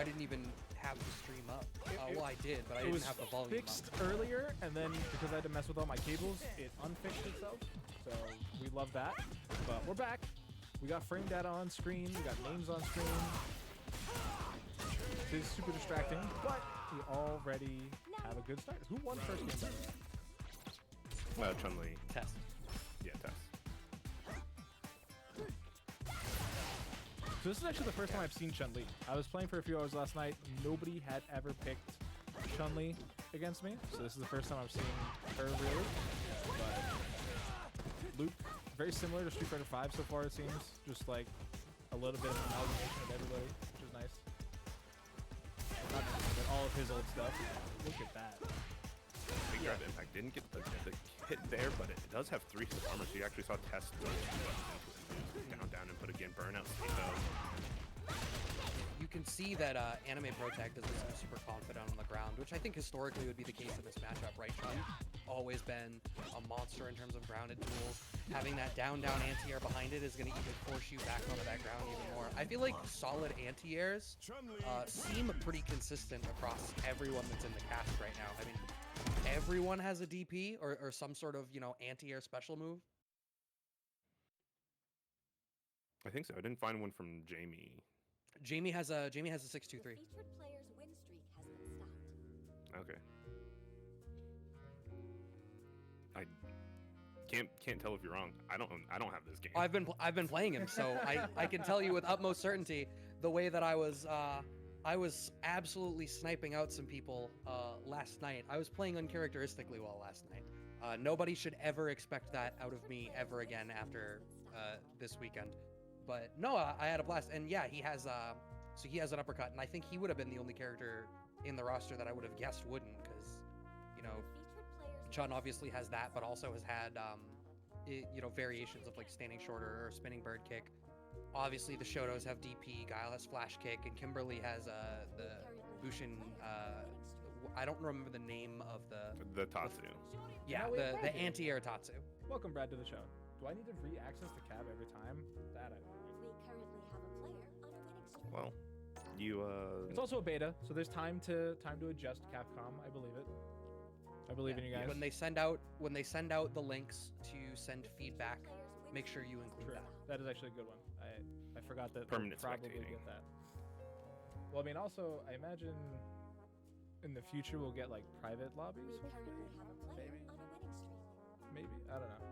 didn't even have the stream up. Well, I did, but I didn't have the volume up. It was fixed earlier, and then because I had to mess with all my cables, it unfixed itself. So we love that. But we're back. We got frame data on screen. We got names on screen. This is super distracting, but we already have a good start. Who won first game, by the way? Chun-Li. Test. Yeah, Test. So this is actually the first time I've seen Chun-Li. I was playing for a few hours last night. Nobody had ever picked Chun-Li against me. So this is the first time I've seen her really. But Luke, very similar to Street Fighter V so far, it seems. Just like a little bit of an amalgamation of everybody, which is nice. Not but all of his old stuff. Look at that. Big Drive Impact didn't get the hit there, but it does have 3 hits of armor, so you actually saw Test throw 2 buttons into it. Down, and put again. Burnout. You can see that Anime Protect doesn't seem super confident on the ground, which I think historically would be the case in this matchup, right, Chun? Always been a monster in terms of grounded tools. Having that down anti-air behind it is going to even force you back onto that ground even more. I feel like solid anti-airs seem pretty consistent across everyone that's in the cast right now. I mean, everyone has a DP or some sort of, anti-air special move. I think so. I didn't find one from Jamie. Jamie has a 6-2-3. Featured player's win streak has been stopped. Okay. I can't tell if you're wrong. I don't have this game. I've been playing him, so I can tell you with utmost certainty the way that I was absolutely sniping out some people last night. I was playing uncharacteristically well last night. Nobody should ever expect that out of me ever again after this weekend. But no, I had a blast, and yeah, he has an uppercut, and I think he would have been the only character in the roster that I would have guessed wouldn't, because Chun obviously has that, but also has had variations of like standing shorter or spinning bird kick. Obviously, the Shotos have DP, Guile has flash kick, and Kimberly has the Bushin. I don't remember the name of the Tatsu. Yeah, the anti-air Tatsu. Welcome, Brad, to the show. Do I need to re-access the cab every time? That I don't know. We currently have a player on a winning streak. Well, you It's also a beta, so there's time to adjust Capcom. I believe it. I believe in you guys. When they send out the links to send feedback, make sure you include that. That is actually a good one. I forgot that. Permanent probably spectating. get that. Well, I mean, also I imagine in the future we'll get like private lobbies. We currently have a player Maybe. on a winning streak. Maybe, I don't know.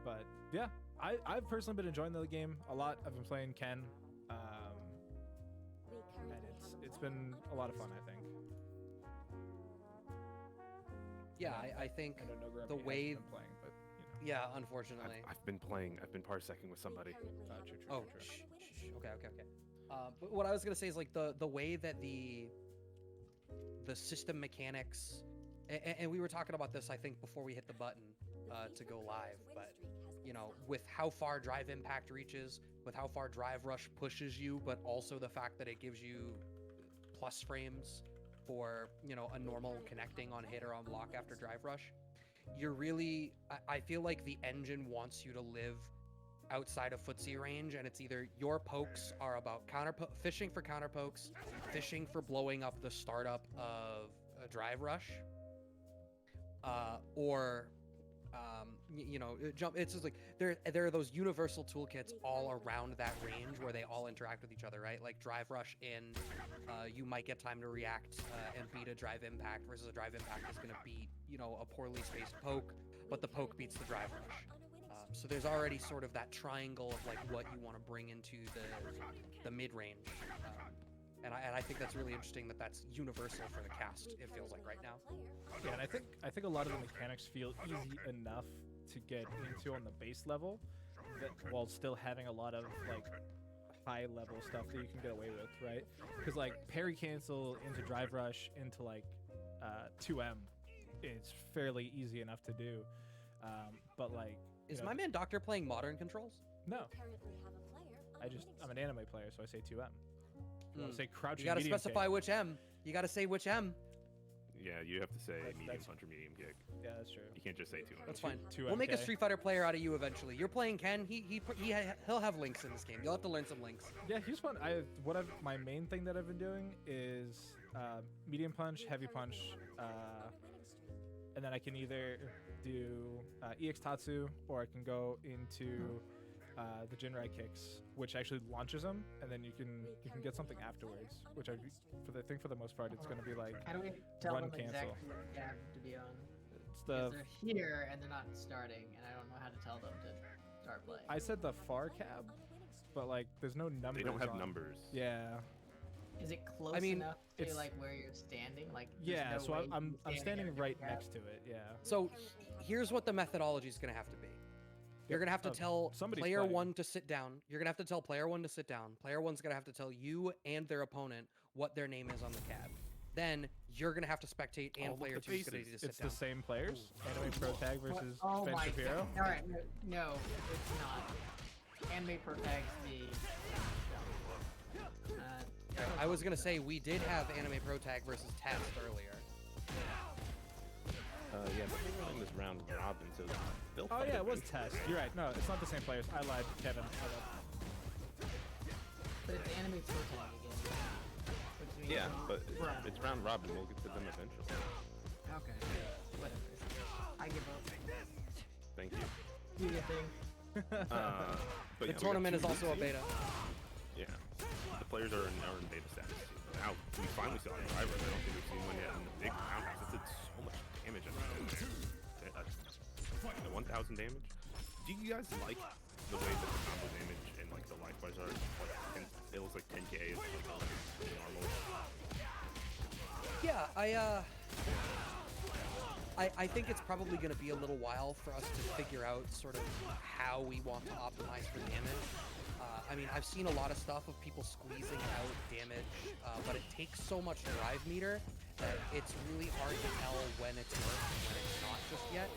But yeah, I've personally been enjoying the game a lot. I've been playing Ken, We currently and have a it's player been on a lot of fun, I think. Yeah, I think I don't know the way. been playing, but you know. Yeah, unfortunately. I've been playing. I've been parsecing with somebody. True. Oh, okay. But what I was gonna say is like the way that the system mechanics, and we were talking about this I think before we hit the button to go live, but with how far drive impact reaches, with how far drive rush pushes you, but also the fact that it gives you plus frames for a normal connecting on hit or on block after drive rush, you're really, I feel like the engine wants you to live outside of footsie range, and it's either your pokes are about fishing for counter pokes, fishing for blowing up the startup of a drive rush, or jump. It's just like there are those universal toolkits all around that range where they all interact with each other, right? Like drive rush in, you might get time to react and beat a drive impact, versus a drive impact is going to beat a poorly spaced poke, but the poke beats the drive rush. So there's already sort of that triangle of like what you want to bring into the mid range. And I think that's really interesting that that's universal for the cast, it feels like right now. Yeah, and I think a lot of the mechanics feel easy enough to get into on the base level, that while still having a lot of like high level stuff that you can get away with, right? Because like parry cancel into drive rush into like 2M, it's fairly easy enough to do. But like, is my man Doctor playing modern controls? No, currently have a player on I'm an anime player, so I say 2M. You want to say crouching? You gotta medium specify kick. which M. You gotta say which M. Yeah, you have to say medium that's- punch or medium kick. Yeah, that's true. You can't just say 200. That's fine. Two We'll make a MK. Street Fighter player out of you eventually. You're playing Ken. He'll have links in this game. You'll have to learn some links. Yeah, he's fun. My main thing that I've been doing is medium punch, heavy punch, and then I can either do EX Tatsu or I can go into the Jinrai kicks, which actually launches them, and then you can get something afterwards. Which I think for the most part it's going to be like How do we tell run them cancel. exactly what they have to be on? It's Because the they're here and they're not starting, and I don't know how to tell them to start playing. I said the far cab, but like there's no numbers. They don't have on it. numbers. Yeah. Is it close mean, enough to it's- like where you're standing? Like there's Yeah, no so way you I'm can stand standing there and right grab? next to it. Yeah. So here's what the methodology is going to have to be. You're going to have to tell somebody's player playing. 1 to sit down. You're going to have to tell player 1 to sit down. Player 1's going to have to tell you and their opponent what their name is on the cab. Then you're going to have to spectate, and Oh, look player at the 2's going to faces. need to sit It's down. the same players. Anime Pro Tag What? versus Oh Ben my Shapiro. God. All right, no, it's not. Anime protects the. I was going to say we did have Anime Pro Tag versus Test earlier. Yeah, but they're running this round robin, so they'll Oh fight yeah, it was eventually. Test. You're right. No, it's not the same players. I lied, Kevin. I lied. But it's anime protect again. Which means Yeah, but Right. it's round robin. We'll get to them eventually. Okay. Whatever. I give up. Thank you. Do your thing. But The yeah, we got tournament is 2 also a leagues. beta. Yeah. The players are in beta status. Now, we finally saw a driver. I don't think we've seen one yet in the big roundhouse. It did so much damage at the end there. 1,000 damage. Do you guys like the way that the combo damage and like the life bars are? Like, it looks like 10k is like normal. Yeah, I think it's probably going to be a little while for us to figure out sort of how we want to optimize for damage. I mean, I've seen a lot of stuff of people squeezing out damage, but it takes so much drive meter that it's really hard to tell when it's worked and when it's not just yet.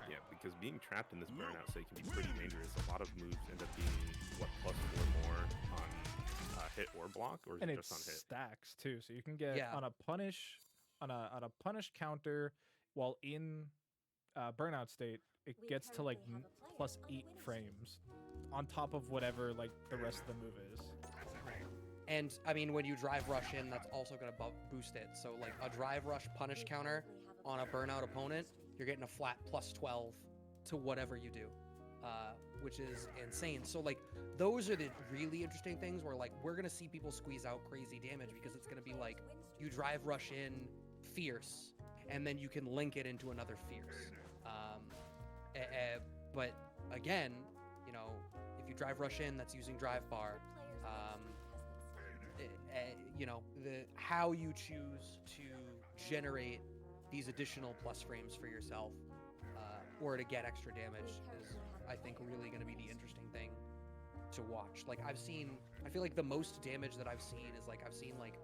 Yeah, because being trapped in this burnout state can be pretty dangerous. A lot of moves end up being what +4 more on hit or block, or is And it it just on hit? stacks too, so you can get Yeah. on a punish counter while in burnout state. It We gets to like currently have a player plus on the 8 winning frames on top of whatever like the rest of the move is. And I mean, when you drive rush in, that's also going to boost it. So like a drive rush punish counter on a burnout opponent, you're getting a flat +12 to whatever you do, which is insane. So like those are the really interesting things where like we're gonna see people squeeze out crazy damage because it's gonna be like you drive rush in fierce, and then you can link it into another fierce. But again, you know, if you drive rush in, that's using drive bar. You know, how you choose to generate these additional plus frames for yourself or to get extra damage is, I think, really going to be the interesting thing to watch. Like I feel like the most damage that I've seen is like I've seen like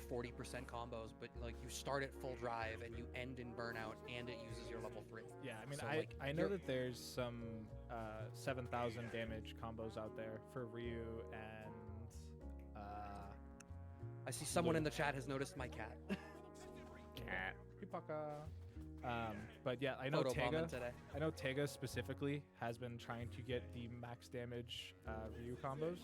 40% combos, but like you start at full drive and you end in burnout and it uses your level 3. Yeah, I mean, So, I like, I know you're- that there's some 7,000 damage combos out there for Ryu and I see someone in the chat has noticed my cat. Cat. Pipaka. But yeah, I know Photobombing Tega. today. I know Tega specifically has been trying to get the max damage Ryu combos,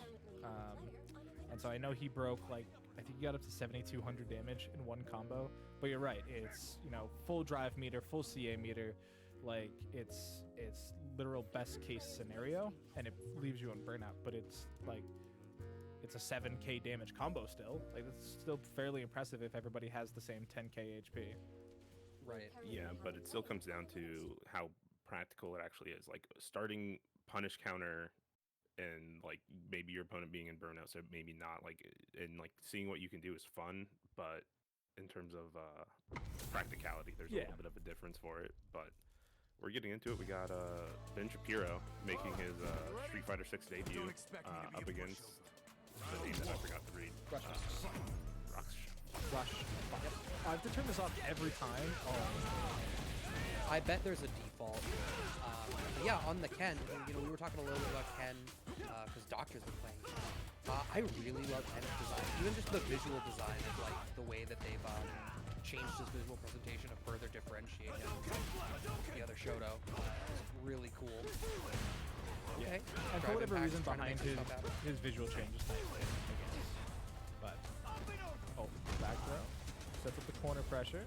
and so I know he broke like I think he got up to 7,200 damage in one combo. But you're right, it's full drive meter, full CA meter, like it's literal best case scenario, and it leaves you on burnout. But it's like it's a 7k damage combo still. Like that's still fairly impressive if everybody has the same 10k HP. Right. Yeah, but it still comes down to how practical it actually is. Like starting punish counter and like maybe your opponent being in burnout, so maybe not like, and like seeing what you can do is fun, but in terms of practicality, there's a little bit of a difference for it. But we're getting into it. We got Ben Shapiro making his Street Fighter 6 debut up against the name that I forgot to read. Rush. Rush. I have to turn this off every time. Oh, I bet there's a default. But yeah, on the Ken, you know, we were talking a little bit about Ken because Doctor's been playing. I really love Ken's design, even just the visual design of like the way that they've changed his visual presentation to further differentiate him from the other Shoto. It's really cool. Okay. And for whatever reason behind his visual changes nicely, I guess. But oh, back throw. Sets up the corner pressure.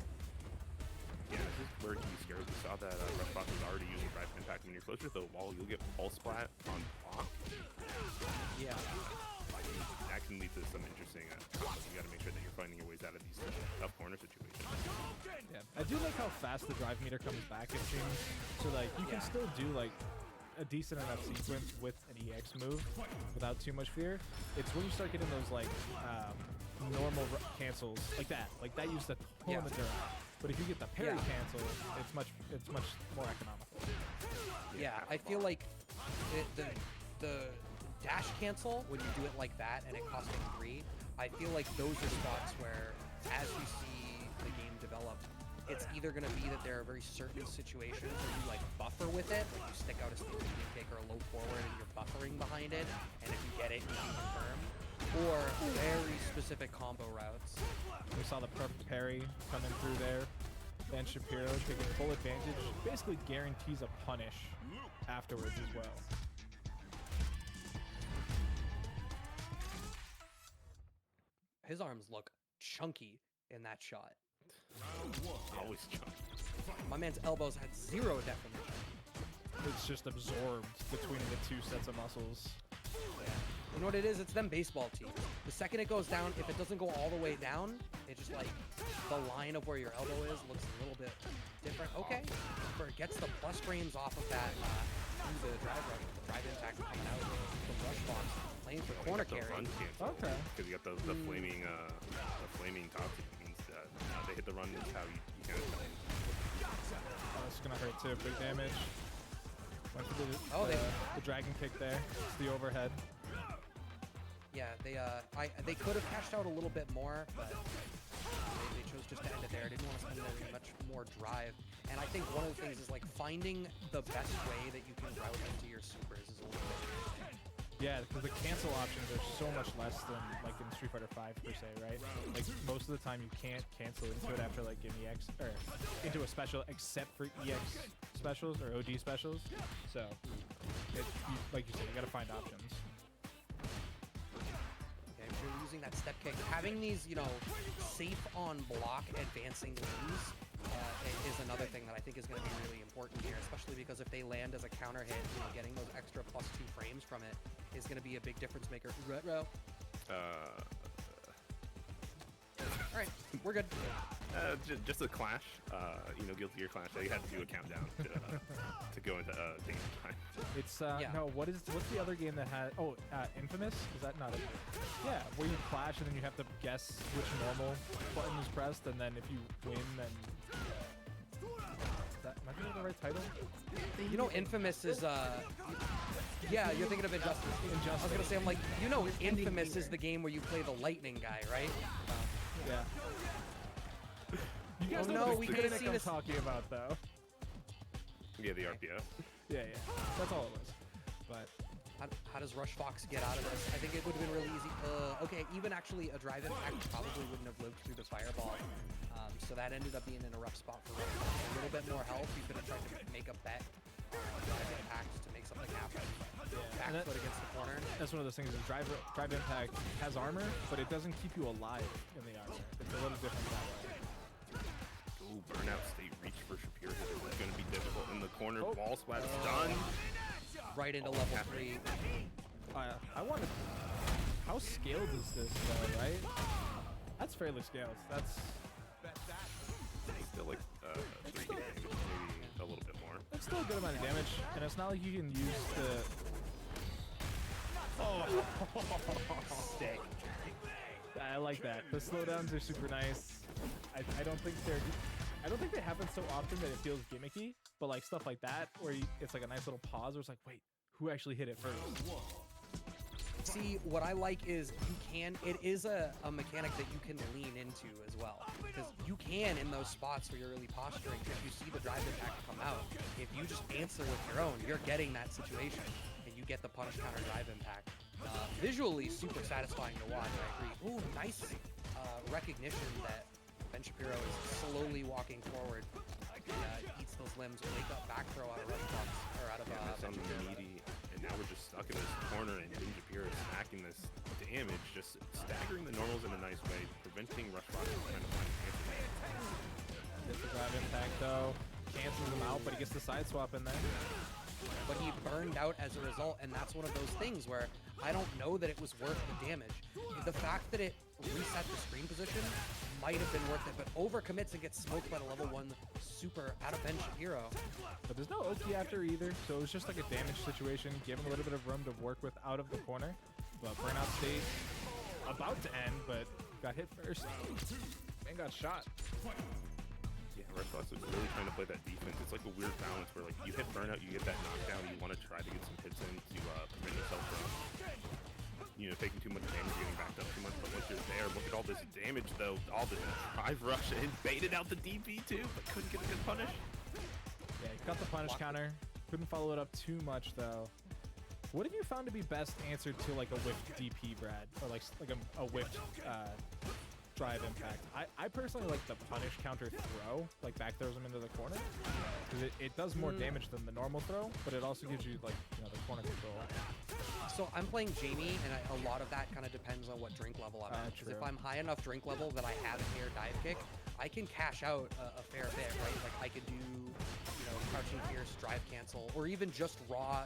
Yeah, this is where it can be scary. We saw that Rushbox was already using Drive Impact. When you're closer to the wall, you'll get Pulse Splat on block. Yeah. That can lead to some interesting combos. You got to make sure that you're finding your ways out of these tough corner situations. Yeah, I do like how fast the drive meter comes back, it seems. So like you can still do like a decent enough sequence with an EX move without too much fear. It's when you start getting those like normal cancels like that use a ton of Durant. But if you get the parry cancel, it's much more economical. Yeah, I feel like the dash cancel, when you do it like that and it costs like 3, I feel like those are spots where, as we see the game develop, it's either going to be that there are very certain situations where you like buffer with it, like you stick out a sneak medium kick or a low forward and you're buffering behind it, and if you get it, you can confirm. Or very specific combo routes. We saw the perfect parry coming through there. Ben Shapiro taking full advantage, basically guarantees a punish afterwards as well. His arms look chunky in that shot. Always chunky. My man's elbows had 0 definition. It's just absorbed between the two sets of muscles. Yeah. You know what it is? It's them baseball teams. The second it goes down, if it doesn't go all the way down, it just like, the line of where your elbow is looks a little bit different. Okay. Where it gets the plus frames off of that, through the drive rush, the drive impact coming out from Rushbox, playing for corner carry. Okay. Because you got the flaming top tier. It means that they hit the run, that's how you can't come in. Oh, it's gonna hurt too. Big damage. Went for the dragon kick there. It's the overhead. Yeah, they could have cashed out a little bit more, but they chose just to end it there. Didn't want to spend very much more drive. And I think one of the things is like finding the best way that you can route into your supers is a little bit interesting. Yeah, because the cancel options are so much less than like in Street Fighter 5 per se, right? Like most of the time you can't cancel into it after like an EX or into a special except for EX specials or OD specials. So, like you said, you gotta find options. Okay, if you're using that step kick, having these, you know, safe on block advancing limbs is another thing that I think is going to be really important here, especially because if they land as a counter hit, you know, getting those extra +2 frames from it is going to be a big difference maker. Retro. All right, we're good. Just a clash. You know, Guilty Gear Clash. They had to do a countdown to go into danger time. It's no. What's the other game that had? Oh, Infamous. Is that not it? Yeah, where you clash and then you have to guess which normal button is pressed, and then if you win, then. Am I thinking of the right title? You know, Infamous is yeah, you're thinking of Injustice. I was gonna say, I'm like, you know, Infamous is the game where you play the lightning guy, right? Yeah. You guys know we could have seen this talking about though. Yeah, the RPO. Yeah. That's all it was. But how does Rushbox get out of this? I think it would have been really easy. Okay, even actually a drive impact probably wouldn't have lived through the fireball. So that ended up being in a rough spot for Rushbox. A little bit more health. You could have tried to make a bet on drive impact to make something happen. Back foot against the corner. That's one of those things. Is drive impact has armor, but it doesn't keep you alive in the armor. It's a little different that way. Ooh, burnout state reach for Shapiro. It's going to be difficult in the corner. Ball splat done. Right into level 3. I want to. How scaled is this though? Right? That's fairly scaled. That's still like 3 damage, maybe a little bit more. It's still a good amount of damage, and it's not like you can use the. Oh, stick. I like that. The slowdowns are super nice. I don't think they happen so often that it feels gimmicky, but like stuff like that where it's like a nice little pause where it's like, wait, who actually hit it first? See, what I like is it is a mechanic that you can lean into as well. Because you can, in those spots where you're really posturing, if you see the drive attack come out, if you just answer with your own, you're getting that situation, and you get the punish counter drive impact. Visually, super satisfying to watch, I agree. Ooh, nice recognition that Ben Shapiro is slowly walking forward. Eats those limbs, wake up back throw out of rush box, or out of on the meaty, and now we're just stuck in this corner, and Ninja Pure is smacking this damage, just staggering the normals in a nice way, preventing rush box from trying to find Gets the drive impact though, cancels him out, but he gets the side swap in there. But he burned out as a result, and that's one of those things where I don't know that it was worth the damage. The fact that it reset the screen position might have been worth it, but overcommits and gets smoked by the level 1 super out of bench hero. But there's no Oki after either, so it was just like a damage situation, giving a little bit of room to work with out of the corner. But burnout state about to end, but got hit first and got shot. Yeah, Rushbox is really trying to play that defense. It's like a weird balance where like you hit burnout, you get that knockdown, you want to try to get some hits in to prevent yourself from taking too much damage, getting backed up too much. But once you're there, look at all this damage though. All the drive rush and baited out the DP too, but couldn't get a good punish. Yeah, he got the punish counter. Couldn't follow it up too much though. What have you found to be best answer to like a whiffed DP, Brad, or like a whiffed drive impact? I personally like the punish counter throw, like back throws him into the corner, because it does more damage than the normal throw, but it also gives you like the corner control. So I'm playing Jamie, and a lot of that kind of depends on what drink level I'm at. Because if I'm high enough drink level that I have an air dive kick, I can cash out a fair bit, right? Like I could do, crouching fierce, drive cancel, or even just raw,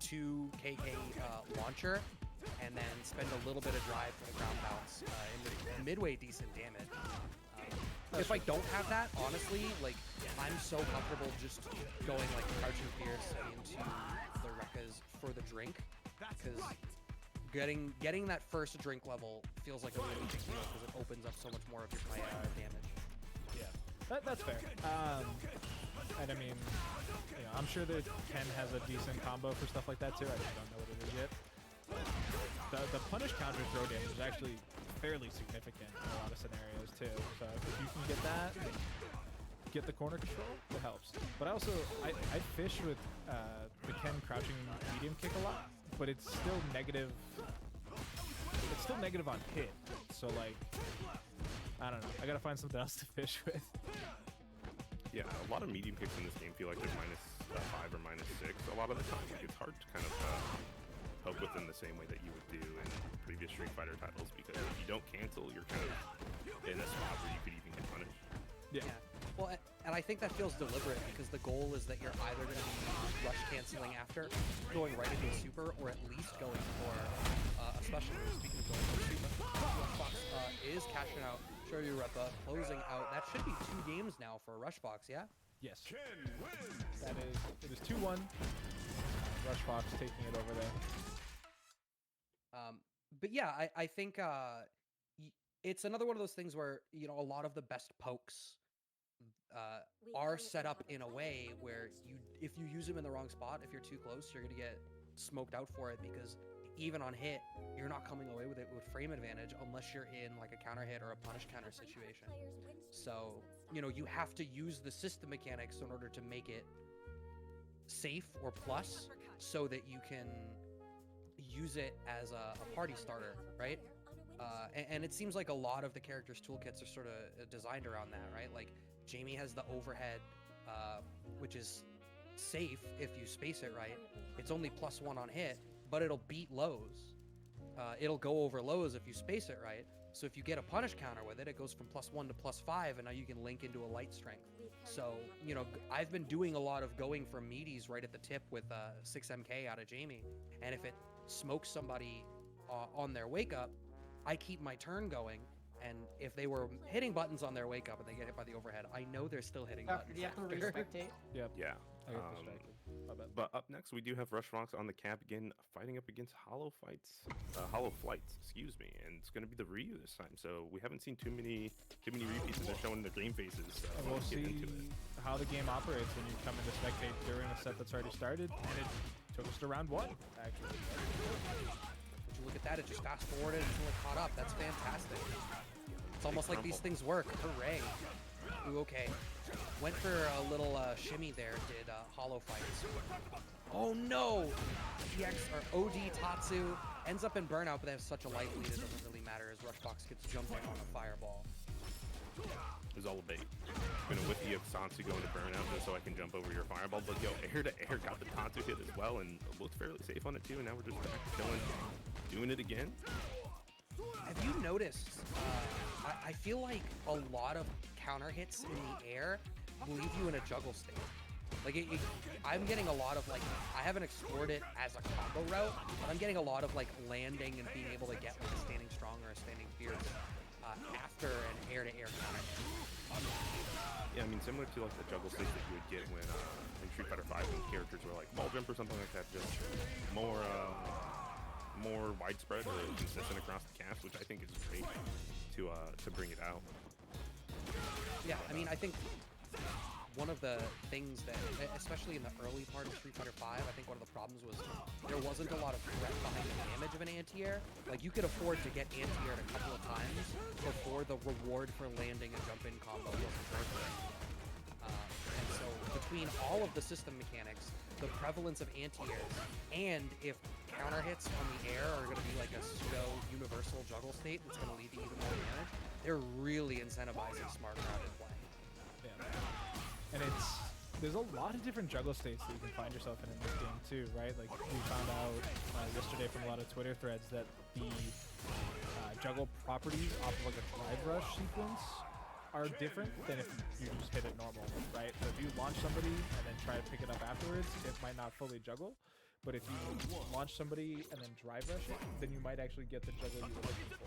2 KK launcher, and then spend a little bit of drive for the ground bounce into midway decent damage. If I don't have that, honestly, like I'm so comfortable just going like crouching fierce into the Rekkas for the drink, because getting that first drink level feels like a really big deal because it opens up so much more of my damage. Yeah, that's fair. And I mean, I'm sure that Ken has a decent combo for stuff like that too. I just don't know what it is yet. The punish counter throw damage is actually fairly significant in a lot of scenarios too. So if you can get that, get the corner control, it helps. But I fish with the Ken crouching medium kick a lot, but it's still negative. It's still negative on hit. So like, I don't know. I gotta find something else to fish with. Yeah, a lot of medium kicks in this game feel like they're -5 or -6 a lot of the time. Like it's hard to kind of poke with them the same way that you would do in previous Street Fighter titles, because if you don't cancel, you're kind of in a spot where you could even get punished. Yeah. Well, and I think that feels deliberate because the goal is that you're either going to be rush canceling after, going right into a super, or at least going for a special move. Speaking of going for a super, Rushbox is cashing out. Show you Repa closing out. That should be 2 games now for Rushbox, yeah? Yes. It is 2-1. Rushbox taking it over there. But yeah, I think it's another one of those things where a lot of the best pokes are set up in a way where if you use them in the wrong spot, if you're too close, you're gonna get smoked out for it, because even on hit, you're not coming away with it with frame advantage unless you're in like a counter hit or a punish counter situation. So you have to use the system mechanics in order to make it safe or plus, so that you can use it as a party starter, right? And it seems like a lot of the characters' toolkits are sort of designed around that, right? Like Jamie has the overhead, which is safe if you space it right. It's only +1 on hit, but it'll beat lows. It'll go over lows if you space it right. So if you get a punish counter with it, it goes from +1 to +5, and now you can link into a light strength. So, I've been doing a lot of going for meaties right at the tip with 6MK out of Jamie. And if it smokes somebody on their wake up, I keep my turn going. And if they were hitting buttons on their wake up and they get hit by the overhead, I know they're still hitting buttons. You have to after. respectate. Yep. Yeah. I got distracted. My bad. But up next, we do have Rushbox on the cap again, fighting up against Hollow Flights, excuse me, and it's going to be the Ryu this time. So we haven't seen too many repeats, and they're showing their game faces. So And we'll let's get see into it. how the game operates when you come in to spectate during a set that's already started, and it took us to round 1, actually. Would you look at that? It just fast forwarded until it caught up. That's fantastic. It's almost like these things work. Hooray. Ooh, okay. Went for a little shimmy there, did hollow fights. Oh no! EX or OD Tatsu ends up in burnout, but they have such a life lead, it doesn't really matter as Rushbox gets jumped in on a fireball. It was all a bait. I'm gonna whip you up Sansu going to burnout just so I can jump over your fireball, but yo, air to air got the Tatsu hit as well and looked fairly safe on it too, and now we're just back chilling, doing it again. Have you noticed, I feel like a lot of counter hits in the air leave you in a juggle state. Like, I'm getting a lot of, like, I haven't explored it as a combo route, but I'm getting a lot of, like, landing and being able to get, like, a standing strong or a standing fierce after an air-to-air counter hit. Yeah, I mean, similar to, like, the juggle state that you would get when, in Street Fighter 5 when characters were, like, ball jump or something like that, just more widespread or consistent across the cast, which I think is great to bring it out. Yeah, I mean, I think one of the things that, especially in the early part of Street Fighter 5, I think one of the problems was there wasn't a lot of threat behind the damage of an anti-air. Like, you could afford to get anti-aired a couple of times before the reward for landing a jump-in combo wasn't worth it. And so, between all of the system mechanics, the prevalence of anti-airs, and if counter hits on the air are going to be like a pseudo-universal juggle state that's going to lead to even more damage, they're really incentivizing smart routed play. Yeah. And there's a lot of different juggle states that you can find yourself in this game too, right? Like we found out yesterday from a lot of Twitter threads that the juggle properties off of like a drive rush sequence are different than if you just hit it normal, right? So if you launch somebody and then try to pick it up afterwards, it might not fully juggle. But if you launch somebody and then drive rush it, then you might actually get the juggle you were looking for.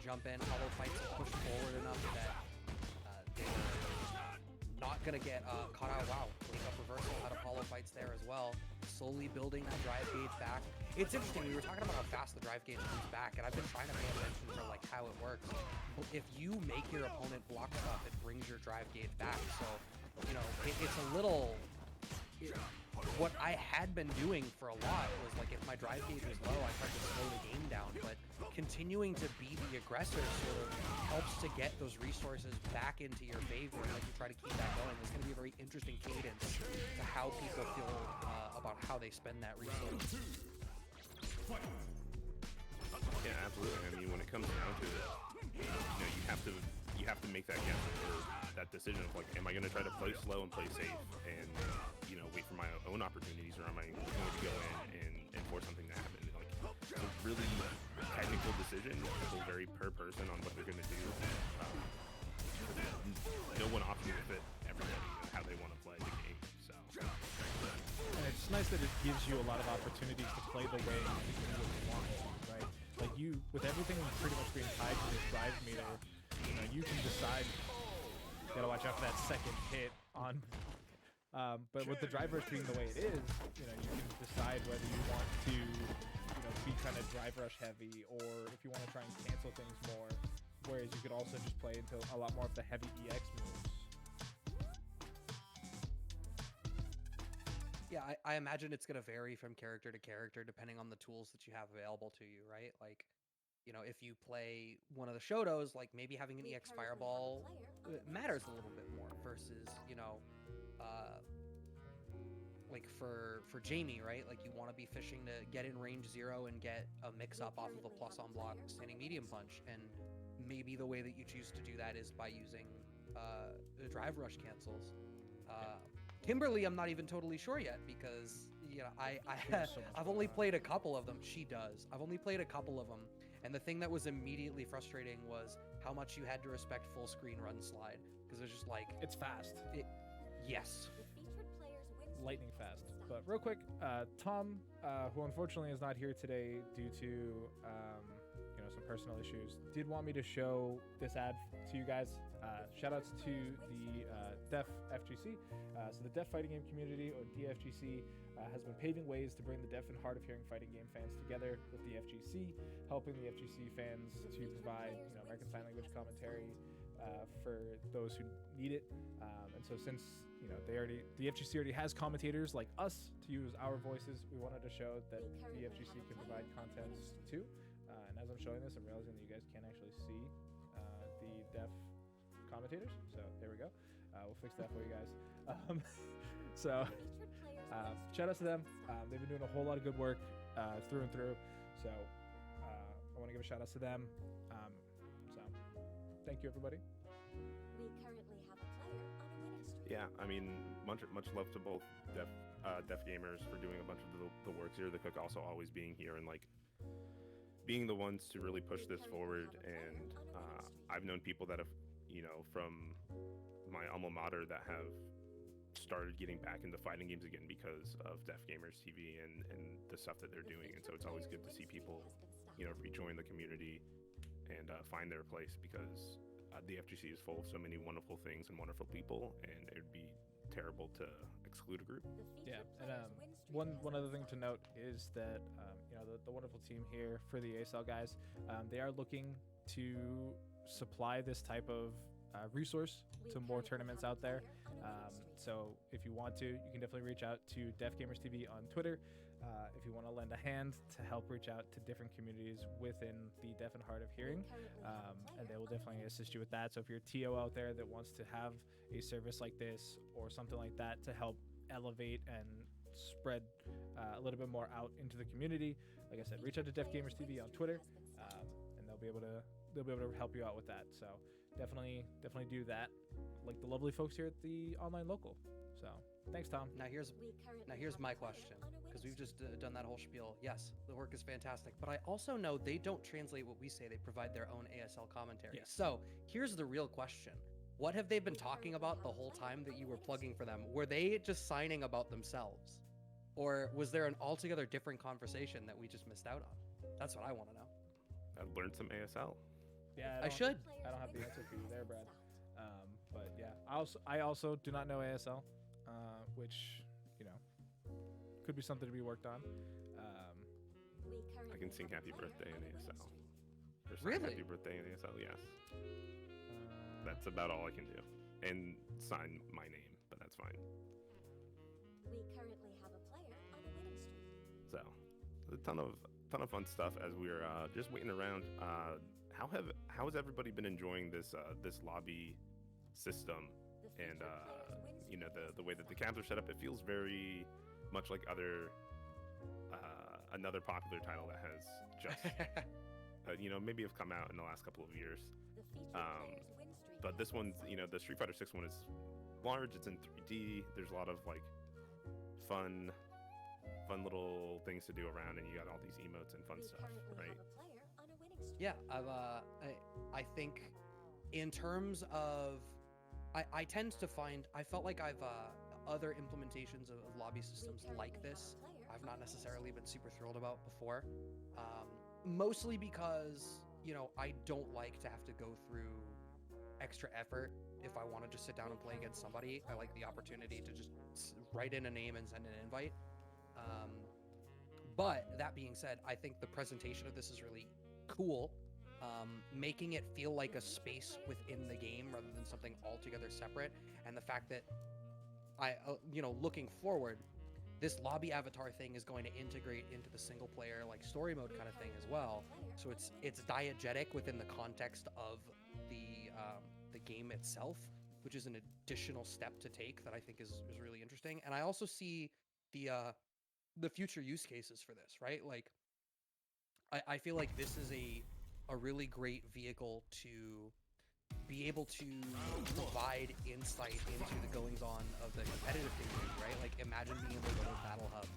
Jump in, hollow fights are pushed forward enough that they're not gonna get caught out. Wow, wake up reversal out of hollow fights there as well. Slowly building that drive gauge back. It's interesting, we were talking about how fast the drive gauge comes back, and I've been trying to pay attention for like how it works. If you make your opponent block stuff, it brings your drive gauge back. So, you know, it's a little... what I had been doing for a lot was like if my drive gauge was low, I tried to slow the game down, but continuing to be the aggressor sort of helps to get those resources back into your favor. Like you try to keep that going. It's going to be a very interesting cadence to how people feel about how they spend that resource. Yeah, absolutely. I mean, when it comes down to it, you know, you have to make that that decision of like, am I going to try to play slow and play safe and you know wait for my own opportunities, or am I going to go in and force something to happen? Like, it's a really technical decision. It's very per person on what they're going to do. No one option will fit everybody and how they want to play the game. So, and it's nice that it gives you a lot of opportunities to play the way you want, right? Like you, with everything pretty much being tied to this drive meter, you know, you can decide. You gotta watch out for that second hit on. But with the drive rush being the way it is, you know, you can decide whether you want to, you know, be kind of drive rush heavy, or if you want to try and cancel things more. Whereas you could also just play into a lot more of the heavy EX moves. Yeah, I imagine it's going to vary from character to character depending on the tools that you have available to you, right? Like, you know, if you play one of the Shotos, like maybe having an EX Fireball matters a little bit more versus, you know, like for Jamie, right? Like you want to be fishing to get in range 0 and get a mix-up off of a plus on block standing medium punch, and maybe the way that you choose to do that is by using the drive rush cancels. Kimberly, I'm not even totally sure yet because, you know, I've only played a couple of them. She does. I've only played a couple of them. And the thing that was immediately frustrating was how much you had to respect full screen run slide, because it's just like... It's fast. Yes. Lightning fast. But real quick, Tom, who unfortunately is not here today due to, you know, some personal issues, did want me to show this ad to you guys. Shoutouts to the Deaf FGC. So the Deaf Fighting Game Community, or DFGC, has been paving ways to bring the deaf and hard of hearing fighting game fans together with the FGC, helping the FGC fans to provide, you know, American Sign Language commentary for those who need it. And so since the FGC already has commentators like us to use our voices, we wanted to show that the FGC can provide content too. And as I'm showing this, I'm realizing that you guys can't actually see the deaf commentators. So there we go. We'll fix that for you guys. So shout out to them. They've been doing a whole lot of good work through and through. So I want to give a shout out to them. So thank you, everybody. We currently have a player on a winning streak. Yeah, I mean, much love to both deaf gamers for doing a bunch of the work. Zero the Cook also always being here and like being the ones to really push this forward. And I've known people that have, from my alma mater that have started getting back into fighting games again because of Deaf Gamers TV and the stuff that they're doing. And so it's always good to see people, rejoin the community and find their place, because the FGC is full of so many wonderful things and wonderful people, and it would be terrible to exclude a group. Yeah, and one other thing to note is that the wonderful team here for the ASL guys, they are looking to supply this type of resource to more tournaments out there. So if you want to, you can definitely reach out to Deaf Gamers TV on Twitter. If you want to lend a hand to help reach out to different communities within the deaf and hard of hearing, and they will definitely assist you with that. So if you're a TO out there that wants to have a service like this or something like that to help elevate and spread a little bit more out into the community, like I said, reach out to Deaf Gamers TV on Twitter, and they'll be able to help you out with that. So definitely do that, like the lovely folks here at the online local. So thanks, Tom. Now here's my question, because we've just done that whole spiel. Yes, the work is fantastic, but I also know they don't translate what we say. They provide their own ASL commentary. Yes. So here's the real question. What have they been talking about the whole time that you were plugging for them? Were they just signing about themselves? Or was there an altogether different conversation that we just missed out on? That's what I want to know. I've learned some ASL. Yeah, I should. I don't have the answer for you there, Brad. But yeah, I also do not know ASL, which could be something to be worked on. I can sing Happy Birthday in ASL. Or sign Really? Happy Birthday in ASL, yes. That's about all I can do. And sign my name, but that's fine. We currently have a player on a winning streak. So, a ton of fun stuff as we're just waiting around. How has everybody been enjoying this lobby system? And the way that the cabs are set up, it feels very much like another popular title that has just maybe have come out in the last couple of years. The featured player's win streak But this has one's, the Street Fighter 6 one is large. It's in 3D. There's a lot of like fun little things to do around, and you got all these emotes and fun We stuff, currently right? have a player on a winning streak. Yeah, I think in terms of, I tend to find, I felt like I've other implementations of lobby systems like this, I've not necessarily been super thrilled about before. Mostly because, I don't like to have to go through extra effort if I want to just sit down and play against somebody. I like the opportunity to just write in a name and send an invite. But that being said, I think the presentation of this is really cool. Making it feel like a space within the game rather than something altogether separate. And the fact that looking forward, this lobby avatar thing is going to integrate into the single player like story mode kind of thing as well. So it's diegetic within the context of the game itself, which is an additional step to take that I think is really interesting. And I also see the future use cases for this, right? Like I feel like this is a really great vehicle to be able to provide insight into the goings-on of the competitive community, right? Like, imagine being able to go to Battle Hub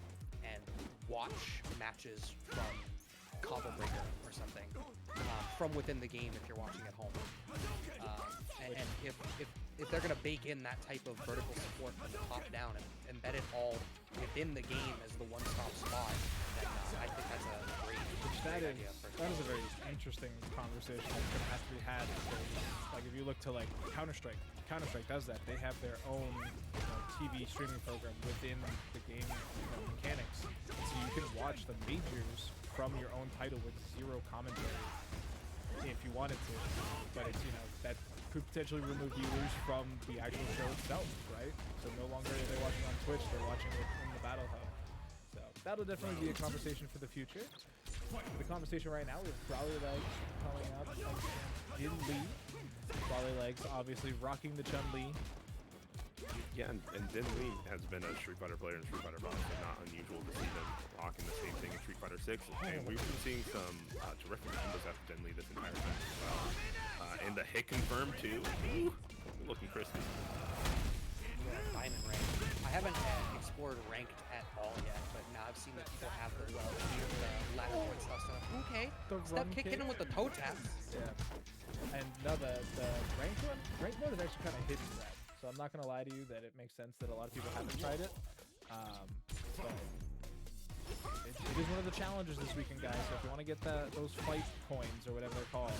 and watch matches from Combo Breaker or something from within the game if you're watching at home. And if they're going to bake in that type of vertical support from the top down and embed it all within the game as the one-stop spot, then I think that's a great idea. That is a very interesting conversation that's going to have to be had. Because, like, if you look to like Counter-Strike does that. They have their own TV streaming program within the game mechanics, so you can watch the majors from your own title with zero commentary if you wanted to. But it's that could potentially remove viewers from the actual show itself, right? So no longer are they watching on Twitch, they're watching it in the Battle Hub. So that'll definitely be a conversation for the future. For the conversation right now, we have Brawly Legs coming up against Din Lee. Brawly Legs obviously rocking the Chun-Li. Yeah, and Din Lee has been a Street Fighter player in Street Fighter 5, so not unusual to see them rocking the same thing in Street Fighter 6. And we've been seeing some terrific combos after Din Lee this entire time as well. And the hit confirmed too. Ooh, looking crispy. Diamond rank. I haven't explored ranked at all yet, but now I've seen that people have the ladder point stuff. So okay, The step run kicking kick. him with the toe taps. Yeah. And no, the ranked one, ranked mode is actually kind of hidden red. So I'm not gonna lie to you that it makes sense that a lot of people haven't tried it. But it is one of the challenges this weekend, guys. So if you want to get those fight coins or whatever they're called,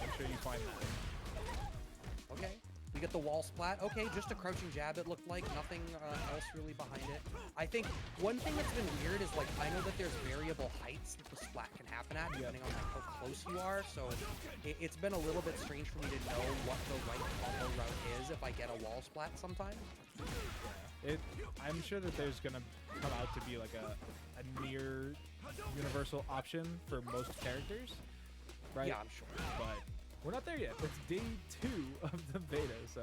make sure you find that. Okay, we get the wall splat. Okay, just a crouching jab. It looked like nothing else really behind it. I think one thing that's been weird is like I know that there's variable heights that the splat can happen at depending on like how close you are. So it's been a little bit strange for me to know what the right combo route is if I get a wall splat sometimes. I'm sure that there's gonna come out to be like a near universal option for most characters, right? Yeah, I'm sure. But we're not there yet. It's day 2 of the beta, so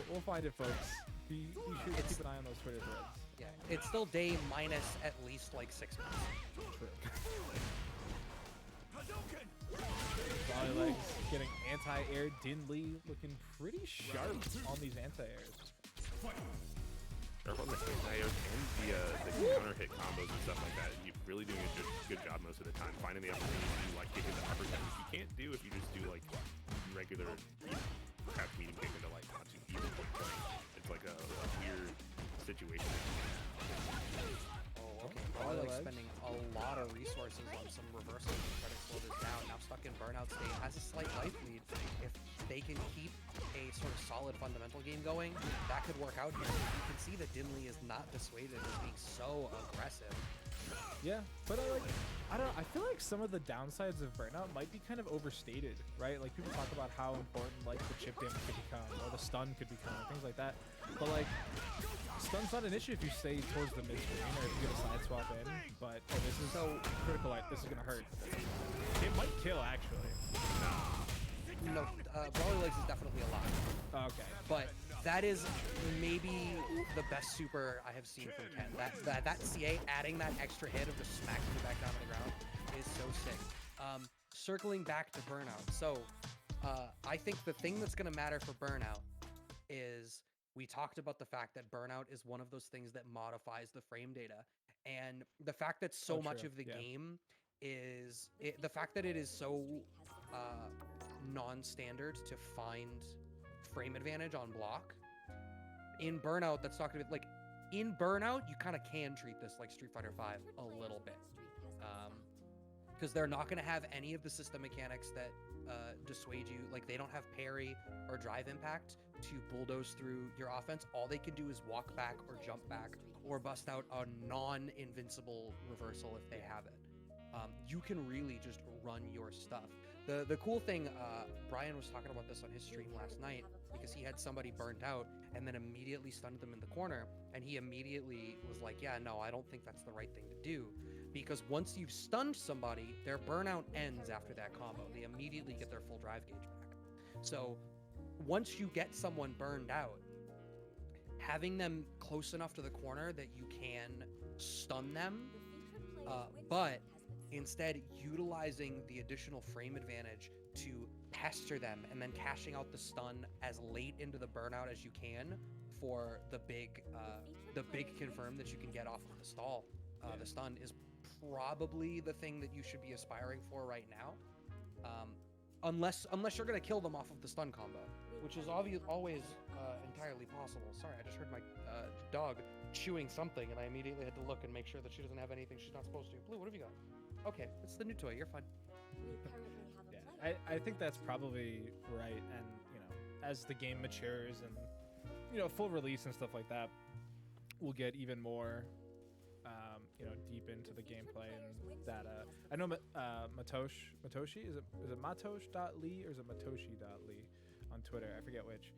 we'll find it, folks. Be sure to keep an eye on those Twitter threads. Yeah, it's still day minus at least like 6 months. True. Brawly Legs getting anti-air. Din Lee looking pretty sharp on these anti-airs. Sharp on the anti-airs and the counter hit combos and stuff like that. You're really doing a good job most of the time, finding the opportunity to do like kicking the uppercut, which you can't do if you just do like regular crouch medium kick into like touching even point. It's like a weird situation. Oh, okay. Probably like spending a lot of resources on some reversals to try to slow this down. Now stuck in burnout state, has a slight life lead. If they can keep a sort of solid fundamental game going, that could work out here. You can see that Din Lee is not dissuaded as being so aggressive. Yeah, but I feel like some of the downsides of burnout might be kind of overstated, right? Like people talk about how important like the chip damage could become or the stun could become, things like that. But like stun's not an issue if you stay towards the mid screen or if you get a side swap in. But this is so critical. Like this is gonna hurt. It might kill actually. No, Brawly Legs is definitely alive. Okay. But that is maybe the best super I have seen from Ken. That CA adding that extra hit of just smacking you back down to the ground is so sick. Circling back to Burnout. So I think the thing that's going to matter for Burnout is we talked about the fact that Burnout is one of those things that modifies the frame data. And the fact that so much of the game is the fact that it is so non-standard to find frame advantage on block. In Burnout, that's not gonna be like in Burnout, you kind of can treat this like Street Fighter 5 a little bit, because they're not gonna have any of the system mechanics that dissuade you. Like they don't have parry or drive impact to bulldoze through your offense. All they can do is walk back or jump back or bust out a non-invincible reversal if they have it. You can really just run your stuff. The cool thing, Brian was talking about this on his stream last night because he had somebody burnt out and then immediately stunned them in the corner, and he immediately was like, yeah, no, I don't think that's the right thing to do, because once you've stunned somebody, their burnout ends after that combo. They immediately get their full drive gauge back. So once you get someone burned out, having them close enough to the corner that you can stun them, but instead utilizing the additional frame advantage to pester them and then cashing out the stun as late into the burnout as you can for the big confirm that you can get off of the stall. The stun is probably the thing that you should be aspiring for right now, unless you're gonna kill them off of the stun combo, which is always entirely possible. Sorry, I just heard my dog chewing something and I immediately had to look and make sure that she doesn't have anything she's not supposed to. Blue, what have you got? Okay, it's the new toy. You're fine. We currently have a Yeah, I think that's probably right. And you know, as the game matures and you know, full release and stuff like that, we'll get even more, you know, deep into the gameplay and that. I know Matoshi is it Matosh.Lee or is it Matoshi.Lee on Twitter, I forget which,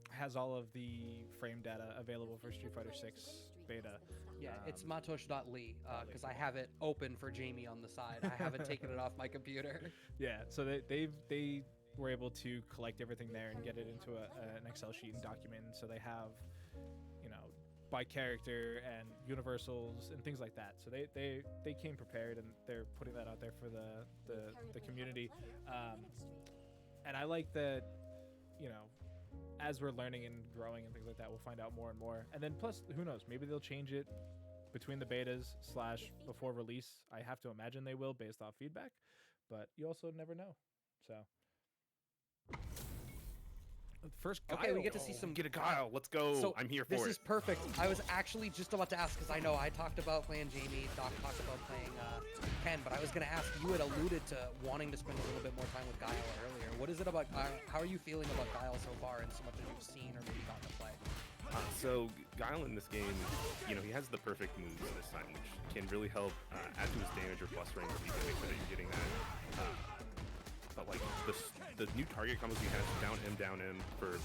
has all of the frame data available for Street Fighter 6 beta. Yeah, it's Um, matosh.ly because I have it open for Jamie on the side. I haven't taken it off my computer. Yeah, so they were able to collect everything there and get it into an Excel sheet and document. So they have, you know, by character and universals and things like that. So they came prepared, and they're putting that out there for the community. And I like that, you know, as we're learning and growing and things like that, we'll find out more and more. And then plus, who knows, maybe they'll change it between the betas / before release. I have to imagine they will based off feedback, but you also never know. So first Guile. Okay, we get to see some. Get a Guile. Let's go. So I'm here for this it. is perfect. I was actually just about to ask because I know I talked about playing Jamie, Doc talked about playing Ken, but I was going to ask, you had alluded to wanting to spend a little bit more time with Guile earlier. What is it about? How are you feeling about Guile so far, and so much as you've seen or maybe gotten to play? So Guile in this game, you know, he has the perfect moves this time, which can really help add to his damage or plus range if you can make sure that you're getting that. But like the new target combos he has, down him for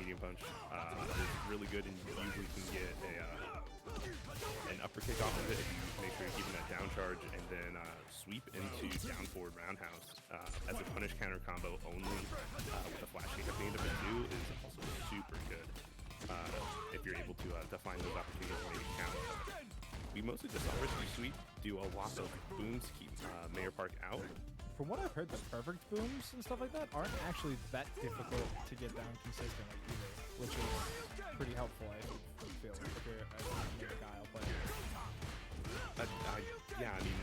medium punch, is really good, and you usually can get an upper kick off of it if you make sure you're keeping that down charge, and then sweep into down forward roundhouse as a punish counter combo only with a flash kick at the end of it too is also super good. If you're able to find those opportunities to maybe count. We mostly just saw Risky Sweep do a lot of booms to keep Mayor Park out. From what I've heard, the perfect booms and stuff like that aren't actually that difficult to get down consistently either, which is pretty helpful, I feel, if you're a Guile player. Yeah, I mean,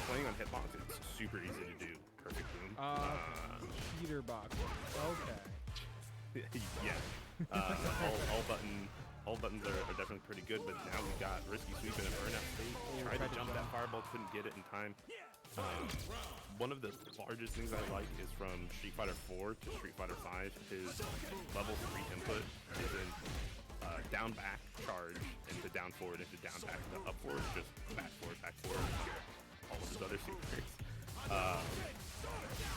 playing on hitbox, it's super easy to do perfect boom. Cheater box. Okay. Yeah. All buttons are definitely pretty good, but now we've got Risky Sweep and a burnout. They tried to jump that fireball, couldn't get it in time. One of the largest things I like is from Street Fighter 4 to Street Fighter 5. His level 3 input is in down back charge into down forward into down back to up forward, just back forward, all of his other secrets.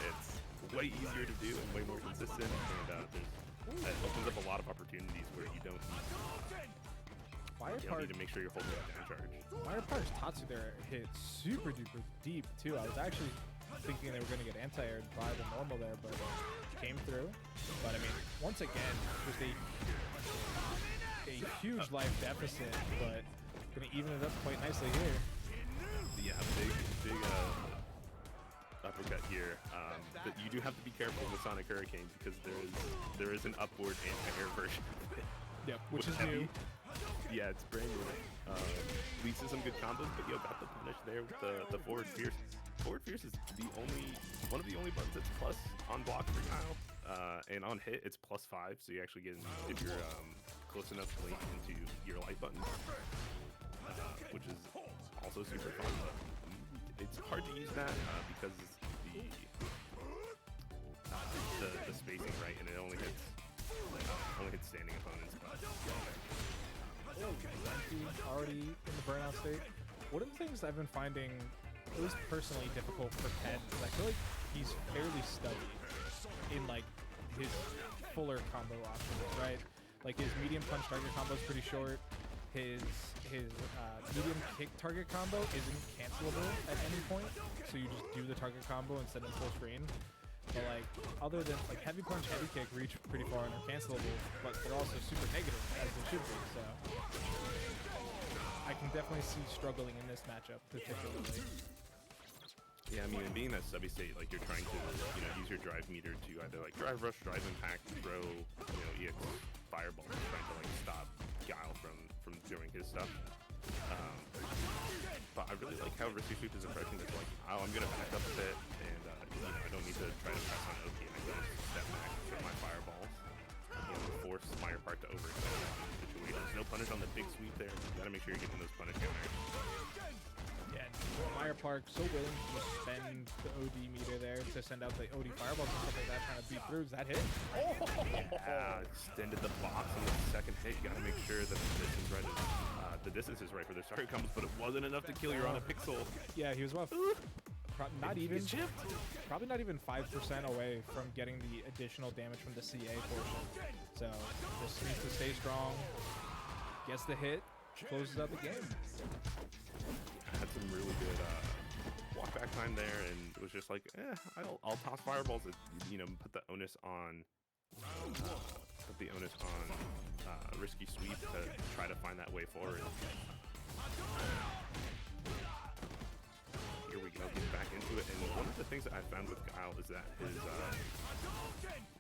It's way easier to do and way more consistent, and it opens up a lot of opportunities where you don't need to make sure you're holding that down charge. Meyer Park's Tatsu there hit super duper deep too. I was actually thinking they were going to get anti-aired by the normal there, but came through. But I mean, once again, just a huge life deficit, but going to even it up quite nicely here. Yeah, big uppercut here. But you do have to be careful with Sonic Hurricane because there is an upward anti-air version of it. Yep, which is heavy. new. Yeah, it's brand new. Leads to some good combos, but you got the punish there with the forward fierce. Forward fierce is one of the only buttons that's plus on block for Guile, and on hit it's +5. So you actually get if you're close enough to link into your light button, which is also super fun. But it's hard to use that because the spacing right, and it only hits standing opponents. Already in the burnout state. One of the things I've been finding, at least personally, difficult for Ken is I feel like he's fairly stubby in like his fuller combo options, right? Like his medium punch target combo is pretty short. His medium kick target combo isn't cancelable at any point, so you just do the target combo and send him full screen. But like, other than like heavy punch, heavy kick reach pretty far and are cancelable, but they're also super negative as they should be. So I can definitely see struggling in this matchup particularly. Yeah, I mean, being that stubby state, like you're trying to, use your drive meter to either like drive rush, drive impact, throw, EX fireball, trying to like stop Guile from doing his stuff. But I really like how Risky Sweep is approaching this, like, I'm gonna back up a bit, and I don't need to try to press on Oki, and I can step back with my fireballs, force Meyer Park to overextend situations. No punish on the big sweep there. You gotta make sure you're getting those punish counters. Yeah, Meyer Park so willing to just spend the OD meter there to send out the OD fireballs and stuff like that, trying to beat through. Does that hit? Yeah, extended the box on the second hit. You gotta make sure that the distance is right for their target combos, but it wasn't enough to kill. You're on a pixel. Yeah, he was off. Not even, chipped. probably not even 5% away from getting the additional damage from the CA portion. So just needs to stay strong, gets the hit, closes out the game. Had some really good walk back time there, and it was just like, I'll toss fireballs. Put the onus on risky sweep to try to find that way forward. Here we go, get back into it. And one of the things that I found with Guile is that his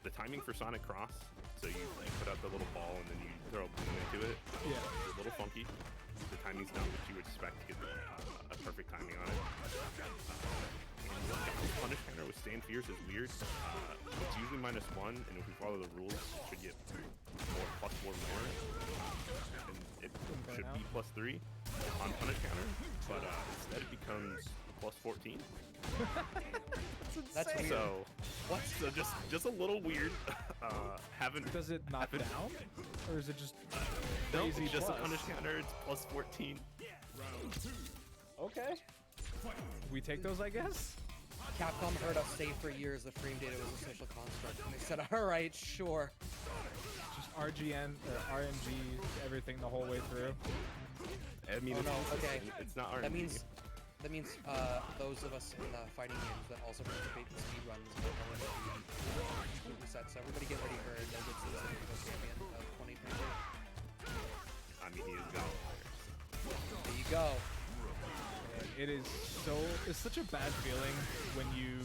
the timing for Sonic Cross. So you put out the little ball and then you throw a balloon into it. Yeah. It's a little funky. The timing's not what you would expect to get a perfect timing on it. And punish counter with Stand Fierce is weird. It's usually -1, and if we follow the rules, it should get +4 more. And it should be +3 on punish counter, but instead it becomes +14. That's weird. So, so just a little weird. Haven't Does it knock down, or is it just no, crazy it's just plus? a punish counter. It's +14. Okay. We take those, I guess. Capcom heard us say for years that frame data was a social construct, and they said, "All right, sure." Just RGN or RNG everything the whole way through. I mean, Oh, it's no, consistent. okay. It's not RNG. That means those of us in the fighting games that also participate in speedruns will completely set. So everybody get ready for Nuggets as the Evo champion of 2023. I mean, he is gone. There you go. And it's such a bad feeling when you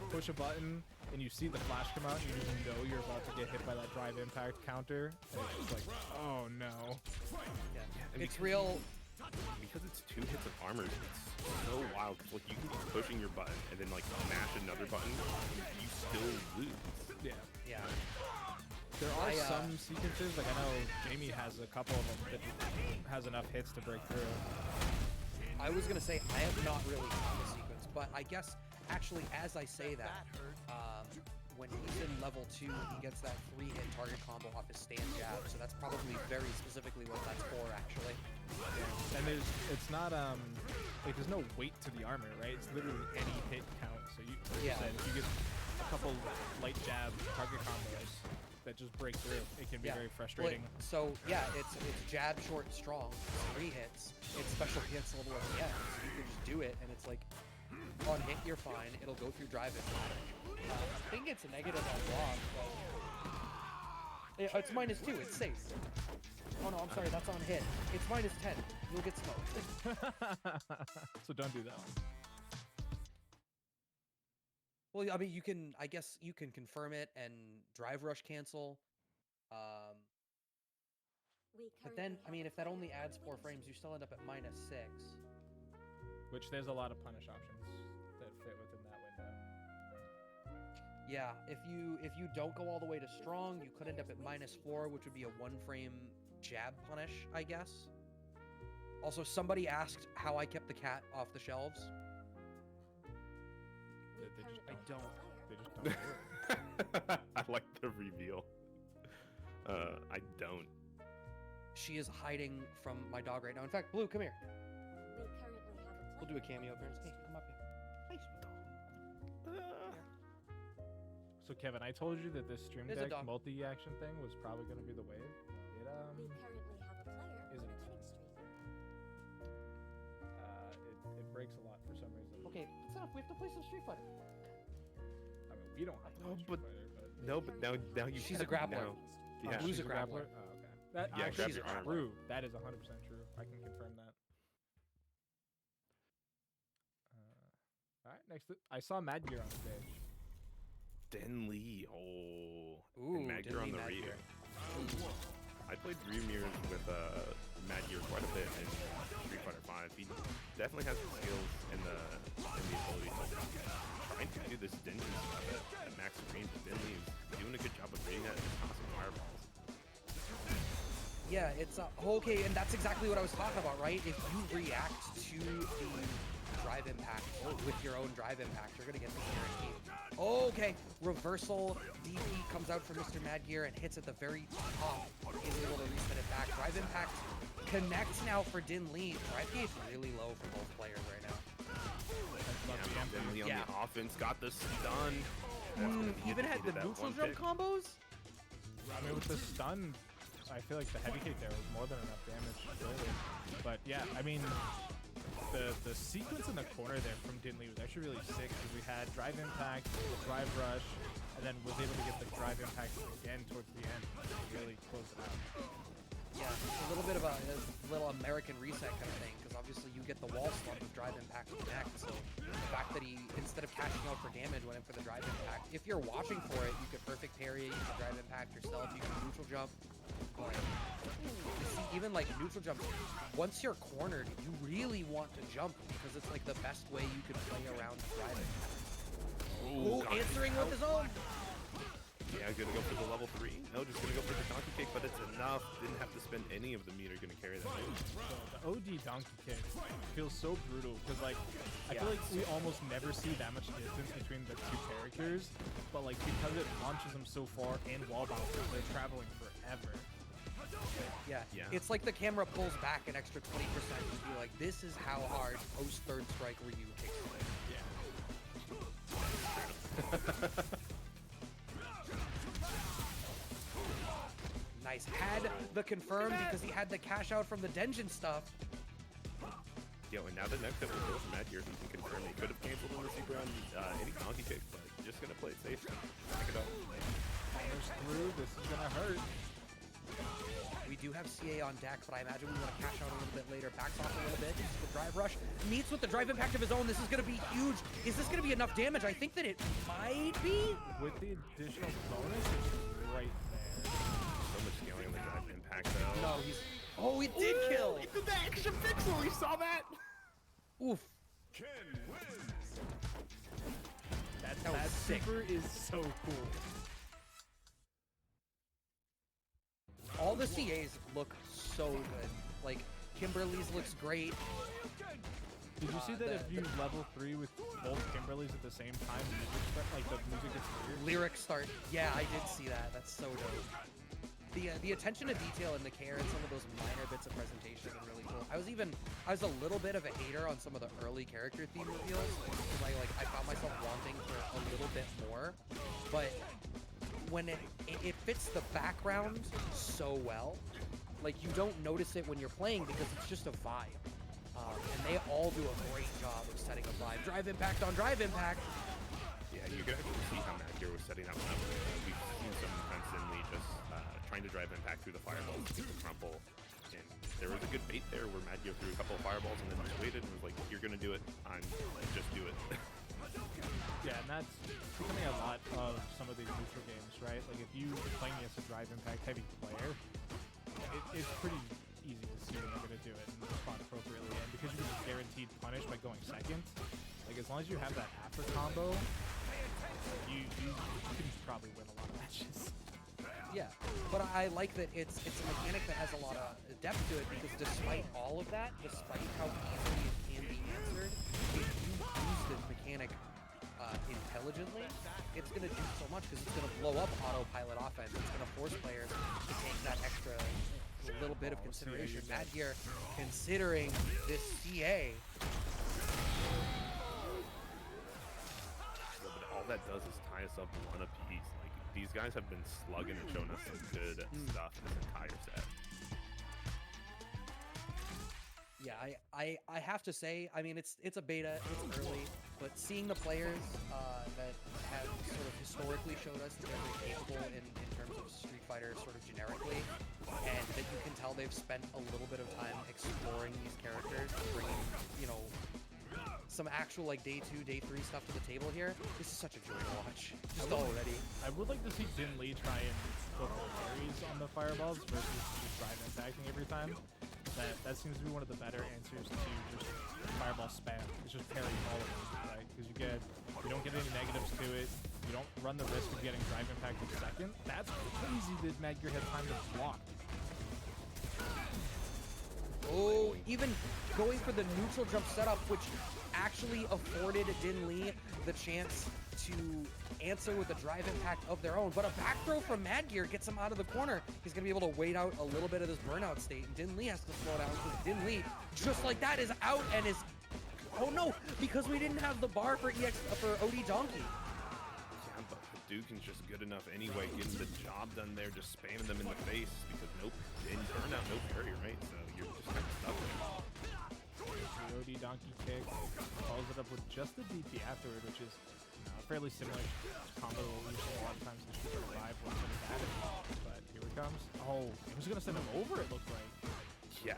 push a button and you see the flash come out and you just know you're about to get hit by that drive impact counter, and it's just like, oh no. Yeah. And It's because real. Because it's 2 hits of armor, it's so wild. 'Cause, like, you can keep pushing your button and then like mash another button, you still lose. Yeah. Yeah. There are I, some sequences, like I know Jamie has a couple of them that has enough hits to break through. I was gonna say I have not really found the sequence, but I guess actually as I say that, when he's in level 2, he gets that 3-hit target combo off his stand jab. So that's probably very specifically what that's for, actually. And it's not like there's no weight to the armor, right? It's literally any hit count. So you, like you Yeah. said, if you get a couple light jab target combos that just break through, it can be Yeah. very frustrating. Well, so yeah, it's jab, short, strong, 3 hits. It's special hits level at the end. So you can just do it, and it's like on hit you're fine. It'll go through drive it. I think it's a negative on block, but it's -2. It's safe. Oh no, I'm sorry. That's on hit. It's -10. You'll get smoked. So don't do that one. Well, I mean, you can. I guess you can confirm it and drive rush cancel. But then, I mean, if that only adds 4 frames, you still end up at -6. Which there's a lot of punish options that fit within that window. Yeah, if you don't go all the way to strong, you could end up at -4, which would be a 1-frame jab punish, I guess. Also, somebody asked how I kept the cat off the shelves. They just I don't. don't. They just don't do it. I like the reveal. I don't. She is hiding from my dog right now. In fact, Blue, come here. We currently have a We'll do a cameo appearance. Hey, come up here. Hey, sweet dog. So Kevin, I told you that this stream There's a deck dog. multi-action thing was probably going to be the wave. We currently have a player on a Isn't. winning streak. It breaks a lot for some reason. Okay, that's enough. We have to play some Street Fighter. I mean, we don't have to No, play but- Street Fighter, but No, but now you. She's a can grappler. now. Yeah. Blue's she's a grappler. Oh, okay. That Yeah, actually grab is your arm. true. That is 100% true. I can confirm that. All right, next. I saw Mad Gear on stage. Den Lee. Oh. Ooh, and Mad Gear on the Mad rear. Gear. I played Rear Mirrors with Mad Gear quite a bit in Street Fighter 5. He definitely has the skills and the ability to trying to do this Denji stuff at max range. But Den Lee is doing a good job of reading that and just tossing fireballs. Yeah, it's okay, and that's exactly what I was talking about, right? If you react to the drive impact with your own drive impact, you're gonna get the guarantee. Okay, reversal DP comes out from Mr. Mad Gear and hits at the very top. He's able to reset it back. Drive impact connects now for Din Lee. Drive gauge really low for both players right now. Then Lee on Yeah. the offense got the stun. That's gonna be Even had the indicated that neutral one jump pick. combos. I mean, with the stun, I feel like the heavy kick there was more than enough damage, clearly. But yeah, I mean, the sequence in the corner there from Dinley was actually really sick because we had drive impact, the drive rush, and then was able to get the drive impact again towards the end to really close it out. Yeah, a little bit of a little American reset kind of thing, because obviously you get the wall slump with drive impact connect. So the fact that he, instead of cashing out for damage, went in for the drive impact. If you're watching for it, you could perfect parry it, you could drive impact yourself, you can neutral jump. But you see, even like neutral jump, once you're cornered, you really want to jump because it's like the best way you could play around drive impact. Ooh, answering with his own. Yeah, gonna go for the level 3. No, just gonna go for the donkey kick, but it's enough. Didn't have to spend any of the meter. Gonna carry that move. The OD donkey kick feels so brutal because like I Yeah. feel like we almost never see that much distance between the two characters, but like because it launches them so far and wall bounces, they're traveling forever. Yeah. Yeah. It's like the camera pulls back an extra 20% and be like, this is how hard post third strike Ryu kicks away. Nice. Had the confirm because he had the cash out from the Denjin stuff. Yo, and now the next that we'll go from Matt here, he can confirm he could have canceled on the super round any donkey kick, but just gonna play it safe. Back it up. Counters through. This is gonna hurt. We do have CA on deck, but I imagine we want to cash out a little bit later. Backs off a little bit. Uses the drive rush. Meets with the drive impact of his own. This is going to be huge. Is this going to be enough damage? I think that it might be. With the additional bonus, it's right there. So much scaling on the drive impact though. No, he's... Oh, he did kill. He did the extra pixel. We saw that. Oof. That was sick. super is so cool. All the CAs look so good. Like, Kimberly's looks great. Did you see that if you level 3 with both Kimberlys at the same time, like the music gets weird? Lyrics start. Yeah, I did see that. That's so dope. The attention to detail in the care and some of those minor bits of presentation are really cool. I was a little bit of a hater on some of the early character theme reveals. Because I found myself wanting for a little bit more. But when it fits the background so well, like you don't notice it when you're playing because it's just a vibe. And they all do a great job of setting a vibe. Drive impact on drive impact. Yeah, you can actually see how Matt here was setting up. We've seen some constantly just trying to drive impact through the fireballs to get the crumple. And there was a good bait there where Matt threw a couple of fireballs and then just waited and was like, "You're gonna do it. Just do it." Yeah, and that's becoming a lot of some of these neutral games, right? Like if you are playing against a drive impact heavy player, it's pretty easy to see when they're gonna do it and respond appropriately. And because you can guaranteed punish by going second, like as long as you have that after combo, you can probably win a lot of matches. Yeah, but I like that it's a mechanic that has a lot of depth to it because despite all of that, despite how easily it can be answered, if you use the mechanic intelligently, it's going to do so much because it's going to blow up autopilot offense. It's going to force players to take that extra little bit of consideration. Matt here considering this CA. Yeah, but all that does is tie us up one apiece. Like these guys have been slugging and showing us some good stuff this entire set. Yeah, I have to say, I mean, it's a beta, it's early, but seeing the players that have sort of historically showed us that they're very capable in terms of Street Fighter sort of generically, and that you can tell they've spent a little bit of time exploring these characters, bringing, you know, some actual like day 2, day 3 stuff to the table here. This is such a joy to watch. Just already. I would like to see Din Lee try and go for parries on the fireballs versus just drive impacting every time. That seems to be one of the better answers to just fireball spam. It's just parry all of them, right? Because you don't get any negatives to it. You don't run the risk of getting drive impact in second. That's crazy that Madgear had time to block. Oh, even going for the neutral jump setup, which actually afforded Din Lee the chance to answer with a drive impact of their own. But a back throw from Madgear gets him out of the corner. He's going to be able to wait out a little bit of this burnout state. And Din Lee has to slow down because Din Lee, just like that, is out and is Oh no, because we didn't have the bar for OD Donkey. Yeah, but Hadouken's just good enough anyway, getting the job done there, just spamming them in the face because nope, in burnout, no parry, right? So you're just kind of stuck there. The OD donkey kick follows it up with just the DP afterward, which is fairly similar combo we'll use a lot of times to shoot for revive once it's added. But here it comes. Oh, it was gonna send him over, it looked like. Yeah,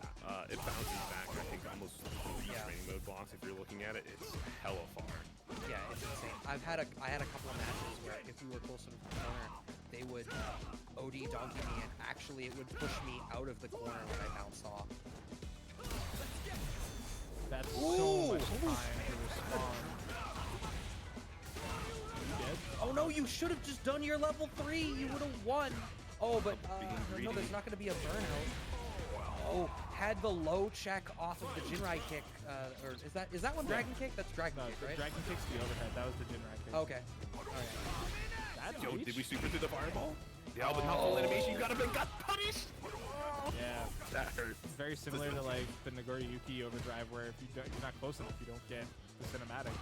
it bounces back, I think, almost 3 training mode blocks. If you're looking at it, it's hella far. Yeah, it's insane. I had a couple of matches where if we were close enough to the corner, they would OD donkey me, and actually it would push me out of the corner when I bounced off. That's so much time to respond. Dead? Oh no, you should have just done your level 3. You would have won. Oh, but Being no, greedy. there's not going to be a burnout. Oh, had the low check off of the Jinrai kick, or is that one Dragon Kick? That's Dragon No, Kick, the right? Dragon kick's the overhead. That was the Jinrai kick. Okay. Alright. That Yo, reach? did we super through the fireball? The Alvin Huffle animation, you got punished! Yeah. That hurt. It's very similar to like the Nagoriyuki overdrive, where if you're not close enough, you don't get the cinematic.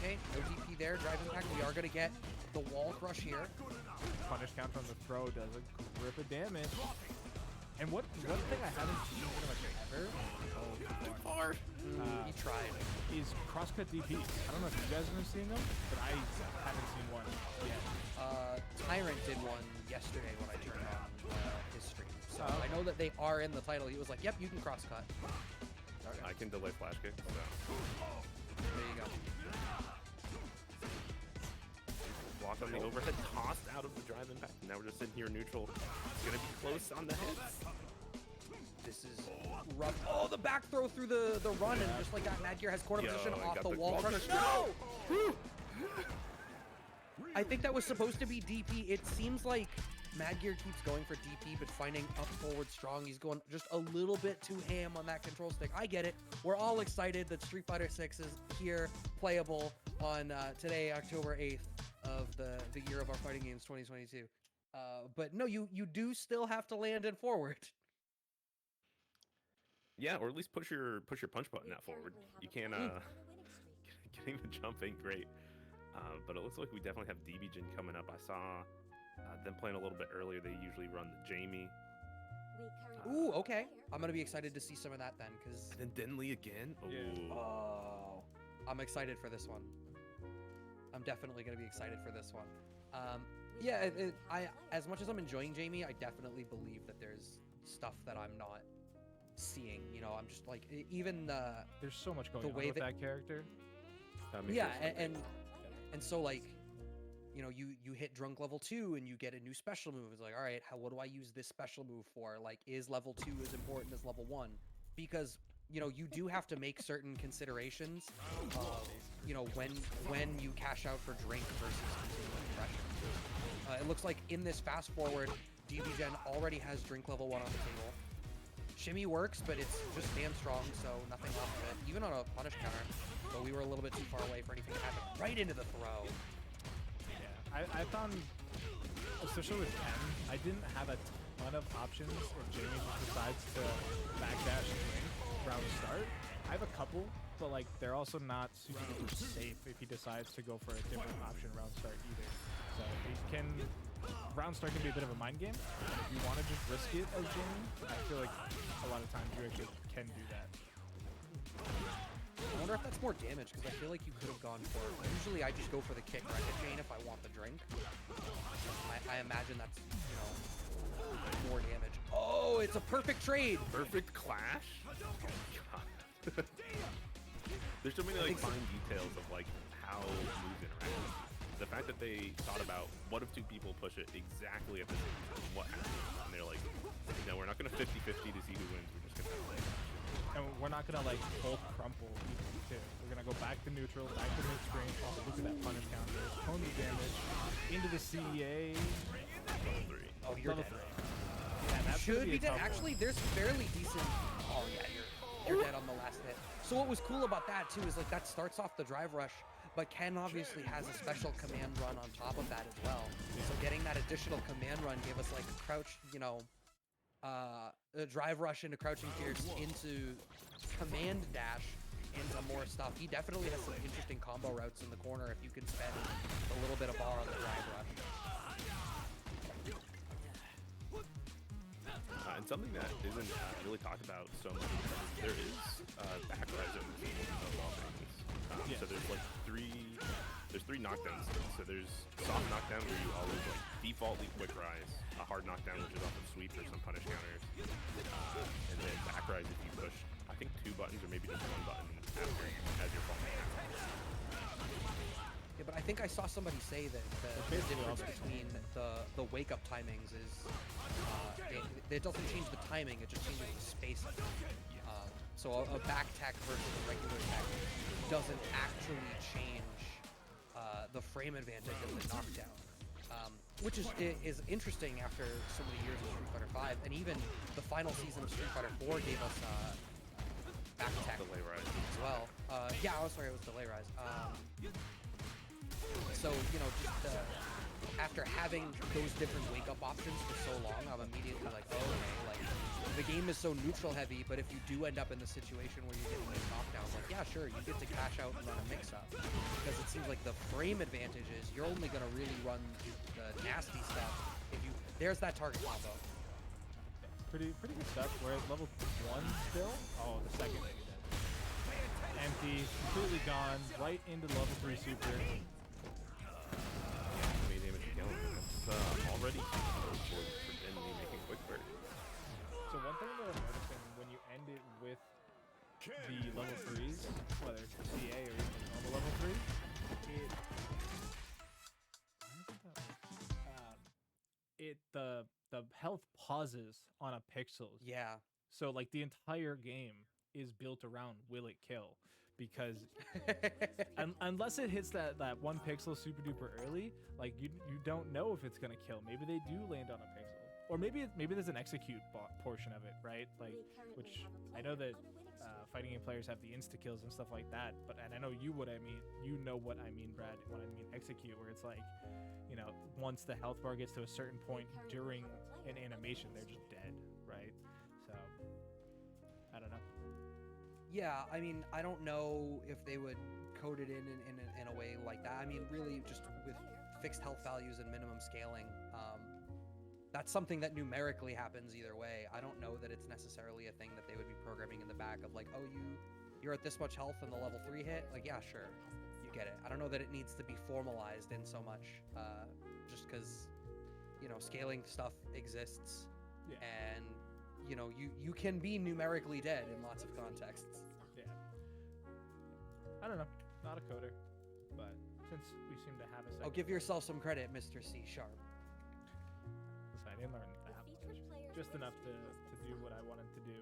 Okay, no DP there, drive impact. We are going to get the wall crush here. Punish counter on the throw does a grip of damage. And one thing I haven't seen pretty much ever Far. He tried. is crosscut DPs. I don't know if you guys have seen them, but I haven't seen one yet. Tyrant did one yesterday when I turned on his stream. So Oh. I know that they are in the title. He was like, yep, you can cross cut. I can delay flash kick, so. There you go. Block on the overhead, tossed out of the drive impact. Now we're just sitting here neutral. It's gonna be close on the hits. This is rough. Oh, the back throw through the run, and just like that, Madgear has corner Yo, position I off got the the wall wall crush. crush. No! Whew. I think that was supposed to be DP. It seems like Madgear keeps going for DP, but finding up forward strong. He's going just a little bit too ham on that control stick. I get it. We're all excited that Street Fighter 6 is here, playable on today, October 8th of the year of our fighting games 2022. But no, you do still have to land and forward. Yeah, or at least push your punch button that forward. You can't getting the jump ain't great. But it looks like we definitely have DB Jin coming up. I saw them playing a little bit earlier. They usually run the Jamie. Ooh, okay. I'm gonna be excited to see some of that then, because And then Denli again. Yeah. oh, I'm excited for this one. I'm definitely gonna be excited for this one. Yeah, I as much as I'm enjoying Jamie, I definitely believe that there's stuff that I'm not seeing. You know, I'm just like even There's so much going The on way with that- that character. yeah, and so like, you know, you hit drunk level 2 and you get a new special move. It's like, all right, what do I use this special move for? Like, is level 2 as important as level 1? Because, you know, you do have to make certain considerations of, you know, when you cash out for drink versus continuing pressure. It looks like in this fast forward, DB Gen already has drink level 1 on the table. Shimmy works, but it's just stand strong, so nothing off of it. Even on a punish counter, but we were a little bit too far away for anything to happen. Right into the throw. Yeah, I found, especially with Ken, I didn't have a ton of options if Jamie just decides to backdash and win round start. I have a couple, but like they're also not super safe if he decides to go for a different option round start either. So he can, round start can be a bit of a mind game. And if you want to just risk it as Jamie, I feel like a lot of times you actually can do that. I wonder if that's more damage, because I feel like you could have gone for it. Usually I just go for the kick right at Jane if I want the drink. I imagine that's, you know, more damage. Oh, it's a perfect trade! Perfect clash? God. There's so many like fine details of like how moves interact. The fact that they thought about what if two people push it exactly at the same time, what happens? And they're like, no, we're not gonna 50-50 to see who wins. We're just gonna like, And we're not gonna like both crumple either too. We're gonna go back to neutral, back to mid screen. Oh, look at that punish counter. Pony damage into the CEA. level 3. Oh, you're Level dead. 3. Yeah, that's Should gonna be a dead. tough one. Actually, there's fairly decent. Oh yeah, you're dead on the last hit. So what was cool about that too is like that starts off the drive rush, but Ken obviously has a special command run on top of that as well. So getting that additional command run gave us like a crouch, you know, drive rush into crouching fierce into command dash into more stuff. He definitely has some interesting combo routes in the corner if you can spend a little bit of bar on the drive rush. And something that isn't really talked about so much is there is back res in the game of all things. So there's like three knockdowns. So there's soft knockdown where you always like default quick rise, a hard knockdown which is off of sweep or some punish counters, and then back rise if you push I think 2 buttons or maybe just 1 button after as you're falling down. Yeah, but I think I saw somebody say that the difference between the wake up timings is it doesn't change the timing, it just changes the spacing. So a back tech versus a regular tech doesn't actually change the frame advantage of the knockdown, which is interesting after so many years of Street Fighter V, and even the final season of Street Fighter 4 gave us back tech Delay rise as well. Yeah, I was sorry, it was delay rise. So, you know, just after having those different wake-up options for so long, I'm immediately like, oh, okay, like, the game is so neutral heavy, but if you do end up in the situation where you're getting these knockdowns, like, yeah, sure, you get to cash out and run a mix-up. Because it seems like the frame advantage is you're only going to really run the nasty stuff if you... There's that target combo. Pretty good stuff. We're at level 1 still. Oh, the second that you did. Empty, completely gone, right into level 3 super. Made damage to killing. That's already for Denny making quick bird. So one thing that I'm noticing when you end it with the level 3s, whether it's the CA or even the normal level 3, the health pauses on a pixels. Yeah. So like the entire game is built around will it kill, because unless it hits that 1 pixel super duper early, like you don't know if it's gonna kill. Maybe they do land on a pixel, or maybe there's an execute portion of it, right? Like, which I know that fighting game players have the insta kills and stuff like that, but and I know you know what I mean, Brad, when I mean execute, where it's like, you know, once the health bar gets to a certain point during an animation, they're just dead, right? So I don't know. Yeah, I mean, I don't know if they would code it in a way like that. I mean, really, just with fixed health values and minimum scaling, that's something that numerically happens either way. I don't know that it's necessarily a thing that they would be programming in the back of like, oh, you're at this much health and the level 3 hit. Like, yeah, sure, you get it. I don't know that it needs to be formalized in so much, just because, you know, scaling stuff exists, Yeah. and you know, you can be numerically dead in lots of contexts. Yeah. I don't know. Not a coder, but since we seem to have a second. Oh, give yourself some credit, Mr. C Sharp. Listen, I didn't learn that much. Just enough to do what I wanted to do.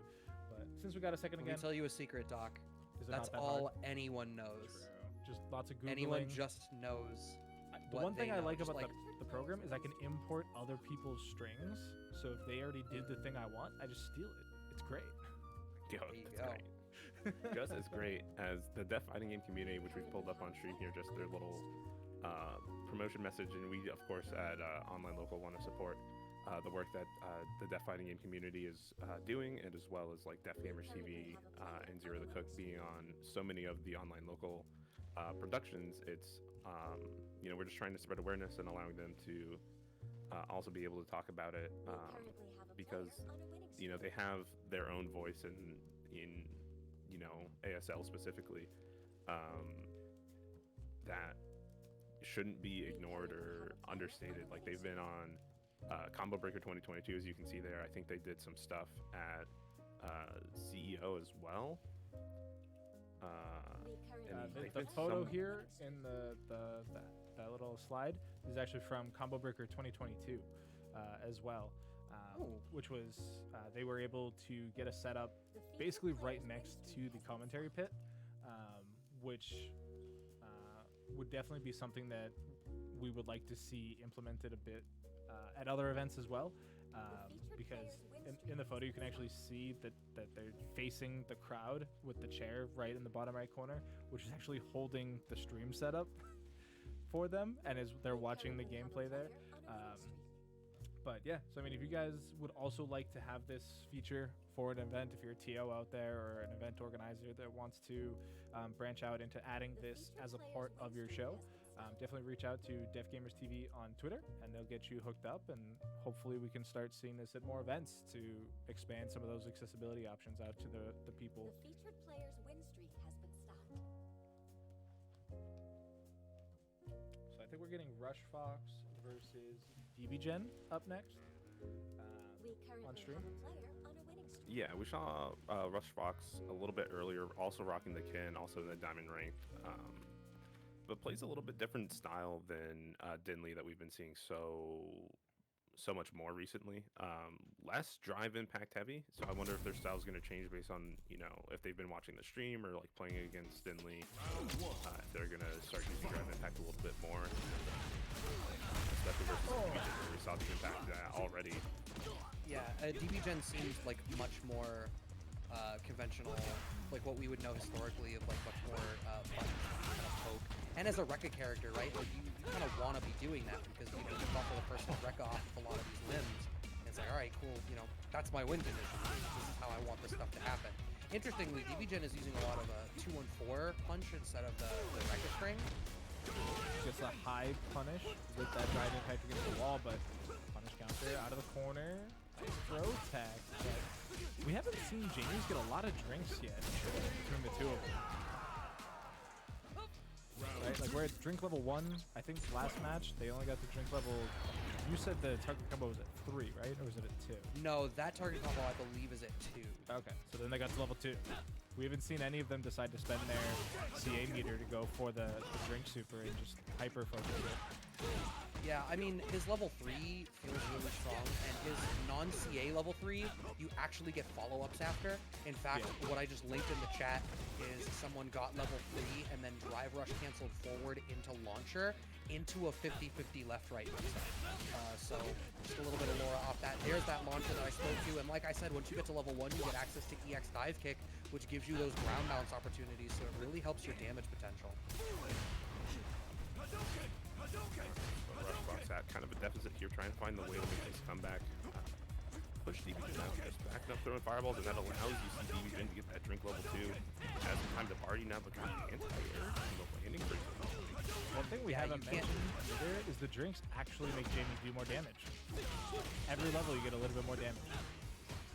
But since we got a second Let again, me tell you a secret, Doc. is it That's not that all hard? anyone knows. True. Just lots of Googling. Anyone just knows. The what one thing they I know, like just about like- the program is I can import other people's strings. So if they already did the thing I want, I just steal it. It's great. Yo, There you that's go. great. Just as great as the deaf fighting game community, which we've pulled up on stream here, just their little promotion message, and we of course at Online Local want to support the work that the deaf fighting game community is doing, and as well as like Deaf Gamers TV and Zero the Cook being on so many of the Online Local productions. It's you know, we're just trying to spread awareness and allowing them to also be able to talk about it, because you know they have their own voice in you know, ASL specifically, that shouldn't be ignored or understated. Like they've been on Combo Breaker 2022, as you can see there. I think they did some stuff at CEO as well. And they've The been photo some- here in that little slide is actually from Combo Breaker 2022 as well, which was they were able to get a setup basically right next to the commentary pit, which would definitely be something that we would like to see implemented a bit at other events as well, because in the photo you can actually see that they're facing the crowd with the chair right in the bottom right corner, which is actually holding the stream setup for them, and as they're watching the gameplay there. But yeah, so I mean, if you guys would also like to have this feature for an event, if you're a TO out there or an event organizer that wants to branch out into adding this as a part of your show, definitely reach out to Def Gamers TV on Twitter, and they'll get you hooked up, and hopefully we can start seeing this at more events to expand some of those accessibility options out to the people. The featured player's win streak has been stopped. So I think we're getting Rush Fox versus DBGen up next. We currently On stream? have a player on a winning streak. Yeah, we saw Rush Fox a little bit earlier, also rocking the kin, also in the diamond rank, but plays a little bit different style than Dinley that we've been seeing so much more recently. Less drive impact heavy, so I wonder if their style is going to change based on, you know, if they've been watching the stream or like playing against Dinley, if they're going to start using drive impact a little bit more. Especially versus DBGen, where we saw the impact of that already. Yeah, DBGen seems like much more conventional, like what we would know historically of like much more button kind of poke. And as a Rekka character, right, like you kind of want to be doing that because you know you buffer the person's Rekka off with a lot of these limbs. And it's like, all right, cool, you know, that's my win condition. This is how I want this stuff to happen. Interestingly, DBGen is using a lot of 2-1-4 punch instead of the Rekka string. Gets a high punish with that drive impact against the wall, but punish counter out of the corner. Nice throw tag. But we haven't seen Jamies get a lot of drinks yet between the two of them. Right, like we're at drink level 1. I think last match they only got the drink level. You said the target combo was at 3, right, or was it at 2? No, that target combo I believe is at 2. Okay, so then they got to level 2. We haven't seen any of them decide to spend their CA meter to go for the drink super and just hyper focus it. Yeah, I mean, his level 3 feels really strong, and his non-CA level 3, you actually get follow-ups after. In fact, what I just linked in the chat is someone got level 3 and then drive rush canceled forward into launcher into a 50-50 left-right mix-up. So just a little bit of lore off that. There's that launcher that I spoke to, and like I said, once you get to level 1, you get access to EX dive kick, which gives you those ground bounce opportunities, so it really helps your damage potential. Rush Fox at kind of a deficit here, trying to find the way to make this comeback. Push DBGen out, just backing up, throwing fireballs, and that allows you see DBGen to get that drink level 2. Has some time to party now, but kind of anti-air and the landing pretty well. One thing we haven't mentioned either is the drinks actually make Jamie do more damage. Every level you get a little bit more damage.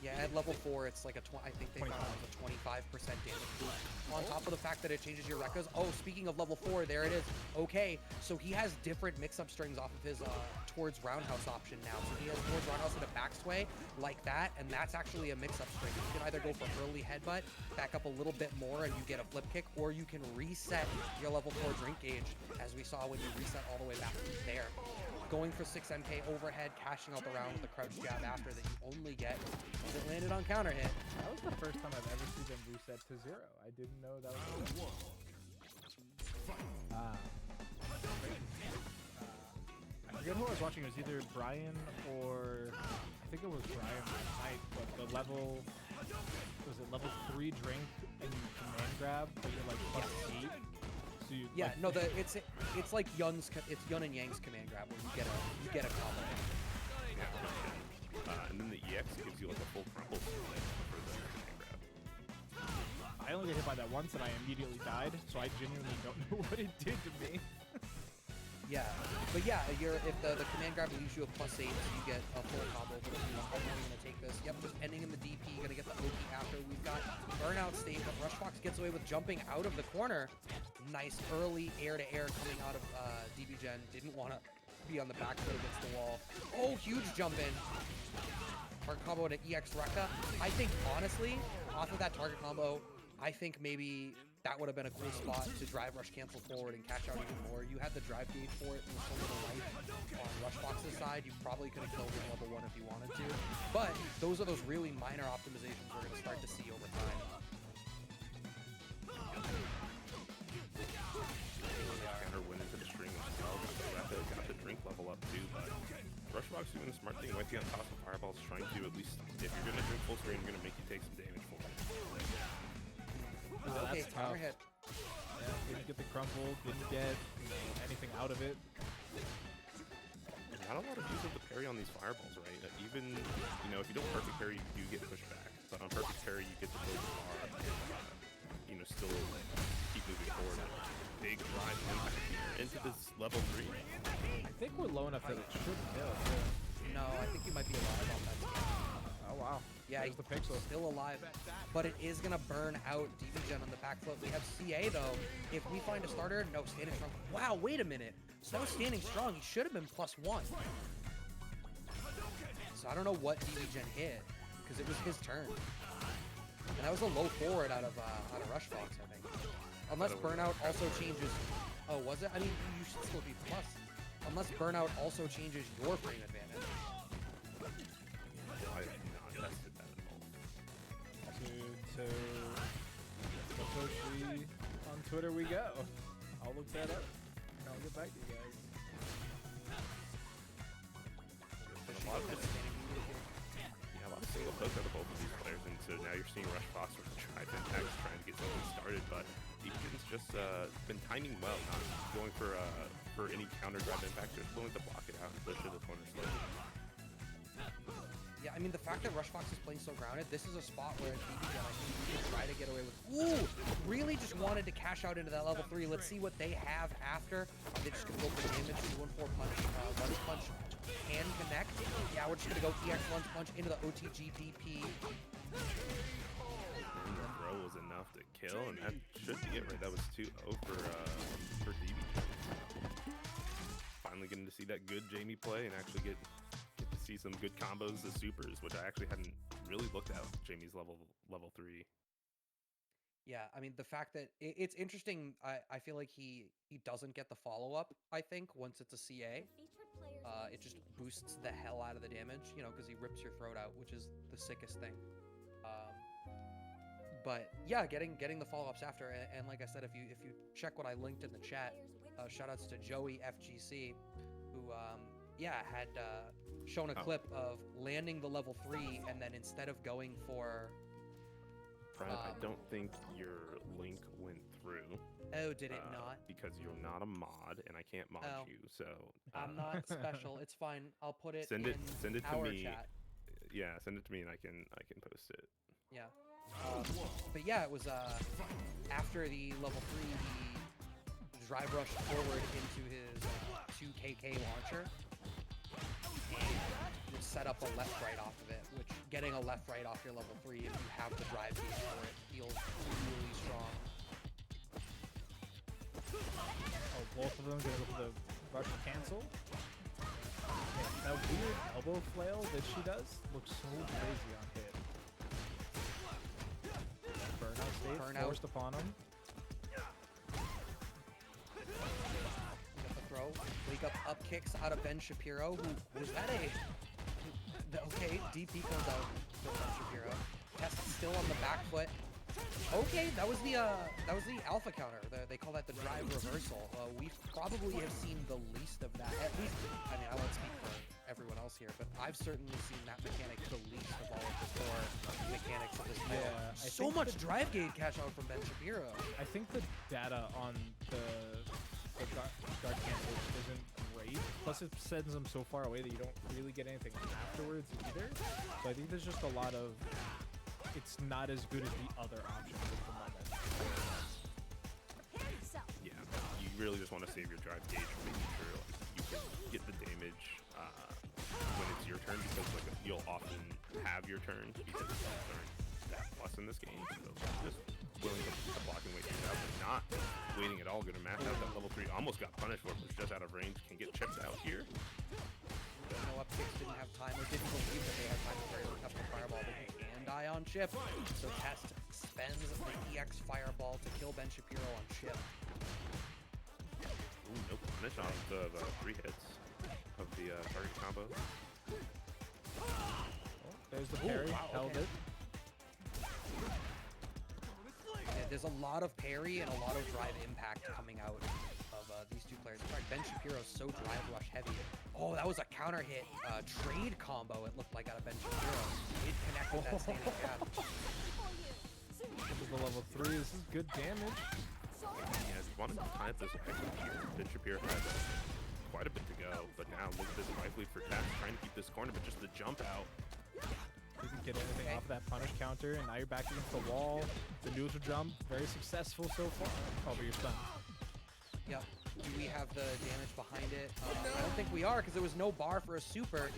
Yeah, at level 4, it's like I think they found it was a 25% damage boost. On top of the fact that it changes your Rekkas. Oh, speaking of level 4, there it is. Okay, so he has different mix-up strings off of his towards roundhouse option now. So he has towards roundhouse and a back sway like that, and that's actually a mix-up string. You can either go for early headbutt, back up a little bit more, and you get a flip kick, or you can reset your level 4 drink gauge, as we saw when you reset all the way back there. Going for 6 MK overhead, cashing out the round with a crouch jab after that you only get as it landed on counter hit. That was the first time I've ever seen them reset to 0. I didn't know that was I forget who I was watching. It was either Brian or I think it was Brian last night, but the level was it level 3 drink and you command grab, but you're like plus 8. So you, Yeah, like, no, it's like Yun and Yang's command grab where you get a combo. Yeah, and then the EX gives you like a full crumble for the command grab. I only got hit by that once and I immediately died, so I genuinely don't know what it did to me. Yeah, but yeah, if the command grab leaves you a +8, you get a full combo. But if you want, how are you gonna take this? Yep, just ending in the DP. Gonna get the OP after. We've got burnout state, but Rush Fox gets away with jumping out of the corner. Nice early air-to-air coming out of DBGen. Didn't want to be on the back foot against the wall. Oh, huge jump in. Target combo to EX Rekka. I think honestly, off of that target combo, I think maybe that would have been a cool spot to drive rush cancel forward and catch out even more. You had the drive gauge for it and so little life on Rush Fox's side. You probably could have killed him level 1 if you wanted to. But those are those really minor optimizations we're going to start to see over time. Counter went into the string as well. Got the drink level up too, but Rush Fox doing the smart thing, might be on top of fireballs, trying to at least, if you're going to drink full screen, you're going to make you take some damage for it. Okay, counter hit. Yeah, didn't get the crumple, didn't get anything out of it. Not a lot of use of the parry on these fireballs even, you know, if you don't perfect parry, you do get pushed back. But on perfect parry, you get to build the bar and, you know, still keep moving forward. Big drive impact here into this level 3. I think we're low enough that it should kill. Yeah. No, I think you might be alive on that skin. Oh wow. Yeah, There's the pixel. still alive, but it is gonna burn out DVGen on the back foot. We have CA though. If we find a starter, no, standing strong. Wow, wait a minute. So that was standing strong. He should have been +1. So I don't know what DVGen hit because it was his turn, and that was a low forward out of Rush Fox, I think. Unless burnout also changes. Oh, was it? I mean, you should still be plus. Unless burnout also changes your frame advantage. I have not tested that at all. Dude, so Coach Lee on Twitter we go. I'll look that up and I'll get back to you guys. A lot of a lot of single poke out of both of these players, and so now you're seeing Rush Fox with the drive impact trying to get something started, but DVGen's just been timing well, not going for any counter drive impact, just willing to block it out and push to the corner slowly. Yeah, I mean, the fact that Rush Fox is playing so grounded, this is a spot where DVGen, I think, you can try to get away with. Ooh! Really just wanted to cash out into that level 3. Let's see what they have after. They just gonna go for damage, 2-1-4 punch, lunge punch can connect. Yeah, we're just gonna go EX lunge punch into the OTGPP. And the throw was enough to kill, and that should be it, right? That was 2-0 for DVGen. Finally getting to see that good Jamie play and actually get to see some good combos of supers, which I actually hadn't really looked at Jamie's level 3. Yeah, I mean, the fact that it's interesting, I feel like he doesn't get the follow-up, I think, once it's a CA. It just boosts the hell out of the damage, you know, because he rips your throat out, which is the sickest thing. But yeah, getting the follow-ups after, and like I said, if you check what I linked in the chat, shoutouts to Joey FGC, who had shown a clip of landing the level 3, and then instead of going for Brian, I don't think your link went through. Oh, did it not? Because you're not a mod, and I can't mod you. So I'm not special. It's fine. I'll put it. Send it to our me. Chat. Yeah, send it to me, and I can post it. Yeah. But yeah, it was after the level 3, he drive rushed forward into his 2KK launcher and would set up a left-right off of it, which getting a left-right off your level 3, if you have the drive gauge for it, feels really strong. Oh, both of them gonna go for the rush cancel. Man, that weird elbow flail that she does looks so crazy on hit. Burnout state forced upon him. Got the throw. Wake up kicks out of Ben Shapiro. Who was that okay, DP comes out for Ben Shapiro. Test still on the back foot. Okay, that was the alpha counter. They call that the drive reversal. We probably have seen the least of that. At least, I mean, I won't speak for everyone else here, but I've certainly seen that mechanic the least of all of the core mechanics of this build. Yeah, so much drive gate cash out from Ben Shapiro. I think the data on the guard cancel isn't great. Plus, it sends them so far away that you don't really get anything afterwards either. So I think there's just a lot of. It's not as good as the other options at the moment. Yeah, you really just want to save your drive gauge for making sure you can get the damage when it's your turn, because like you'll often have your turn because you aren't that plus in this game. So just willing to block and wait things out, but not waiting at all. Going to mash out that level 3. Almost got punished for it, was just out of range. Can get chipped out here. No up kicks didn't have time, or didn't believe that they had time to carry up the fireball. They can die on chip, so Test spends the EX fireball to kill Ben Shapiro on chip. Ooh, no punish on the 3 hits of the target combo. Oh, there's the parry. Held it. Yeah, there's a lot of parry and a lot of drive impact coming out of these two players. In fact, Ben Shapiro's so drive rush heavy. Oh, that was a counter hit trade combo, it looked like, out of Ben Shapiro. It connected that standing cap. This is the level 3. This is good damage. Yeah, if you wanted to tie up this exit here, Ben Shapiro had quite a bit to go. But now look at this life lead for Test, trying to keep this corner, but just the jump out. Didn't get anything off of that punish counter, and now you're back against the wall. The neutral jump, very successful so far. Oh, but you're stunned. Yep. Do we have the damage behind it? I don't think we are, because there was no bar for a super.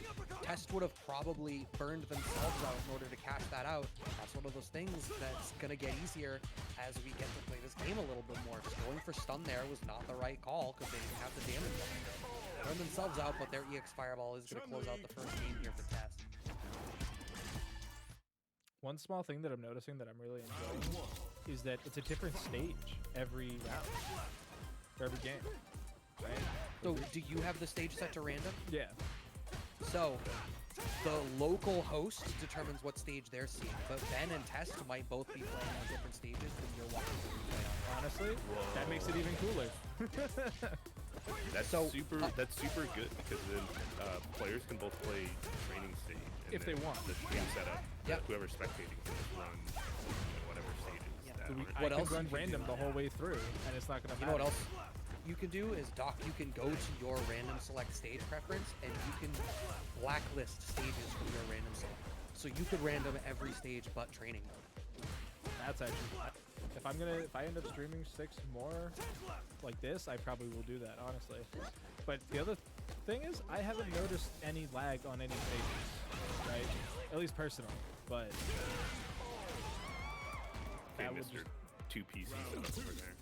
Test would have probably burned themselves out in order to cash that out. That's one of those things that's going to get easier as we get to play this game a little bit more. Just going for stun there was not the right call, because they didn't have the damage behind it. Burn themselves out, but their EX Fireball is going to close out the first game here for Test. One small thing that I'm noticing that I'm really enjoying is that it's a different stage every round, for every game, right? So, do you have the stage set to random? Yeah. So, the local host determines what stage they're seeing, but Ben and Test might both be playing on different stages when you're watching the replay on. Honestly, that makes it even cooler. That's So, that's super good because then players can both play training stage and If they then want. the stream setup. Yep. Whoever's spectating can just run whatever stages. Yeah. that So we, aren't- I What can else run you can random do? the whole way through, and it's not going to You matter. know what else you can do is, Doc, you can go to your random select stage preference and you can blacklist stages from your random select. So you could random every stage but training mode. That's actually, if I end up streaming 6 more like this, I probably will do that, honestly. But the other thing is, I haven't noticed any lag on any stages, right? At least personally, but Okay, that would Mr. just, 2 PC setup over there.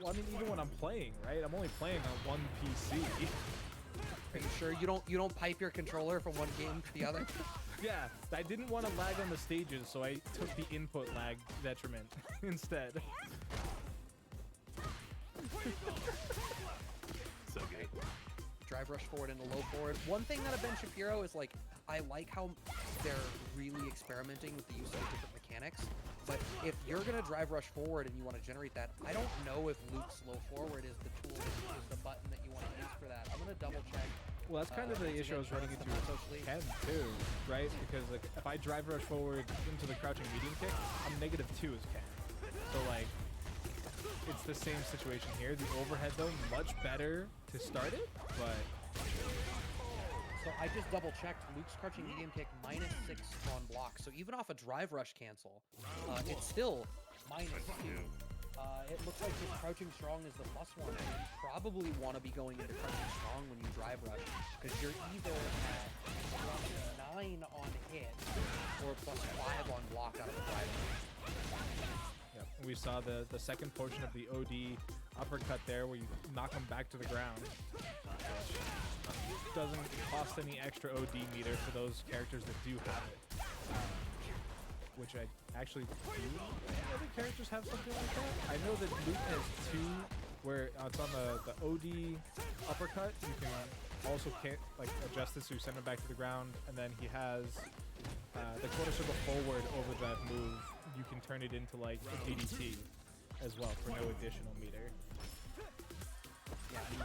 well, I mean, even when I'm playing, right? I'm only playing on one PC. Are you sure you don't pipe your controller from one game to the other? Yeah, I didn't want to lag on the stages, so I took the input lag detriment instead. So good. Drive rush forward and a low forward. One thing out of Ben Shapiro is like, I like how they're really experimenting with the use of the different mechanics. But if you're gonna drive rush forward and you want to generate that, I don't know if Luke's low forward is the tool, is the button that you want to use for that. I'm gonna double check. Well, that's kind of the once issue I was again, running trust into the with socially. Ken too, right? Because like if I drive rush forward into the crouching medium kick, I'm -2 as Ken. So like, it's the same situation here. The overhead though, much better to start it, but So I just double checked. Luke's crouching medium kick -6 on block. So even off a drive rush cancel, it's still -2. It looks like his crouching strong is the +1. And you probably want to be going into crouching strong when you drive rush, because you're either at +9 on hit or +5 on block out of a drive rush. yep. We saw the second portion of the OD uppercut there, where you knock him back to the ground. Which doesn't cost any extra OD meter for those characters that do have it. Which I actually do. Any other characters have something like that? I know that Luke has 2 where it's on the OD uppercut. You can also like adjust this to send him back to the ground, and then he has the quarter circle forward over that move. You can turn it into like a DDT as well for no additional meter. Yeah, I mean,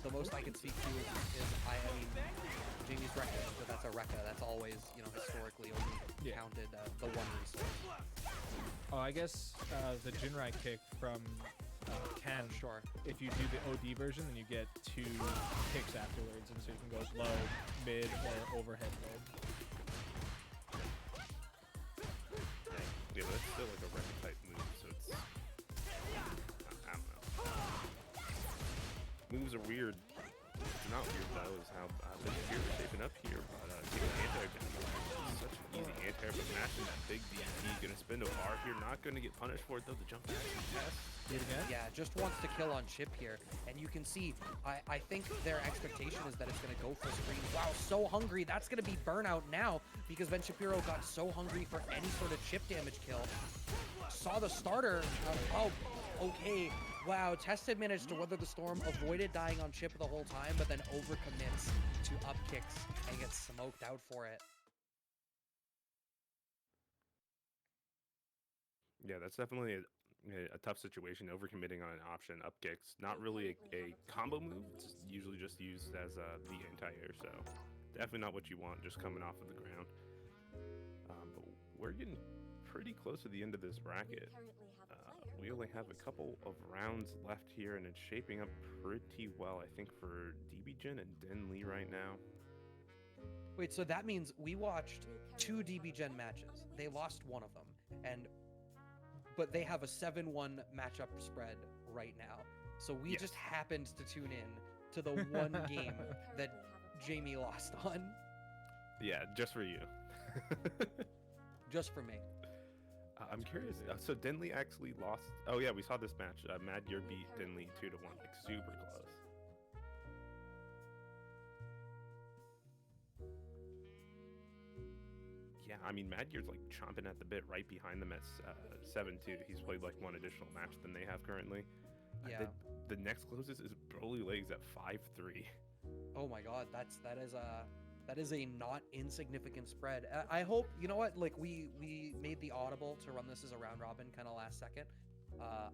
the most I can speak to is I mean, Jamie's Rekka, but that's a Rekka. That's always, historically only counted the one resource. Oh, I guess the Jinrai kick from Ken. Sure. If you do the OD version, then you get 2 kicks afterwards, and so you can go low, mid, or overhead mid. Yeah, but it's still like a Rekka type move, so it's I don't know. Moves are weird. It's not weird though, is how the gears are shaping up here. But getting anti-air such an easy anti-air, but mashing that big DP, gonna spin a bar here, not gonna get punished for it though. The jump back test. Do it again? Yeah, just wants to kill on chip here. And you can see, I think their expectation is that it's going to go full screen. Wow, so hungry. That's going to be burnout now, because Ben Shapiro got so hungry for any sort of chip damage kill. Saw the starter. Oh, okay. Wow, Tested managed to weather the storm, avoided dying on chip the whole time, but then overcommits to up kicks and gets smoked out for it. Yeah, that's definitely a tough situation. Overcommitting on an option, up kicks, not really a combo move. It's usually just used as the anti-air, so definitely not what you want just coming off of the ground. But we're getting pretty close to the end of this bracket. we only have a couple of rounds left here, and it's shaping up pretty well, I think, for DBJin and Den Lee right now. Wait, so that means we watched 2 DB Gen matches. They lost one of them, but they have a 7-1 matchup spread right now. So we Yes. just happened to tune in to the one game that Jamie lost on, Yeah, just for you. just for me. I'm curious. So Denley actually lost. Oh yeah, we saw this match. Madyer beat Denley 2-1, like super close. Yeah, I mean Madyer's like chomping at the bit, right behind them at 7-2. He's played like one additional match than they have currently. Yeah. The next closest is Broly Legs at 5-3. Oh my God, that is a not insignificant spread. I hope, you know what, like we made the audible to run this as a round robin kind of last second.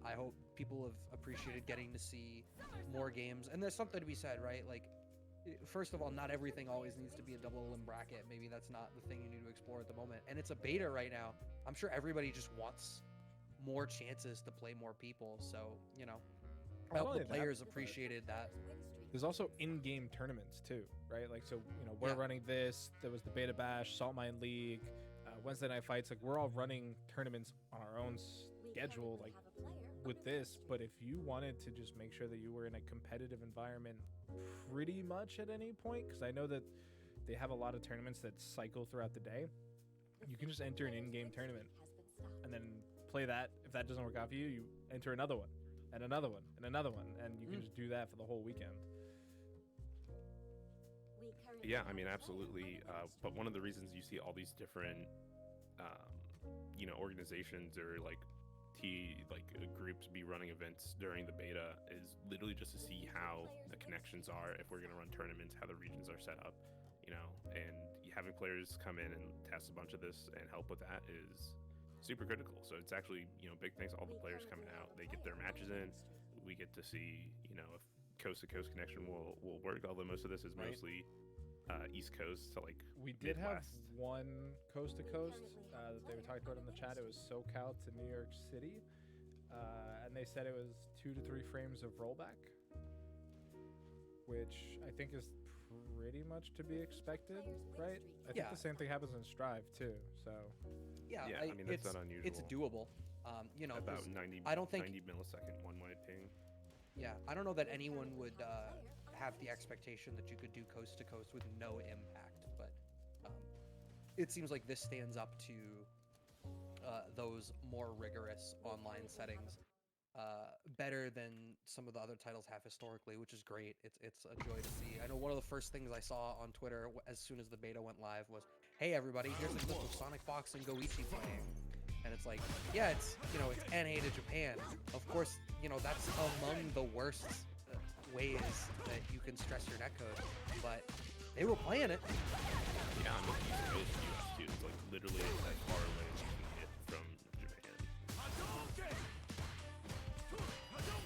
I hope people have appreciated getting to see more games, and there's something to be said, right? Like, first of all, not everything always needs to be a double elim bracket. Maybe that's not the thing you need to explore at the moment, and it's a beta right now. I'm sure everybody just wants more chances to play more people, so you know, I hope only the that, players but- appreciated that. There's also in-game tournaments too, right? Like, so, you know, we're Yeah. running this. There was the Beta Bash, Salt Mine League, Wednesday Night Fights. Like, we're all running tournaments on our own schedule, like, with this. But if you wanted to just make sure that you were in a competitive environment pretty much at any point, because I know that they have a lot of tournaments that cycle throughout the day, you can just enter an in-game tournament and then play that. If that doesn't work out for you, you enter another one and another one and another one, and you can just do that for the whole weekend. Yeah, I mean, absolutely. But one of the reasons you see all these different, organizations or groups be running events during the beta is literally just to see how the connections are, if we're going to run tournaments, how the regions are set up, and having players come in and test a bunch of this and help with that is super critical. So it's actually, big thanks to all the players coming out. They get their matches in. We get to see, if coast to coast connection will work, although most of this is Right. mostly East Coast to like We did have Midwest. one coast to coast that they were talking about in the chat. It was SoCal to New York City, and they said it was 2 to 3 frames of rollback, which I think is pretty much to be expected, right? I think Yeah. the same thing happens in Strive too. So Yeah, Yeah, I mean, that's it's, not unusual. It's doable. 'Cause About 90, I don't think- 90 millisecond one-way ping. Yeah, I don't know that anyone would have the expectation that you could do coast to coast with no impact, but it seems like this stands up to those more rigorous online settings better than some of the other titles have historically, which is great. It's a joy to see. I know one of the first things I saw on Twitter as soon as the beta went live was, "Hey everybody, here's a clip of Sonic Fox and Goichi playing." And it's like, yeah, it's NA to Japan. Of course, that's among the worst ways that you can stress your netcode, but they were playing it. Yeah, on the East Coast US too. It's like literally as far away as you can get from Japan.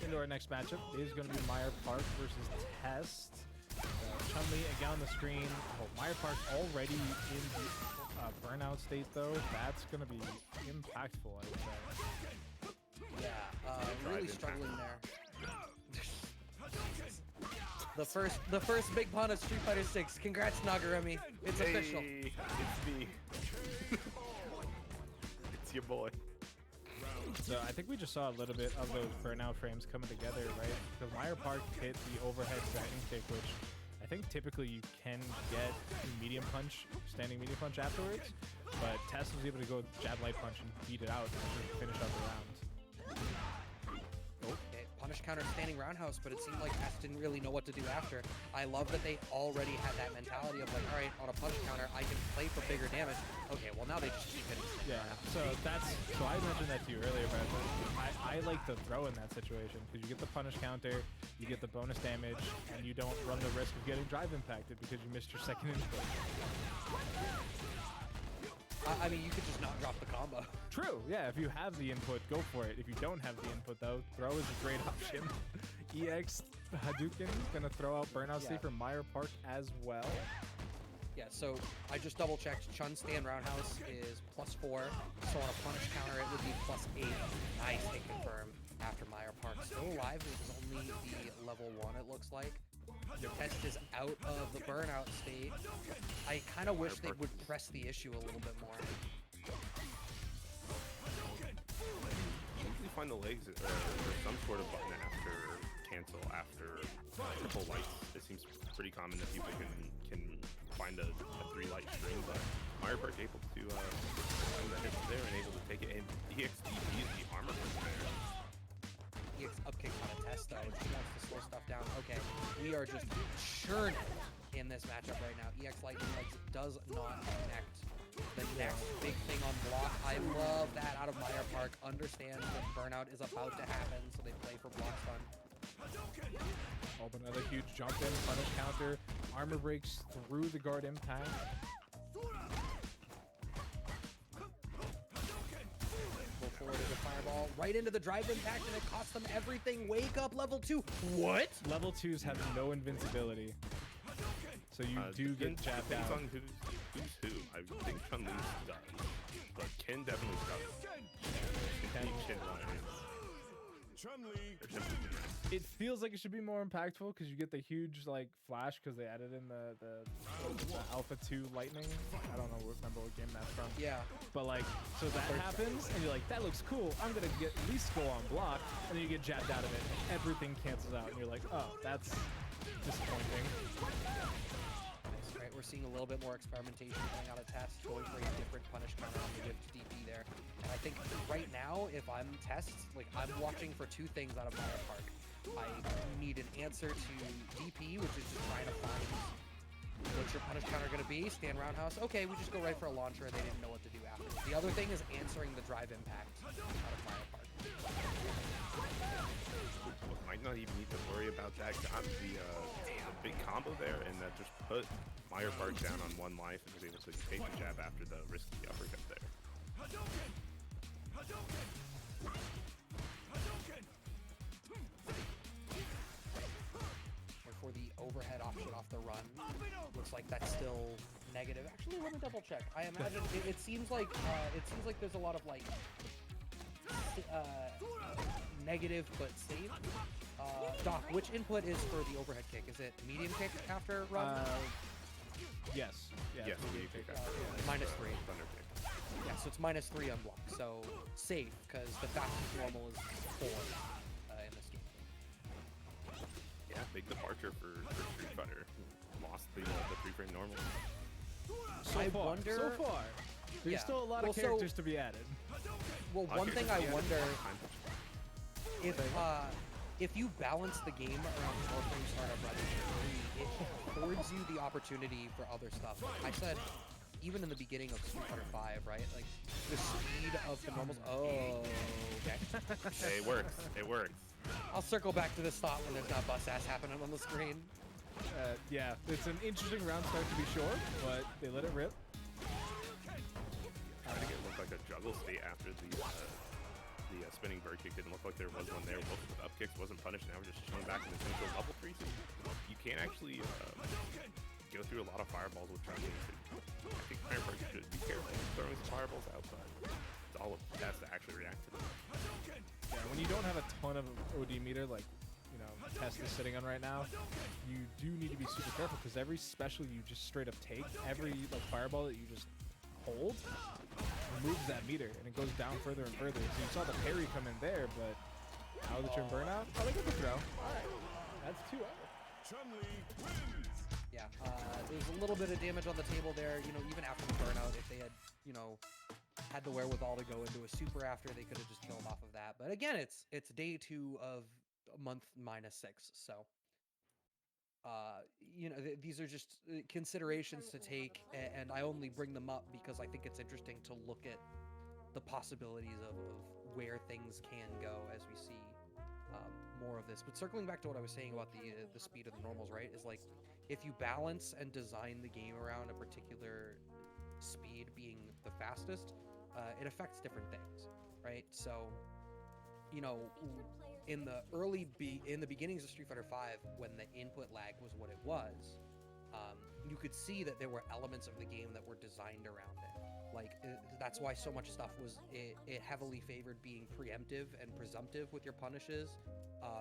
into our next matchup is going to be Meyer Park versus Test. Chun-Li again on the screen. Oh, Meyer Park already in the burnout state though. That's going to be impactful, I would say. Yeah, Drive really impact. struggling there. The first big pun of Street Fighter 6. Congrats, Nagarumi. It's official. Hey, it's me. It's your boy. So I think we just saw a little bit of those burnout frames coming together, right? Because Meyer Park hit the overhead standing kick, which I think typically you can get standing medium punch afterwards, but Tess was able to go jab light punch and beat it out and finish out the round. Okay, punish counter standing roundhouse, but it seemed like Tess didn't really know what to do after. I love that they already had that mentality of like, all right, on a punch counter, I can play for bigger damage. Okay, well now they just keep hitting. Yeah, so I mentioned that to you earlier, Brad. But I like the throw in that situation because you get the punish counter, you get the bonus damage, and you don't run the risk of getting drive impacted because you missed your second input. I mean, you could just not drop the combo. True, yeah, if you have the input, go for it. If you don't have the input, though, throw is a great option. EX Hadouken gonna throw out Burnout State Yeah. for Meyer Park as well. Yeah, so I just double checked. Chun's stand roundhouse is +4. So on a punish counter, it would be +8. Nice, they confirm. After Meyer Park still alive, it was only the level 1, it looks like. The test is out of the burnout state. I kind of wish they would press the issue a little bit more. Usually find the legs or some sort of button after cancel after triple lights. It seems pretty common that people can find a 3-light string, but Meyer Park able to find the hits there and able to take it. And EXP used the armor from there. EX upkick on a test though. She wants to slow stuff down. Okay, we are just churning in this matchup right now. EX Lightning Legs does not connect. The next big thing on block. I love that out of Meyer Park. Understands that burnout is about to happen, so they play for block stun. Oh, but another huge jump in, punish counter, armor breaks through the guard impact. Go forward as a fireball, right into the drive impact, and it costs them everything. Wake up, level 2. What? Level 2s have no invincibility. So you do get jabbed depends out. on who's who. I think Chun-Li does, but Ken definitely does. Ken It feels like it should be more impactful because you get the huge like flash because they added in the Alpha 2 lightning. I don't know, remember what game that's from. Yeah. But like, so that happens and you're like, that looks cool. I'm gonna get at least go on block, and then you get jabbed out of it. And everything cancels out, and you're like, oh, that's disappointing. Nice, right? We're seeing a little bit more experimentation coming out of Test, going for a different punish counter on the Whipped DP there. And I think right now, if I'm Test, like I'm watching for 2 things out of Meyer Park. I need an answer to DP, which is just trying to find what's your punish counter going to be. Stand roundhouse. Okay, we just go right for a launcher. They didn't know what to do after. The other thing is answering the drive impact out of Meyer Park. might not even need to worry about that. Got the big combo there, and that just put Meyer Park down on 1 life and was able to take the jab after the risky uppercut there. For the overhead option off the run. Looks like that's still negative. Actually, let me double check. I imagine it seems like there's a lot of like negative but safe. Doc, which input is for the overhead kick? Is it medium kick after run? Yes. Yeah, Yes, it's you medium kick kick. out. -3. Thunder kick. Yeah, so it's -3 on block. So safe because the fastest normal is 4 in this game. Yeah, big departure for Street Fighter. Lost the 3-frame normal. I wonder. So far. There's Yeah. still a lot of Well, so- characters to be added. Well, one Okay, thing I yeah, wonder time. if you balance the game around 4-frame startup rather than 3, it affords you the opportunity for other stuff. I said, even in the beginning of Street Fighter 5, right? Like the speed of the normals. Oh, okay. Hey, it works. It works. I'll circle back to this thought when there's not bust ass happening on the screen. Yeah, it's an interesting round start to be sure, but they let it rip. Trying to get it look like a juggle state after the spinning bird kick. Didn't look like there was one there. Both with up kicks wasn't punished. Now we're just chilling back in the central level 3. So you can't actually go through a lot of fireballs with Chun-Li. I think Meyer Park should be careful throwing some fireballs outside. It's all it has to actually react to them. Yeah, when you don't have a ton of OD meter like, you know, Test is sitting on right now, you do need to be super careful because every special you just straight up take, every like fireball that you just hold, removes that meter and it goes down further and further. So you saw the parry come in there, but now that you're in burnout, oh, they get the throw. Alright, that's 2 out. Yeah, there's a little bit of damage on the table there. You know, even after the burnout, if they had, you know, had the wherewithal to go into a super after, they could have just killed off of that. But again, it's day 2 of month -6, so you know, these are just considerations to take, and I only bring them up because I think it's interesting to look at the possibilities of where things can go as we see more of this. But circling back to what I was saying about the speed of the normals, right, is like if you balance and design the game around a particular speed being the fastest, it affects different things, right? So, you know, in the beginnings of Street Fighter V, when the input lag was what it was, you could see that there were elements of the game that were designed around it. Like that's why so much stuff was it heavily favored being preemptive and presumptive with your punishes.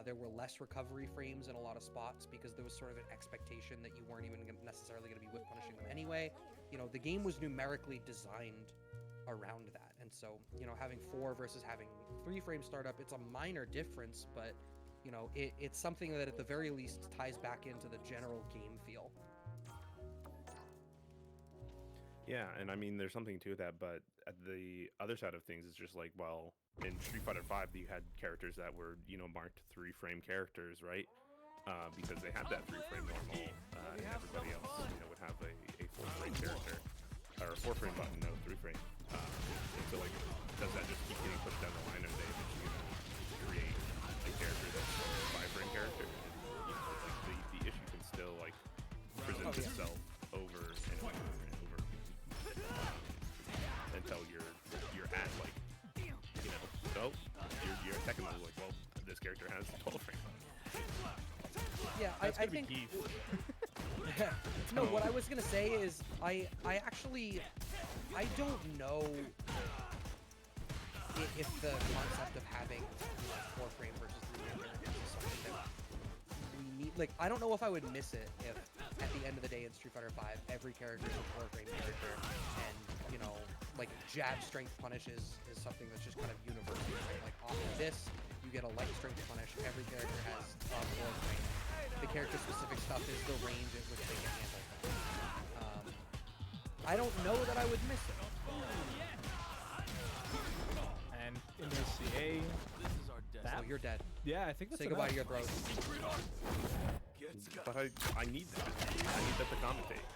There were less recovery frames in a lot of spots because there was sort of an expectation that you weren't even necessarily going to be whip punishing them anyway. You know, the game was numerically designed around that, and so, you know, having 4 versus having 3 frame startup, it's a minor difference, but you know, it's something that at the very least ties back into the general game feel. Yeah, and I mean, there's something to that, but at the other side of things, it's just like, well, in Street Fighter V, you had characters that were, you know, marked 3-frame characters, right? Because they had that 3-frame normal, and everybody else, you know, would have a 4-frame character, or a 4-frame button, no 3-frame. And so, like, does that just keep getting pushed down the line, or are they eventually gonna create a character that's a 5-frame character? And, you know, like, the issue can still, like, present itself over and over and over, until you're at, like, you know, so you're technically like, well, this character has 12 frame. Yeah, I think. No, what I was gonna say is I actually don't know if the concept of having 4-frame versus 3-frame characters is something that we need. Like, I don't know if I would miss it if at the end of the day in Street Fighter V every character is a 4-frame character, and you know, like jab strength punish is something that's just kind of universal. Right? Like off of this, you get a light strength punish. Every character has 4-frame. The character-specific stuff is the range at which they can handle things. I don't know that I would miss it. And in the CA, So you're dead. yeah, I think that's Say goodbye to enough. your throat. But I need that. I need that to commentate.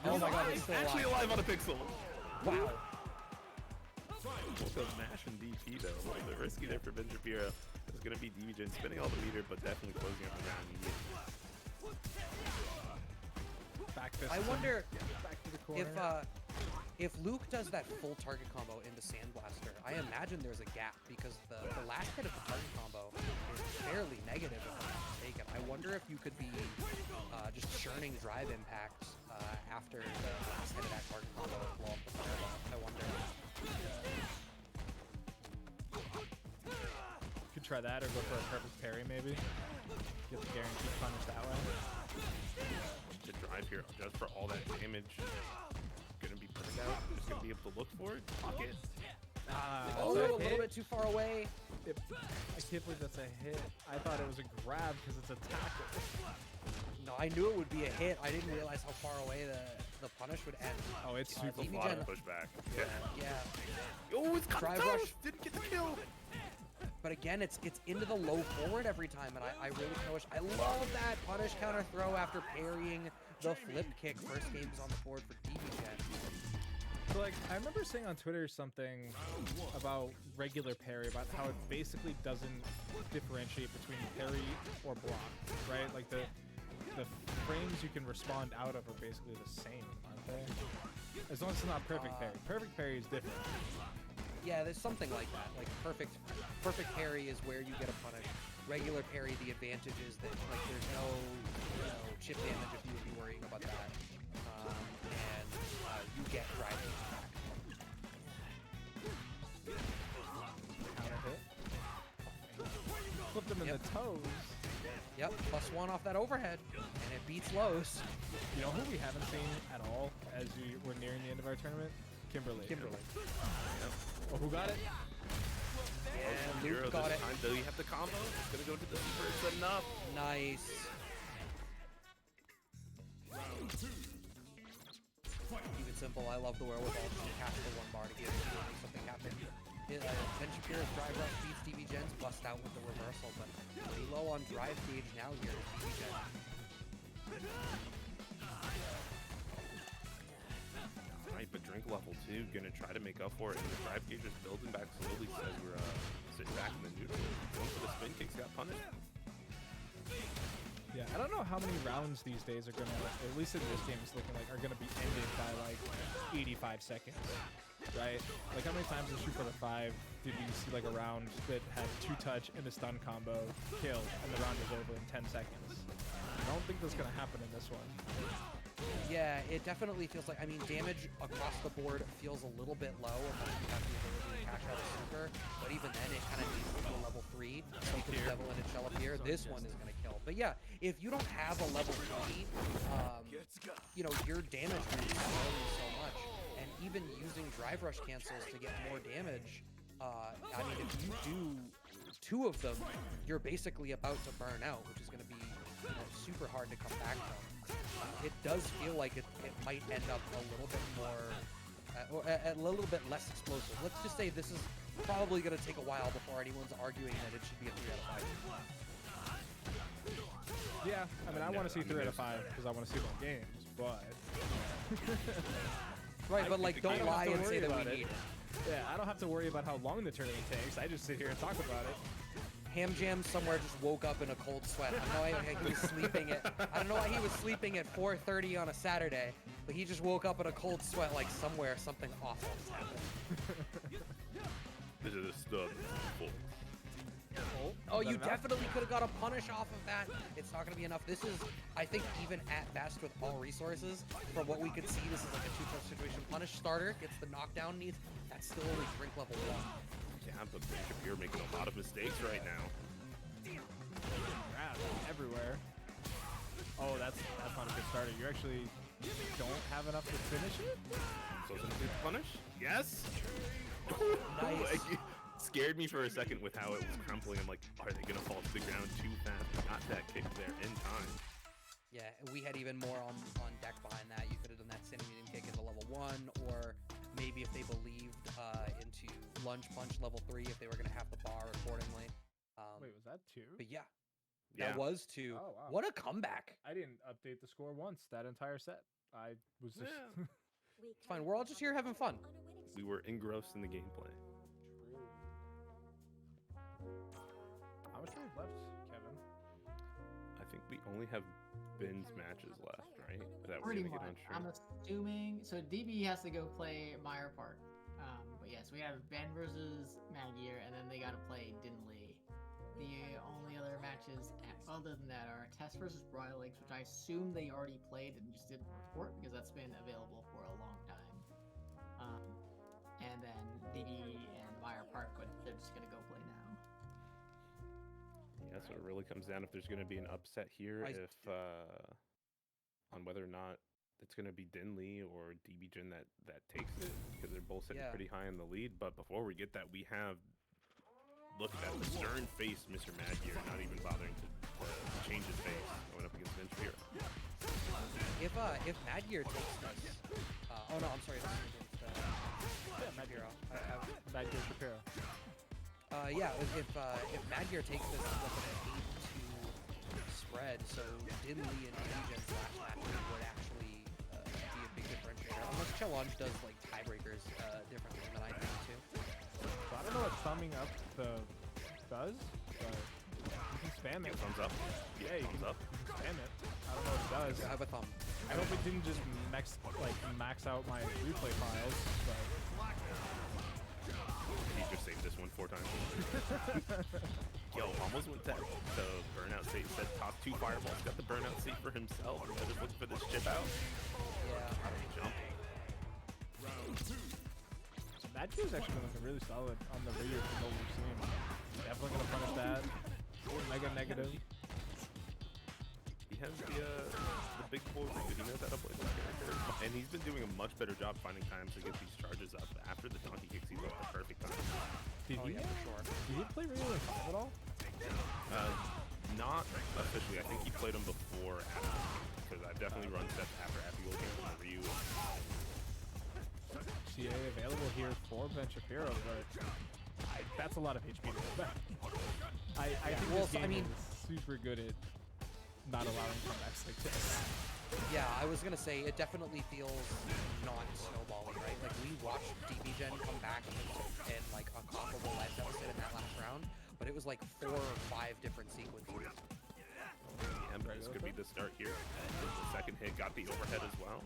Oh my god, it's still Actually alive. alive on a pixel. Wow. So Nash and DP though, a little bit risky there for Ben Shapiro. It's gonna be DVJ spinning all the meter, but definitely closing up the round immediately. Back fist. I wonder Back to the corner. if Luke does that full target combo into Sandblaster. I imagine there's a gap because the last hit of the target combo is fairly negative if I'm not mistaken. I wonder if you could be just churning drive impacts after the last hit of that target combo and blow up the fireball. I wonder. Could try that or go for a perfect parry maybe. Get the guaranteed punish that way. To drive here just for all that damage. Gonna be pushed out. Just gonna be able to look for it. Pocket. Oh, that's a little bit too far away. I can't believe that's a hit. I thought it was a grab because it's a tackle. No, I knew it would be a hit. I didn't realize how far away the punish would end. Oh, it's super A lot of pushback. Yeah. Oh, it's cut Drive toast! rush. Didn't get the kill. But again, it's into the low forward every time, and I really kind of wish. I love that punish counter throw after parrying the flip kick. First game's on the board for DBGen. So, like, I remember saying on Twitter something about regular parry, about how it basically doesn't differentiate between parry or block, right? Like, the frames you can respond out of are basically the same, aren't they? As long as it's not perfect parry. Perfect parry is different. Yeah, there's something like that. Like perfect parry is where you get a punish. Regular parry, the advantage is that like there's no chip damage if you would be worrying about that, and you get drive back. Counter hit. Flip them in Yep. the toes. Yep, +1 off that overhead, and it beats lows. You know who we haven't seen at all as we're nearing the end of our tournament? Kimberly. Oh, who got it? And Hero Luke got this it. time, though you have the combo. It's gonna go to the super. It's enough. Nice. Keep it simple. I love the wherewithal to cast the one bar to make something happen. Ben Shapiro's drive rush beats DBGen's bust out with the reversal, but pretty low on drive gauge now here is DBGen. Right, but drink level 2, gonna try to make up for it. And the drive gauge is building back slowly as we're sitting back in the neutral. Going for the spin kicks, got punished. Yeah, I don't know how many rounds these days are gonna, at least in this game, it's looking like are gonna be ended by like 85 seconds, right? Like how many times in Street Fighter 5 did we see like a round that had 2 touch and a stun combo, kill, and the round was over in 10 seconds? I don't think that's gonna happen in this one. Yeah, it definitely feels like, I mean, damage across the board feels a little bit low unless you have the ability to cash out a super, but even then it kind of needs to go level 3 so the devil in its shell appear. This one is going to kill. But yeah, if you don't have a level 3, you know, your damage will be slowing so much. And even using drive rush cancels to get more damage, I mean, if you do 2 of them, you're basically about to burn out, which is going to be, you know, super hard to come back from. It does feel like it might end up a little bit more, or a little bit less explosive. Let's just say this is probably going to take a while before anyone's arguing that it should be a 3 out of 5. Yeah, I mean, I want to see 3 out of 5 because I want to see more games, but... Right, but like, don't lie and say that we need it. Yeah, I don't have to worry about how long the tournament takes. I just sit here and talk about it. Ham Jam somewhere just woke up in a cold sweat. I don't know why he was sleeping at. I don't know why he was sleeping at 4:30 on a Saturday, but he just woke up in a cold sweat like somewhere something awful has happened. This is a stud. Oh, you definitely could have got a punish off of that. It's not going to be enough. This is, I think, even at best with all resources, from what we could see, this is like a 2-touch situation. Punish starter gets the knockdown needs. That's still only drink level 1. Yeah, but you're making a lot of mistakes right now. Grab everywhere. Oh, that's not a good starter. You actually don't have enough to finish it? So it's gonna be the punish? Yes! Nice. Like, it scared me for a second with how it was crumpling. I'm like, are they gonna fall to the ground too fast? Got that kick there in time. Yeah, we had even more on deck behind that. You could have done that standing medium kick into level 1, or maybe if they believed into lunge punch level 3, if they were going to have the bar accordingly. Wait, was that 2? But yeah, that was 2. Oh, wow. What a comeback. I didn't update the score once that entire set. I was just... Yeah. It's fine. We're all just here having fun. We were engrossed in the gameplay. True. How much do we have left, Kevin? I think we only have Ben's matches left, right? That we're Pretty gonna much. get on I'm stream. assuming. So DB has to go play Meyer Park. But yes, we have Ben versus Magyar, and then they got to play Dinley. The only other matches other than that are Test versus Royal Lakes, which I assume they already played and just didn't report because that's been available for a long time. And then DB and Meyer Park, but they're just gonna go play now. Yeah, so it really comes down if there's gonna be an upset here, if on whether or not it's gonna be Dinley or DB Jin that takes it, because they're both sitting pretty high in the lead. But before we get that, we have look at that, the stern-faced Mr. Magyar, not even bothering to change his face, going up against Vince Shapiro. If Magyar takes this, oh no, I'm sorry, this is against Magyar. Magyar Shapiro. Yeah, if Magyar takes this, it's like an 8-2 spread, so Dinley and Asian's last match would actually be a big differentiator. Unless Challenge does like tiebreakers differently than I think too. So I don't know what thumbing up does, but you can spam it. Thumbs up. Yeah, you thumbs can up. spam it. I don't know what it does. I have a thumb. I hope it didn't just max out my replay files, but He just saved this one 4 times. Yo, almost went that the burnout state. Said top 2 fireballs. Got the burnout seat for himself. Just looking for this chip out. Yeah. Jump. Magyar's actually looking really solid on the video from what we've seen. Definitely gonna punish that. Mega negative. He has the big boy read. He knows how to play this character, and he's been doing a much better job finding times to get these charges up. After the donkey kicks, he's at the perfect time. Did he? Yeah, for sure. Did he play Ryu in 5 at all? Not officially. I think he played him before Apple, because I've definitely run sets after Apple games on Ryu. CA available here for Ben Shapiro, but that's a lot of HP to go back. I think well, this game I mean, is super good at not allowing comebacks like this. Yeah, I was gonna say it definitely feels non-snowballing, right? Like we watched DB Gen come back and like a comparable life deficit in that last round, but it was like 4 or 5 different sequences. Yeah, but this could be the start here. The second hit got the overhead as well.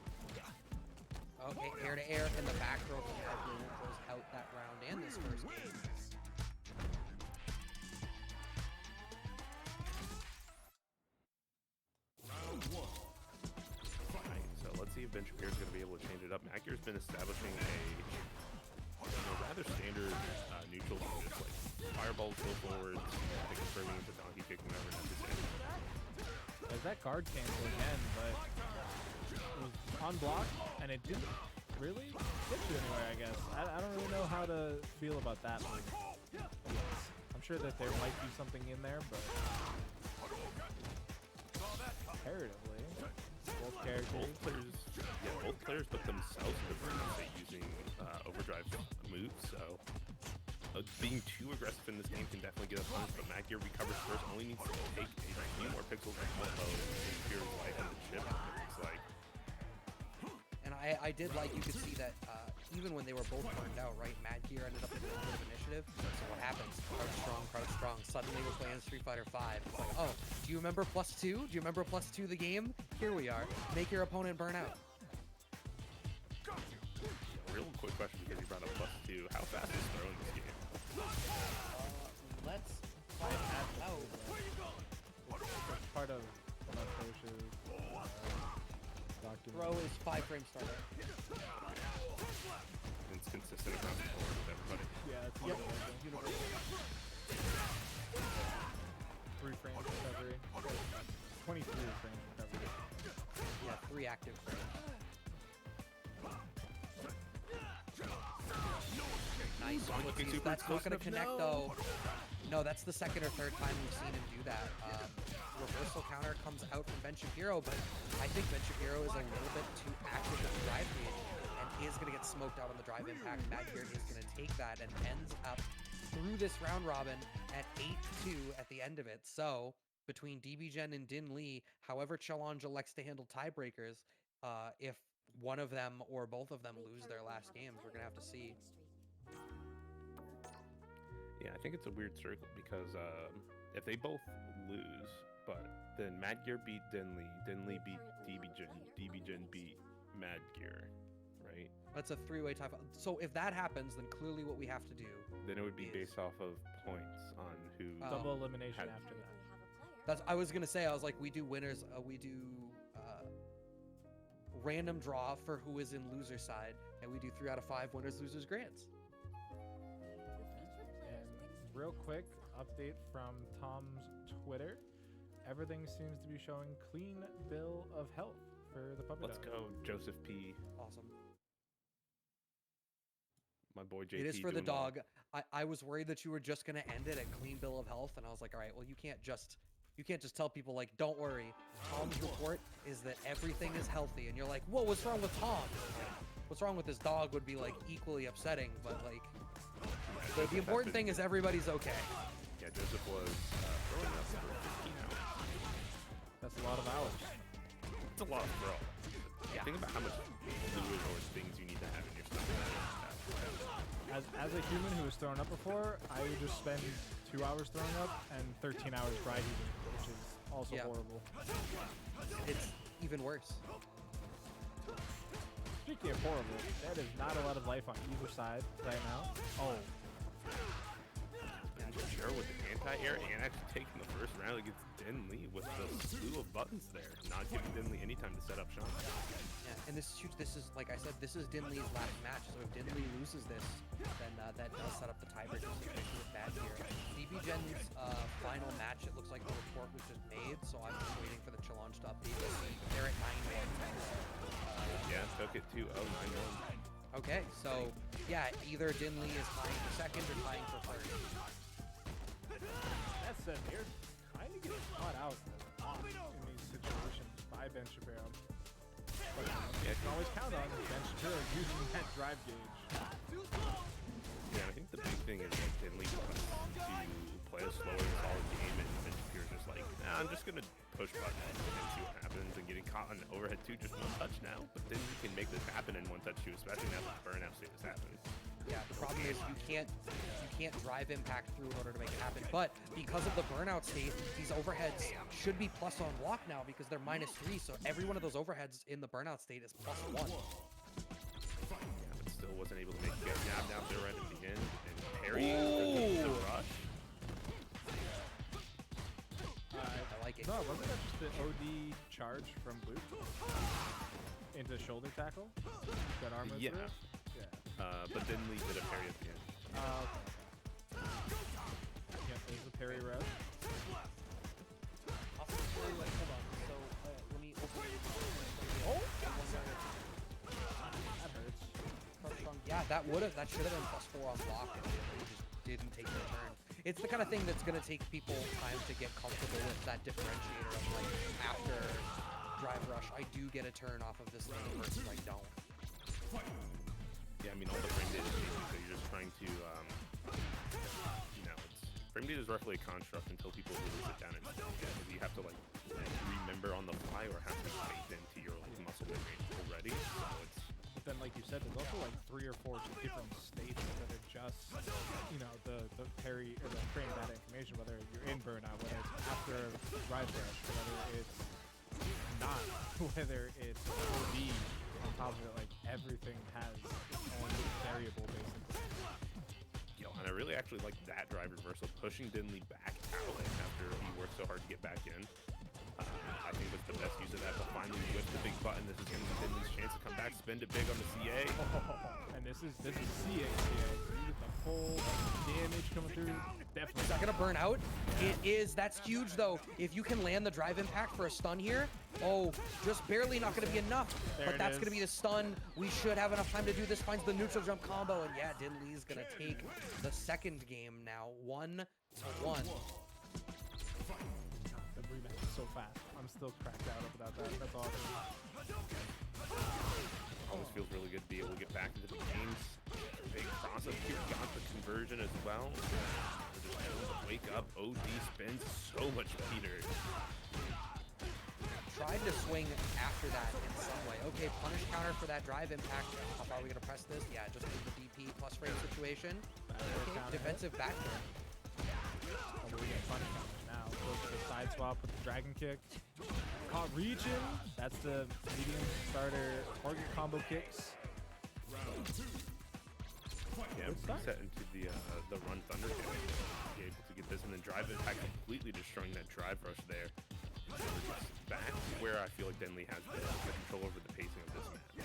Okay, air to air, and the back throw from Red Blue goes out that round and this first game. if Ben Shapiro is going to be able to change it up. Macker's been establishing a rather standard neutral, just like fireballs go forwards, confirming into donkey kick whenever necessary. There's that guard cancel again, but it was on block, and it didn't really get you anywhere, I guess. I don't really know how to feel about that move. I'm sure that there might be something in there, but comparatively, both characters. Both players put themselves in the burnout state using overdrive moves, so being too aggressive in this game can definitely get us punished, but Mac here recovers first, only needs to take a few more pixels from Elbow and Pure's life on the chip, it looks like. And I did like, you could see that even when they were both burned out, right? Mad Gear ended up with a little bit of initiative. So what happens? Crouch strong. Suddenly we're playing Street Fighter V. It's like, oh, do you remember +2? Do you remember +2 the game? Here we are. Make your opponent burn out. Real quick question because you brought up +2. How fast is throw in this game? Let's find that out. It's part of Coach's document. Throw is 5 frame starter. It's consistent across the board with everybody. Yeah, it's universal. 3 frames recovery. 23 frames recovery. Yeah, 3 active frames. Nice. That's not going to connect, though. No, that's the second or third time we've seen him do that. Reversal counter comes out from Ben Shapiro, but I think Ben Shapiro is a little bit too active with the drive feed and is going to get smoked out on the drive impact. Matt here is going to take that and ends up through this round robin at 8-2 at the end of it. So between DBGen and Din Lee, however Challenge elects to handle tiebreakers, if one of them or both of them lose their last games, we're going to have to see. Yeah, I think it's a weird circle because if they both lose, but then Mad Gear beat Din Lee beat DBGen beat Mad Gear, right? That's a 3-way tie. So if that happens, then clearly what we have to do. Then it would be based off of points on who. Double elimination had- after that. That's I was gonna say. I was like, we do winners. We do random draw for who is in loser side, and we do 3 out of 5 winners, losers, grants. And real quick update from Tom's Twitter. Everything seems to be showing clean bill of health for the puppy Let's dog. go, Joseph P. Awesome. My boy JT. It is for the doing well. dog. I was worried that you were just gonna end it at clean bill of health, and I was like, all right, well, you can't just tell people like, don't worry. Tom's report is that everything is healthy, and you're like, whoa, what's wrong with Tom? What's wrong with this dog would be like equally upsetting, but like, the important thing is everybody's okay. Yeah, Joseph was throwing up for 15 hours. That's a lot of hours. It's a lot of throw. Yeah. Think about how much fluid or things you need to have in your stomach. As a human who has thrown up before, I would just spend 2 hours throwing up and 13 hours dry heaving, which is also horrible. It's even worse. Speaking of horrible, that is not a lot of life on either side right now. Oh. Sure, with the anti-air and actually taking the first round against Din Lee with the slew of buttons there, not giving Din Lee any time to set up Sean. Yeah, and this is huge. This is, like I said, this is Din Lee's last match. So if Din Lee loses this, then that does set up the tiebreaker situation with Bad here. DBGen's final match, it looks like the report was just made, so I'm just waiting for the challenge to update. They're at 9-1. Yeah, took it to 0-9-1. Okay, so yeah, either Din Lee is tying for second or tying for first. That said, they're kind of getting caught out a lot in these situations by Ben Shapiro. But you can always count on Ben Shapiro using that drive gauge. Yeah, I think the big thing is like Din Lee wants to play a slower, solid game, and Ben Shapiro's just like, nah, I'm just gonna push buttons and see what happens. And getting caught on overhead 2, just 1 touch now. But then you can make this happen in 1 touch 2, especially now that the burnout state has happened. Yeah, the problem is you can't drive impact through in order to make it happen. But because of the burnout state, these overheads should be plus on block now because they're -3. So every one of those overheads in the burnout state is +1. Yeah, but still wasn't able to make a jab down there right at the end. And parry the rush. I like it. No, wasn't that just the OD charge from Luke into shoulder tackle. Got armor Yeah. through? Yeah. But then Lee did a parry at the end. Yep, there's the parry route. Hold on. So let me open it. Oh! That hurts. Yeah, that should have been +4 on block, and it just didn't take the turn. It's the kind of thing that's gonna take people time to get comfortable with that differentiator of like after drive rush, I do get a turn off of this thing versus I don't. Yeah, I mean, all the frame data is basically you're just trying to, frame data is roughly a construct until people really sit down and do it. You have to like remember on the fly or have to baked into your like muscle memory already. So it's. But then, like you said, there's also like 3 or 4 different states that adjust, the parry or the frame data information, whether you're in burnout, whether it's after drive rush, whether it's not, whether it's OD on top of it. Like everything has its own variable basically. And I really actually like that drive reversal, pushing Dinley back out after he worked so hard to get back in. I think was the best use of that, but finally with the big button, this is going to be Dinley's chance to come back, spend it big on the CA. And this is CA. So you get the full damage coming through. Definitely. Is that gonna burn out? It is. That's huge though. If you can land the drive impact for a stun here, oh, just barely not gonna be enough. But that's gonna be the stun. We should have enough time to do this. Finds the neutral jump combo, and yeah, Dinley's gonna take the second game now, 1-1. The rematch is so fast. I'm still cracked out about that. That's awesome. Always feels really good to be able to get back into the games. Big process here, got the conversion as well. Just able to wake up, OD spins so much meter. Tried to swing after that in some way. Okay, punish counter for that drive impact. How far are we gonna press this? Yeah, just do the DP plus frame situation. Okay, defensive back turn. Oh, we get punish counters now. Go for the side swap with the dragon kick. Caught region. That's the medium starter target combo kicks. Yeah, set into the run thunder kick. Be able to get this and then drive impact, completely destroying that drive rush there. So we're just back to where I feel like Dinley has the control over the pacing of this match.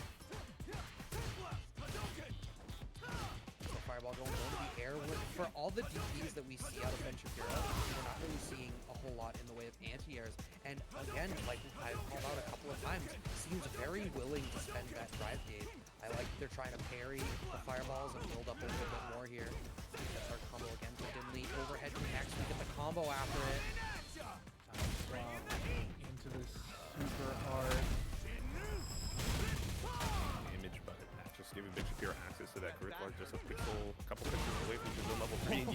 So fireball going to the air. For all the DPs that we see out of Ben Shapiro, we're not really seeing a whole lot in the way of anti-airs. And again, like I've called out a couple of times, seems very willing to spend that drive gauge. I like they're trying to parry the fireballs and build up a little bit more here. That's our combo again for Dinley. Overhead connects. We get the combo after it. Into this super hard Image button, just giving Big Shapiro access to that grid bar just a couple pixels away from the level 3. And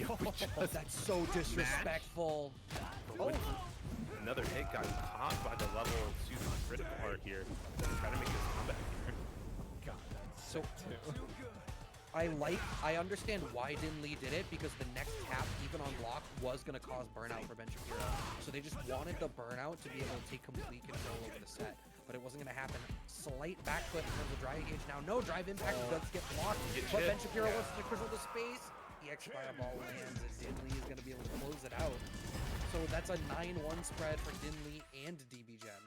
Oh, that's so disrespectful. Oh, another hit got caught by the level 2 critical art here. Trying to make this comeback here. God, that's So too. I understand why Dinley did it, because the next tap, even on block, was going to cause burnout for Ben Shapiro. So they just wanted the burnout to be able to take complete control over the set. But it wasn't going to happen. Slight backflip in terms of drive gauge now. No drive impact does get blocked, but Ben Shapiro wants to control the space. EX fireball lands, and Dinley is going to be able to close it out. So that's a 9-1 spread for Dinley and DB Gen.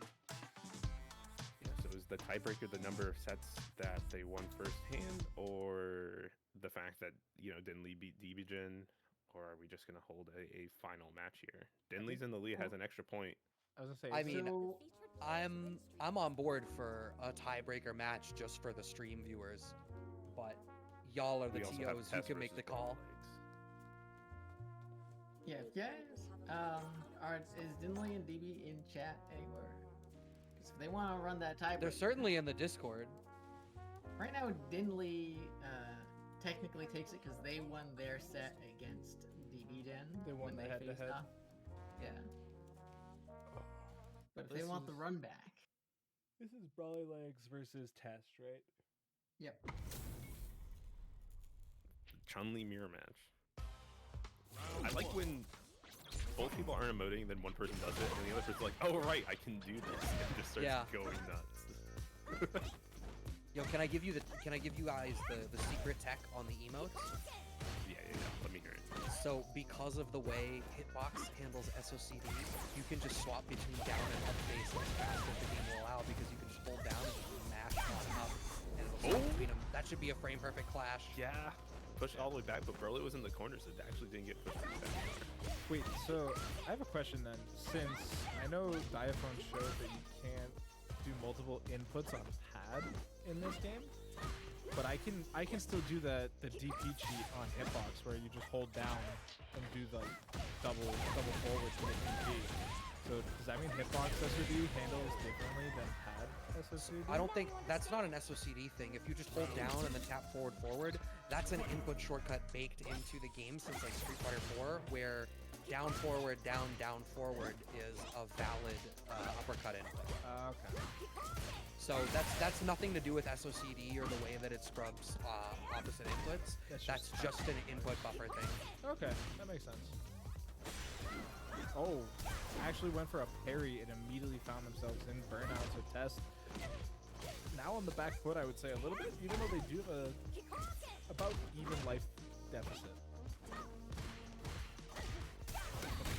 So is the tiebreaker the number of sets that they won first hand, or the fact that, Dinley beat DBGen, or are we just going to hold a final match here? Dinley's in the lead, has an extra point. I was gonna say. I mean, So, I'm on board for a tiebreaker match just for the stream viewers, but y'all are the We also have TOs. You Tess can make the versus call. yeah, is Dinley and DB in chat anywhere? Because if they want to run that tiebreaker, They're certainly in the Discord. right now Dinley technically takes it because they won their set against DB Gen. They won when the they head-to-head. faced off. Yeah. But if they This want the is- run back, This is Brawly Legs versus Test, right? yep. Chun-Li mirror match. I like when both people aren't emoting, then one person does it, and the other person's like, "Oh right, I can do this," and just starts Yeah. going nuts. Yo, can I give you guys the secret tech on the emotes? Yeah. Let me hear it. So because of the way Hitbox handles SOCD, you can just swap between down and up face as fast as the game will allow, because you can just hold down and just mash should be a frame perfect clash. Yeah, pushed all the way back, but Broly was in the corner, so it actually didn't get pushed back that far. Wait, so I have a question then. Since I know Diaphone showed that you can't do multiple inputs on pad in this game, but I can still do the DP cheat on hitbox where you just hold down and do the double forward for the DP. So does that mean hitbox SOD handles differently than pad SOD? I don't think that's not an SOCD thing. If you just hold down and then tap forward, that's an input shortcut baked into the game since like Street Fighter 4, where down forward is a valid uppercut input. Okay. So that's nothing to do with SOCD or the way that it scrubs opposite inputs. That's just an input buffer thing. Okay, that makes sense. Oh, actually went for a parry and immediately found themselves in burnout to test. Now on the back foot, I would say a little bit, even though they do have a about even life deficit.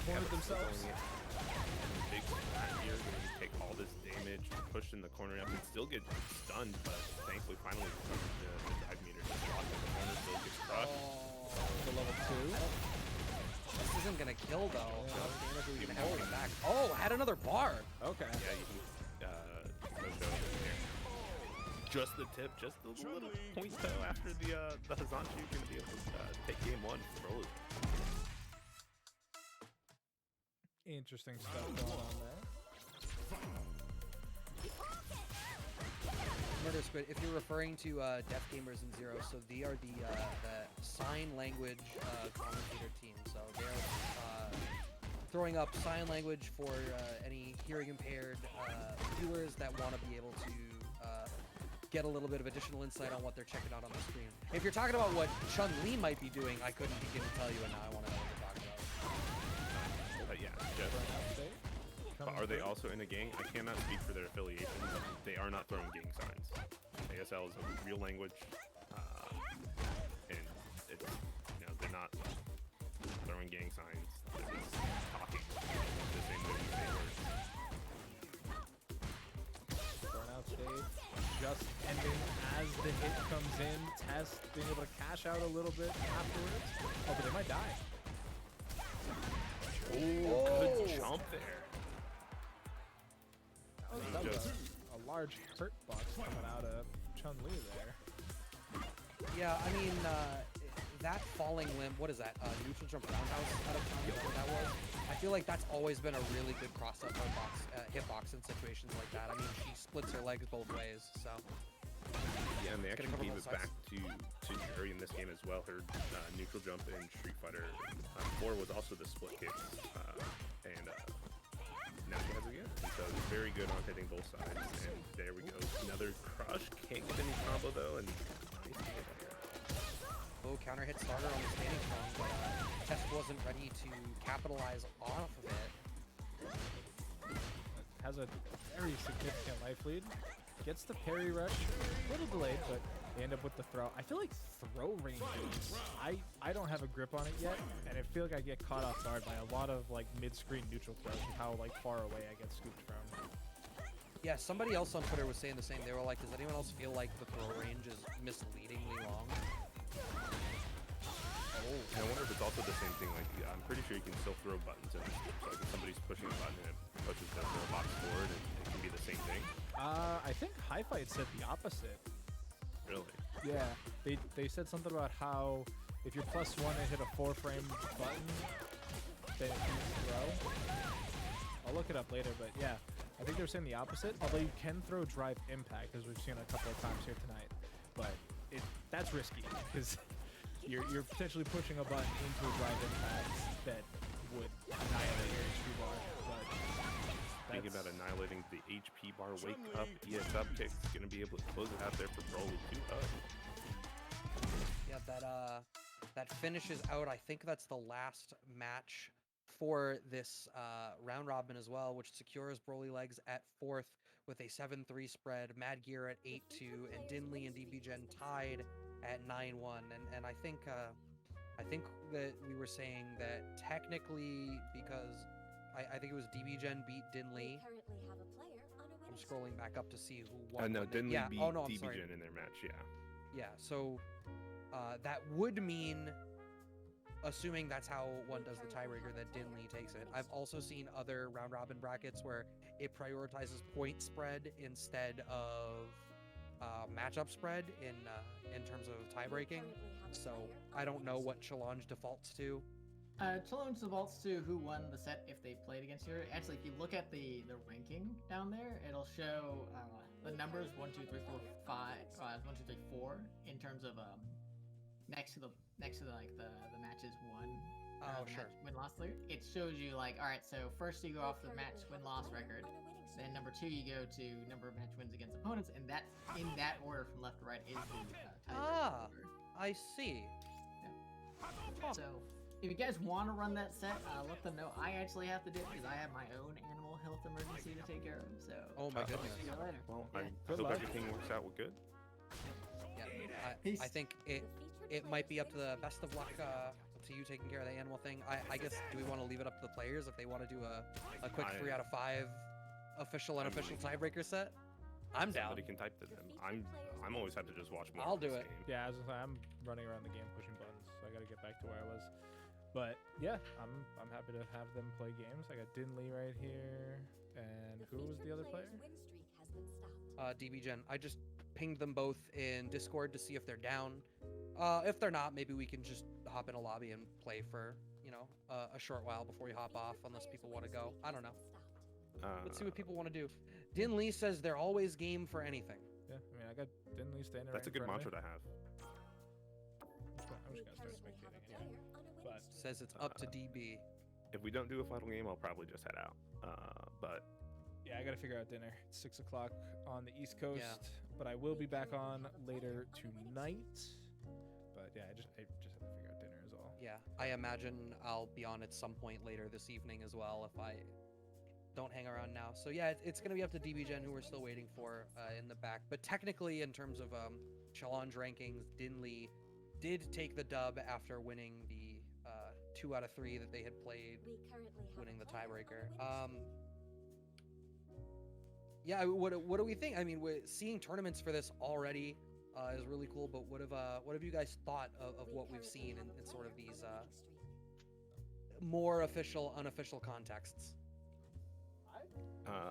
Cornered themselves. Big smash here, going to take all this damage, pushed in the corner up, and still get stunned, but thankfully finally the dive meter just locked in the corner, still gets crushed. The level 2. This isn't gonna kill though. How much damage are we gonna have to get back? Oh, had another bar. Okay. Yeah, you can no show here. Just the tip, just the little point though after the Hazanchi, you're going to be able to take game 1 for Broly. Interesting stuff going on there. Murder Squid, if you're referring to Deaf Gamers in Zero, so they are the sign language commentator team. So they're throwing up sign language for any hearing impaired viewers that want to be able to get a little bit of additional insight on what they're checking out on the screen. If you're talking about what Chun-Li might be doing, I couldn't begin to tell you, and now I want to know what you're talking about. Yeah, Jeff. But are they also in a gang? I cannot speak for their affiliation. They are not throwing gang signs. ASL is a real language, and it's, they're not throwing gang signs. They're just talking the same way we say words. Burnout stage just ending as the hit comes in. Test being able to cash out a little bit afterwards. Oh, but they might die. Oh, good jump there. That was a large hurt box coming out of Chun-Li there. Yeah, I mean, that falling limb, what is that? Neutral jump roundhouse out of Chun-Li, is that what that was? I feel like that's always been a really good cross-up hitbox in situations like that. I mean, she splits her legs both ways, so. Yeah, and they actually gave it back to Jerry in this game as well. Her neutral jump in Street Fighter 4 was also the split kick, and now she has it again. And so it's very good on hitting both sides. And there we go, another crush. Can't get any combo though, and nice hit here. Oh, counter hit starter on the standing strong, but Test wasn't ready to capitalize off of it. Has a very significant life lead. Gets the parry rush, a little delayed, but they end up with the throw. I feel like throw ranges, I don't have a grip on it yet, and I feel like I get caught off guard by a lot of like mid-screen neutral throws and how like far away I get scooped from. Yeah, somebody else on Twitter was saying the same. They were like, does anyone else feel like the throw range is misleadingly long? Oh, I wonder if it's also the same thing. Like, I'm pretty sure you can still throw buttons in. So like if somebody's pushing a button and it pushes the box forward, and it can be the same thing. I think Hi-Fi said the opposite. Really? Yeah, they said something about how if you're +1 and hit a 4-frame button, then it can throw. I'll look it up later, but yeah, I think they're saying the opposite. Although you can throw drive impact, as we've seen a couple of times here tonight, but that's risky because you're potentially pushing a button into a drive impact that would annihilate your HP bar. But thinking about annihilating the HP bar, wake up, ES up kick, gonna be able to close it out there for Broly 2-up. Yeah, that finishes out. I think that's the last match for this round robin as well, which secures Broly Legs at 4th with a 7-3 spread, Mad Gear at 8-2, and Dinley and DBGen tied at 9-1. And I think that we were saying that technically, because I think it was DBGen beat Dinley. Currently have a player on a I'm winning scrolling back up to see who won. No, when they- Dinley yeah. beat Oh no, I'm sorry. DBGen in their match, yeah. Yeah, so that would mean, assuming that's how one does the tiebreaker, that Dinley takes it. I've also seen other round robin brackets where it prioritizes point spread instead of matchup spread in terms of tie breaking. So I don't know what Challenge defaults to. Challenge defaults to who won the set if they played against you. Actually, if you look at the ranking down there, it'll show the numbers 1, 2, 3, 4, 5, 1, 2, 3, 4 in terms of next to the like the matches won. Oh, sure. Win loss there. It shows you like, all right, so first you go off the match win loss record. Then number 2 you go to number of match wins against opponents, and that in that order from left to right is the tiebreaker order. I see. Yeah. So if you guys want to run that set, let them know. I actually have to do it because I have my own animal health emergency to take care of. So. Oh my goodness. See you later. Well, Yeah. I Good hope luck. everything works out good. Yeah, I think it might be up to the best of luck to you taking care of the animal thing. I guess, do we want to leave it up to the players if they want to do a quick 3 out of 5 official unofficial tiebreaker set? I'm down. Somebody can type to them. I'm always happy to just watch more. I'll of do this it. game. Yeah, as I say, I'm running around the game pushing buttons, so I got to get back to where I was. But yeah, I'm happy to have them play games. I got Dinley right here, and who was the other player? DB Gen. I just pinged them both in Discord to see if they're down. If they're not, maybe we can just hop in a lobby and play for, a short while before we hop off, unless people want to go. I don't know. Let's see what people want to do. Din Lee says they're always game for anything. Yeah, I mean, I got Dinley standing That's a right good in front mantra of me. to have. I'm just gonna start spectating anyway. But Says it's up to DB. If we don't do a final game, I'll probably just head out. But yeah, I gotta figure out dinner. It's 6 o'clock on the East Coast, but I will be back on later tonight. But yeah, I just have to figure out dinner is all. Yeah, I imagine I'll be on at some point later this evening as well if I don't hang around now. So yeah, it's going to be up to DB Gen, who we're still waiting for in the back. But technically, in terms of challenge rankings, Dinley did take the dub after winning the 2 out of 3 that they had played, winning the tiebreaker. Yeah, what do we think? I mean, seeing tournaments for this already is really cool. But what have you guys thought of what we've seen in sort of these more official, unofficial contexts?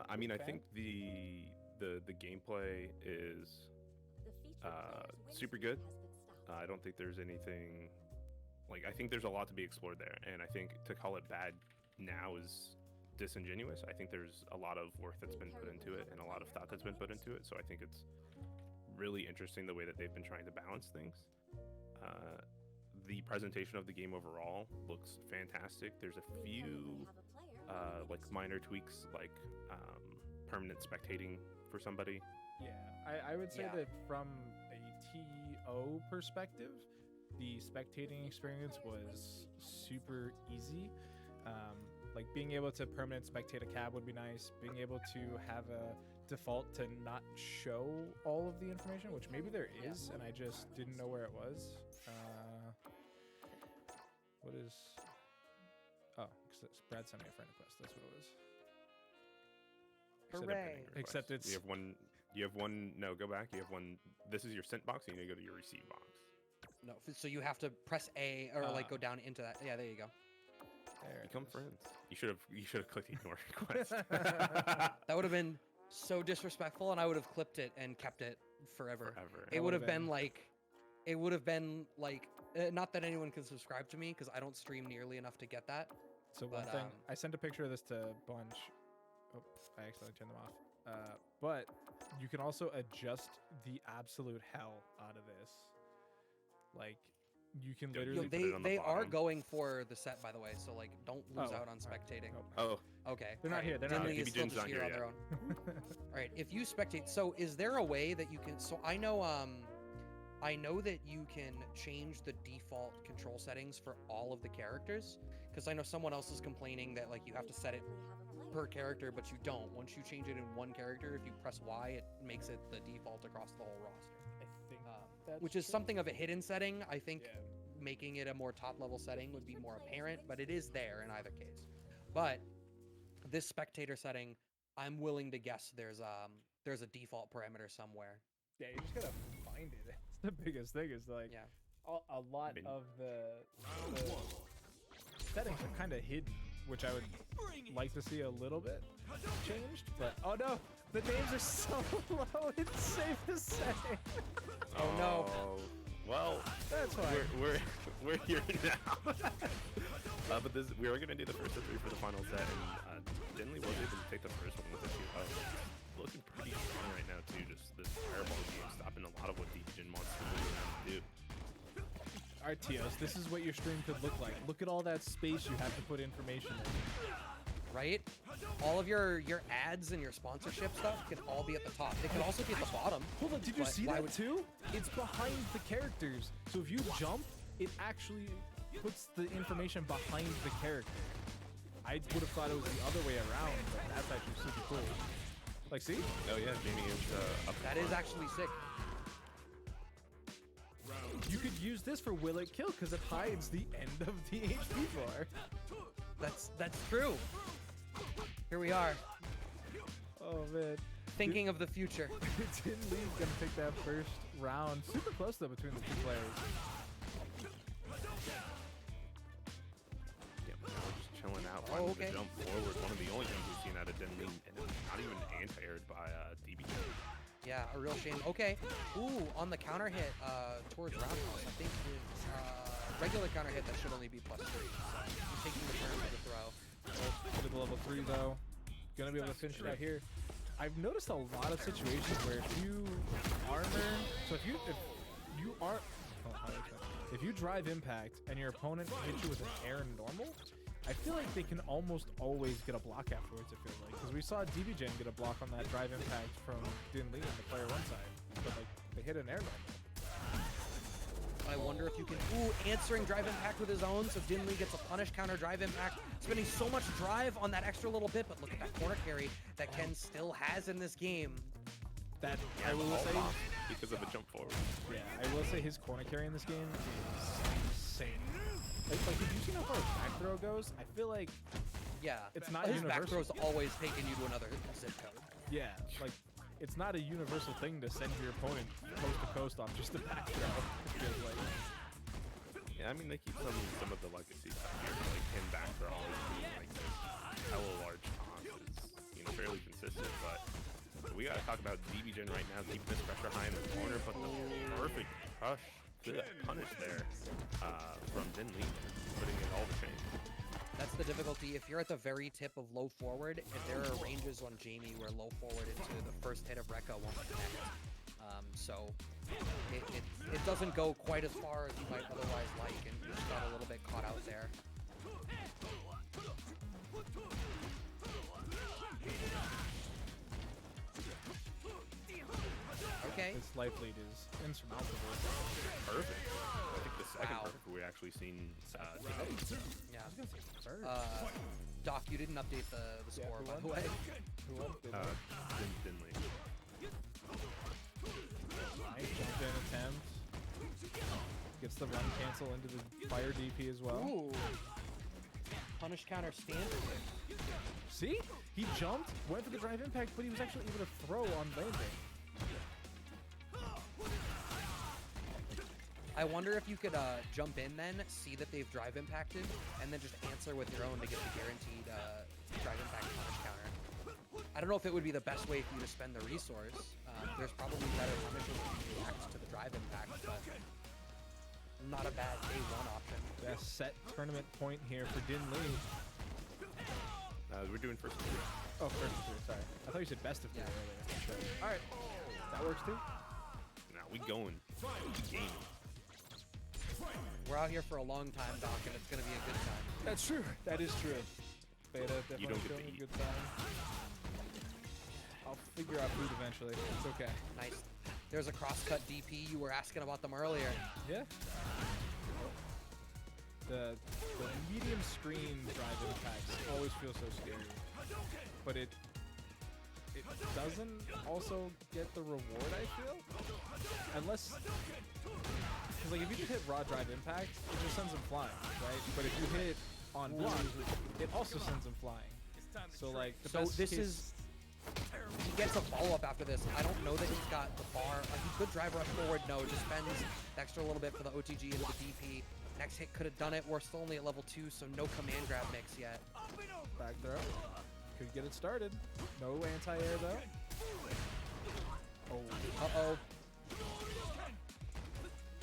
I mean, I think the gameplay is super good. I don't think there's anything I think there's a lot to be explored there, and I think to call it bad now is disingenuous. I think there's a lot of work that's been put into it and a lot of thought that's been put into it. So I think it's really interesting the way that they've been trying to balance things. The presentation of the game overall looks fantastic. There's a few minor tweaks, permanent spectating for somebody. Yeah, I would say Yeah. that from a TO perspective, the spectating experience was super easy. Being able to permanent spectate a cab would be nice. Being able to have a default to not show all of the information, which maybe there is, and I just didn't know where it was. What is... Oh, Brad sent me a friend request. That's what it was. Send a Hooray. pending request. Except it's- You have one. No, go back. You have one. This is your sent box. And you need to go to your receive box. No, so you have to press A or go down into that. Yeah, there you go. There it Become is. friends. You should have clicked ignore request. That would have been so disrespectful, and I would have clipped it and kept it forever. Forever. It would have been not that anyone can subscribe to me because I don't stream nearly enough to get that. So one But, thing, I sent a picture of this to Bunch. Oh, I accidentally turned them off. But you can also adjust the absolute hell out of this. You can Yo, literally. put it on the They are bottom. going for the set, by the way. So don't lose Oh, out on alright. spectating. Oh, Oh, Okay. They're not alright, here, they're not Dinley here. is DB still Jin's just not here here on their yet. own. All right. If you spectate, so is there a way that you can? So I know that you can change the default control settings for all of the characters. Because I know someone else is complaining that you have to set it per character, but you don't. Once you change it in one character, if you press Y, it makes it the default across the whole roster. I think that's Which is true. something of a hidden setting. I think Yeah. making it a more top level setting would be more apparent, but it is there in either case. But this spectator setting, I'm willing to guess there's a default parameter somewhere Yeah, you just gotta find it. It's the biggest thing. Is like Yeah. a lot Been- of the settings are kind of hidden, which I would like to see a little bit changed. But oh no, the names are so low. It's safe to say. Oh, no. Well, That's fine. we're here now. But we are gonna do the first of 3 for the final set, and Denley was able to take the first one with a 2-0. Looking pretty strong right now too. Just this fireball game stopping a lot of what DPGen wants to move around and do. Alright, Tios, this is what your stream could look like. Look at all that space you have to put information in. Right? All of your ads and your sponsorship stuff can all be at the top. They can also be at the bottom. Hold on, did you But see why that would- too? It's behind the characters. So if you jump, it actually puts the information behind the character. I would have thought it was the other way around, but that's actually super cool. Like, see? Oh yeah, Jamie is up. That is actually sick. You could use this for Will It Kill because it hides the end of the HP bar. That's true. Here we are, Oh man. thinking of the future. Tin Lee's gonna take that first round. Super close though between the two players. Yep, now we're just chilling out. Oh, Finding okay. the jump forward. One of the only things we've seen out of Denley, and not even anti-aired by DBJ. Yeah, a real shame. Okay. Ooh, on the counter hit towards roundhouse, I think it's regular counter hit that should only be +3. He's taking the turn for the throw. Bit of the level 3 though. Gonna be able to finish it out here. I've noticed a lot of situations where if you armor, so if you are, oh, how do I say? If you drive impact and your opponent hits you with an air normal, I feel like they can almost always get a block afterwards. It feels like because we saw DBGen get a block on that drive impact from Din Lee on the player 1 side, but like they hit an air normal. I wonder if you can. Ooh, answering drive impact with his own, so Din Lee gets a punish counter drive impact, spending so much drive on that extra little bit. But look at that corner carry that Ken still has in this game. That Yeah, I will all say. off because of a jump forward. Yeah, I will say his corner carry in this game is insane. Like if you've seen how far his back throw goes, I feel like Yeah, It's not his back universal. throw's always taking you to another zip code. yeah, like it's not a universal thing to send your opponent coast to coast off just a back throw. It feels like. Yeah, I mean they keep some of the legacy stuff here, like him back for always being like this hella large taunt is fairly consistent, but we gotta talk about DBGen right now, keeping this pressure high in the corner, but the perfect punish there from Din Lee, putting in all the change. That's the difficulty. If you're at the very tip of low forward, if there are ranges on Jamie where low forward into the first hit of Rekka won't connect. So it doesn't go quite as far as you might otherwise like, and you just got a little bit caught out there. Okay. This life lead is insurmountable. Perfect. I think the second Wow. perfect we actually seen. Yeah. I was gonna say first. Doc, you didn't update the Yeah, score, who by won? the way. Who won? Din Lee. Din Lee. Nice jump in attempt. Gets the run cancel into the fire DP as well. Ooh. Punish counter standard. See? He jumped, went for the drive impact, but he was actually able to throw on landing. I wonder if you could jump in then, see that they've drive impacted, and then just answer with your own to get the guaranteed drive impact punish counter. I don't know if it would be the best way for you to spend the resource. There's probably better punishes if you react to the drive impact, but not a bad day one option. Yeah, set tournament point here for Din Lee. We're doing first two. Oh, first of 3, sorry. I thought you said best of 3 Yeah. earlier. Alright, that works too. Now we going gaming. We're out here for a long time, Doc, and it's gonna be a good time. That's true. That is true. Beta definitely don't get showing to a eat. good time. I'll figure out food eventually. It's okay. Nice. There's a crosscut DP. You were asking about them earlier. Yeah. The medium screen drive impacts always feel so scary, but it doesn't also get the reward. I feel unless because like if you just hit raw drive impact, it just sends them flying, right? But if you hit on block, it also sends them flying. So like the So best this case- is he gets a follow-up after this. I don't know that he's got the bar. He could drive rush forward. No, just spends the extra little bit for the OTG into the DP. Next hit could have done it. We're still only at level 2, so no command grab mix yet. Back throw. Could get it started. No anti-air though. Oh. Uh-oh.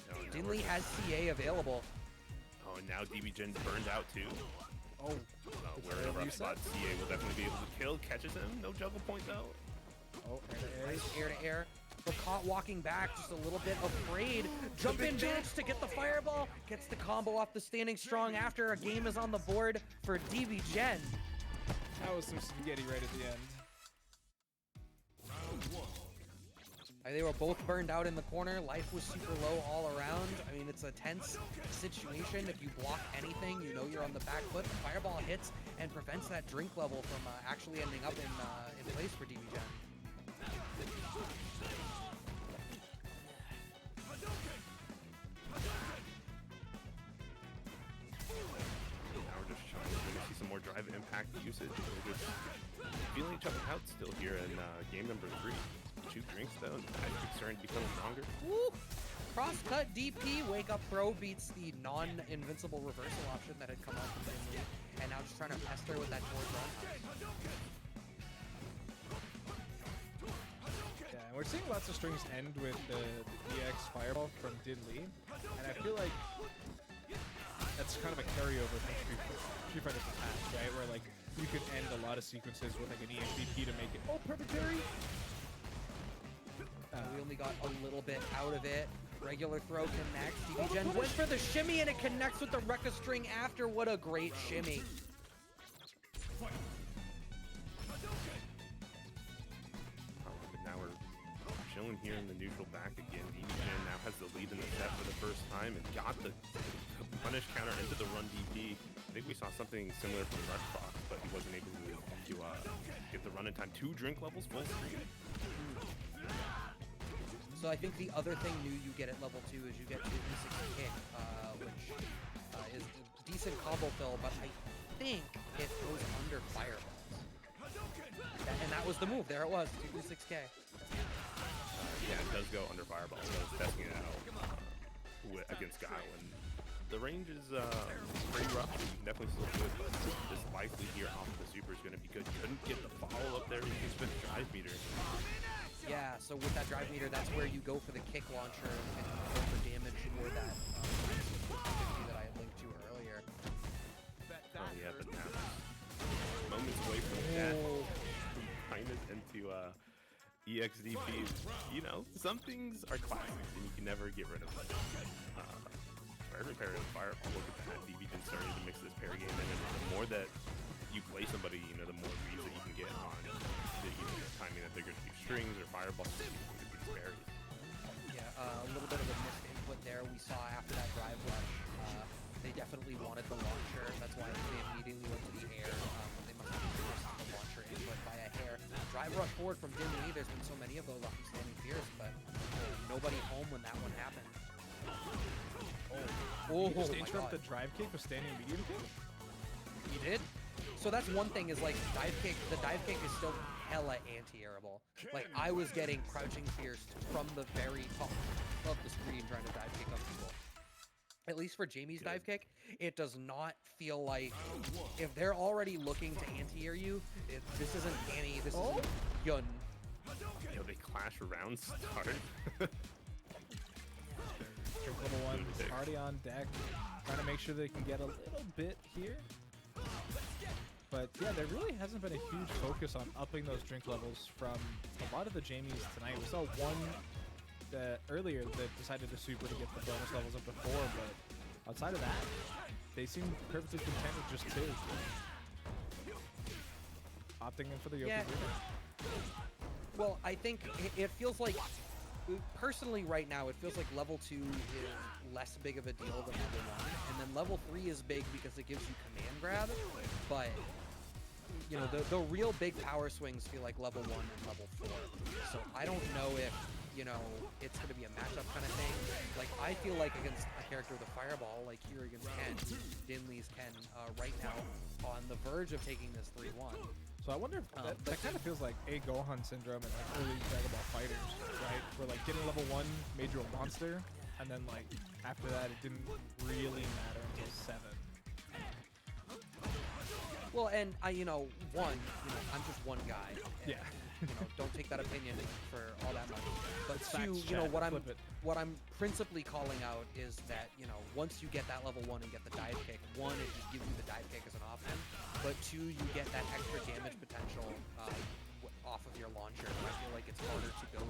No, now Dinley has CA available. Oh, and now DB Gen burned out too. Oh. We're in a rough spot. CA will definitely be able to kill. Catches him. No juggle point though. Oh, air-to-air. Nice air to air. But caught walking back, just a little bit afraid. Jump in dance to get the fireball. Gets the combo off the standing strong after a game is on the board for DB Gen. That was some spaghetti right at the end. They were both burned out in the corner. Life was super low all around. I mean, it's a tense situation. If you block anything, you know you're on the back foot. The fireball hits and prevents that drink level from actually ending up in place for DB Gen. Now we're just trying to see some more drive impact usage. We're just feeling each other out still here in game number 3. 2 drinks though, and the Magic's starting to become stronger. Woo! Cross-cut DP, wake-up throw beats the non-invincible reversal option that had come out from Dinley, and now just trying to pester with that forward run. Yeah, and we're seeing lots of strings end with the EX fireball from Dinley, and I feel like that's kind of a carryover from Street Fighter the past, right? Where like you can end a lot of sequences with like an EXDP to make it perfect parry. We only got a little bit out of it. Regular throw connects. DB Gen went for the shimmy and it connects with the Rekka string after. What a great shimmy. But now we're chilling here in the neutral back again. DB Gen now has the lead in the set for the first time and got the punish counter into the run DP. I think we saw something similar from Rush Fox, but he wasn't able to get the run in time. 2 drink levels full screen. So I think the other thing new you get at level 2 is you get 2 E6 kick, which is a decent combo fill, but I think it goes under fireballs. And that was the move. There it was, 2 E6K. Yeah, it does go under fireball. So it's testing it out against Guile, and the range is pretty rough. You can definitely still do it, but this life lead here off the super is going to be good. Couldn't get the follow up there. You can spin drive meter. Yeah, so with that drive meter, that's where you go for the kick launcher and go for damage or that 50 that I had linked to earlier. Oh yeah, but now moments away from that. Minus into EXDPs. You know, some things are classic and you can never get rid of them. Every pair of fireball, look at that. DB Gen starting to mix this pair game in, and the more that you play somebody, you know, the more reads that you can get on the timing that they're going to do strings or fireballs to these berries. Yeah, a little bit of a missed input there we saw after that drive rush. They definitely wanted the launcher. That's why they immediately went to the air. They must have missed the launcher input by a hair. Drive rush forward from Dinley. There's been so many of those off from Standing Fierce, but nobody home when that one happened. Oh, he just my interrupt God. the drive kick with standing medium kick? He did? So that's one thing is like dive kick. The dive kick is still hella anti-airable. Like I was getting crouching fierced from the very top of the screen trying to dive kick on people. At least for Jamie's dive kick, it does not feel like if they're already looking to anti-air you, this isn't Annie, this isn't Yun. You know, they clash around start. Level 1 already on deck, trying to make sure they can get a little bit here. But yeah, there really hasn't been a huge focus on upping those drink levels from a lot of the Jamies tonight. We saw one earlier that decided to super to get the bonus levels up to 4, but outside of that, they seem perfectly content with just 2. Opting in for the Yoki Bruno. Well, I think it feels like, personally right now, it feels like level 2 is less big of a deal than level 1, and then level 3 is big because it gives you command grab, but you know, the real big power swings feel like level 1 and level 4. So I don't know if, you know, it's going to be a matchup kind of thing. Like, I feel like against a character with a fireball, like here against Ken, Dinley's Ken, right now on the verge of taking this 3-1. So I wonder if Um, that, but that kind of feels like a Gohan syndrome in like early Dragon Ball Fighters, right? Where like getting level 1 made you a monster, and then like after that it didn't really matter until 7. Well, and I'm just one guy. And, Yeah. Don't take that opinion for all that much. But It's two, facts, chat. Flip it. what I'm principally calling out is that, once you get that level 1 and get the dive kick, one, it just gives you the dive kick as an option, but two, you get that extra damage potential off of your launcher. I feel like it's harder to go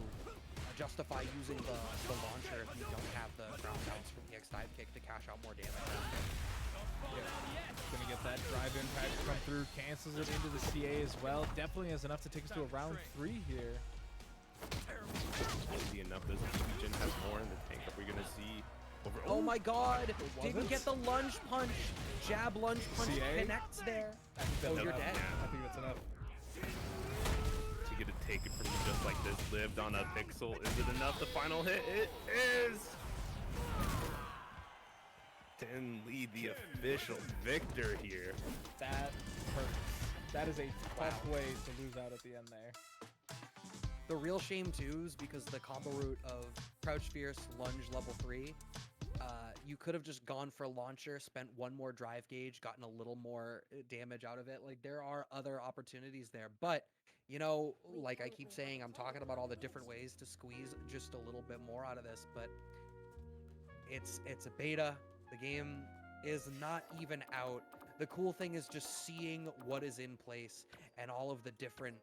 justify using the launcher if you don't have the ground bounce from the X dive kick to cash out more damage. Gonna get that drive impact come through, cancels it into the CA as well. Definitely has enough to take us to a round 3 here. We'll see enough. Does Gen has more in the tank? Are we gonna see over? Oh my god! Didn't wasn't? get the lunge punch. Jab lunge punch CA? connects there. I think that's Oh, you're enough. dead. I think that's enough. To get to take it from you just like this, lived on a pixel. Is it enough? The final hit, it is. Tin lead the official victor here. That hurts. That is a tough way to lose out at the end there. The real shame too is because the combo route of Crouch Fierce, Lunge level 3, you could have just gone for launcher, spent one more drive gauge, gotten a little more damage out of it. Like, there are other opportunities there, but like I keep saying, I'm talking about all the different ways to squeeze just a little bit more out of this, but it's a beta. The game is not even out. The cool thing is just seeing what is in place and all of the different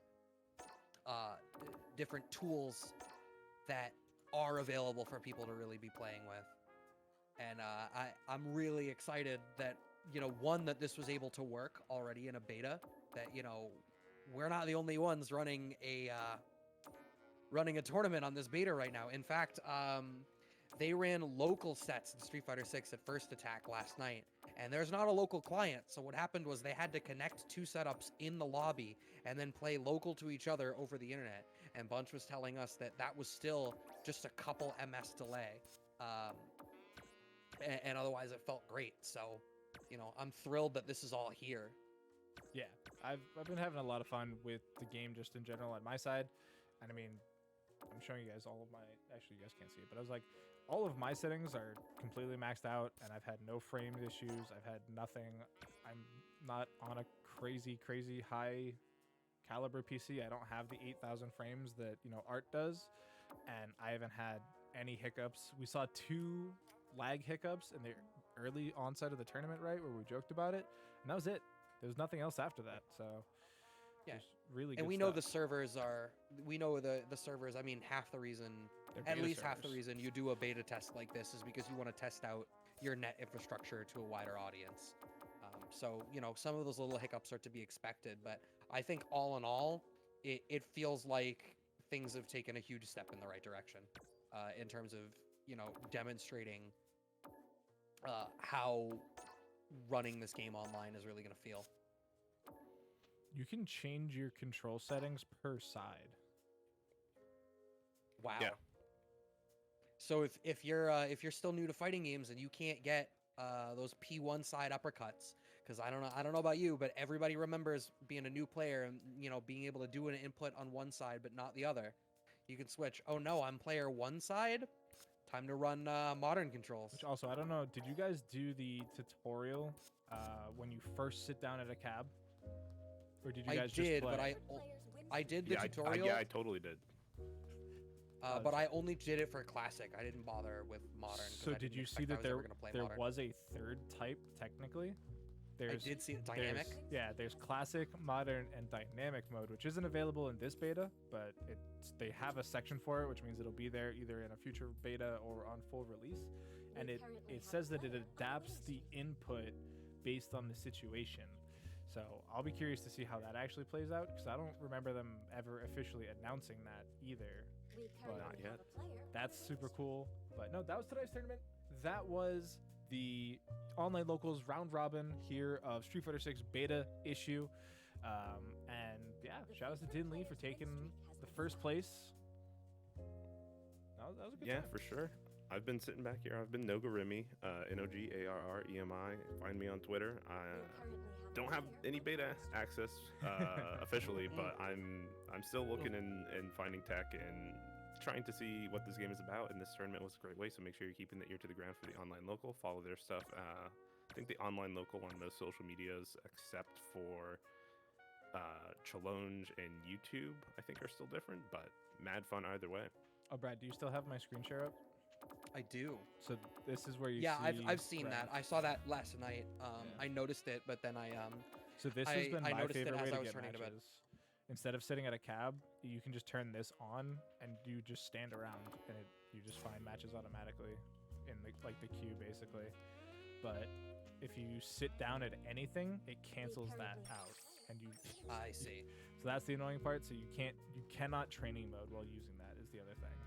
tools that are available for people to really be playing with. And I'm really excited that, one, that this was able to work already in a beta, that, we're not the only ones running a tournament on this beta right now. In fact, they ran local sets in Street Fighter 6 at First Attack last night, and there's not a local client. So what happened was they had to connect 2 setups in the lobby and then play local to each other over the internet. And Bunch was telling us that was still just a couple MS delay. And otherwise it felt great. So, I'm thrilled that this is all here. Yeah, I've been having a lot of fun with the game just in general on my side. And I mean, I'm showing you guys all of my, actually you guys can't see it, but I was like, all of my settings are completely maxed out and I've had no frame issues. I've had nothing. I'm not on a crazy high caliber PC. I don't have the 8,000 frames that, Art does. And I haven't had any hiccups. We saw 2 lag hiccups in the early onset of the tournament, right? Where we joked about it. And that was it. There was nothing else after that. So Yeah. just really good And we know the stuff. servers are, the servers, I mean, half the reason, They're at beta least half the servers. reason you do a beta test like this is because you want to test out your net infrastructure to a wider audience. So, some of those little hiccups are to be expected, but I think all in all, it feels like things have taken a huge step in the right direction in terms of, demonstrating how running this game online is really going to feel. You can change your control settings per side. Wow. Yeah. So if you're still new to fighting games and you can't get those P1 side uppercuts, because I don't know about you, but everybody remembers being a new player and being able to do an input on one side but not the other. You can switch. Oh no, I'm player 1 side. Time to run modern controls. Which also, I don't know, did you guys do the tutorial when you first sit down at a cab? Or did you guys just play? But I did the Yeah, tutorial. I totally did. But I only did it for classic. I didn't bother with modern. 'cause So I did didn't you see expect I that was ever gonna play there modern. was a third type technically? I did see it. Dynamic. There's classic, modern, and dynamic mode, which isn't available in this beta, but they have a section for it, which means it'll be there either in a future beta or on full release. And it says that it adapts the input based on the situation. So I'll be curious to see how that actually plays out, because I don't remember them ever officially announcing that either. But Not yet. that's super cool. But no, that was today's tournament. That was the online locals round robin here of Street Fighter 6 beta issue. And yeah, shout out to Din Lee for taking the first place. That was a good Yeah, time. for sure. I've been sitting back here. I've been Nogarimi, Nogarremi. Find me on Twitter. I don't have any beta access officially, but I'm still looking and finding tech and trying to see what this game is about. And this tournament was a great way. So make sure you're keeping the ear to the ground for the online local. Follow their stuff. I think the online local on most social medias, except for Challenge and YouTube, I think are still different, but mad fun either way. Oh, Brad, do you still have my screen share up? I do. So this is where you Yeah, see I've seen Brad. that. I saw that last night. Yeah. I noticed it, but then I So this has been I my noticed it favorite as way I to was get turning to bed. matches. Instead of sitting at a cab, you can just turn this on and you just stand around and you just find matches automatically in the queue basically. But if you sit down at anything, it cancels that out, and you. I see. So that's the annoying part. So you cannot training mode while using that is the other thing.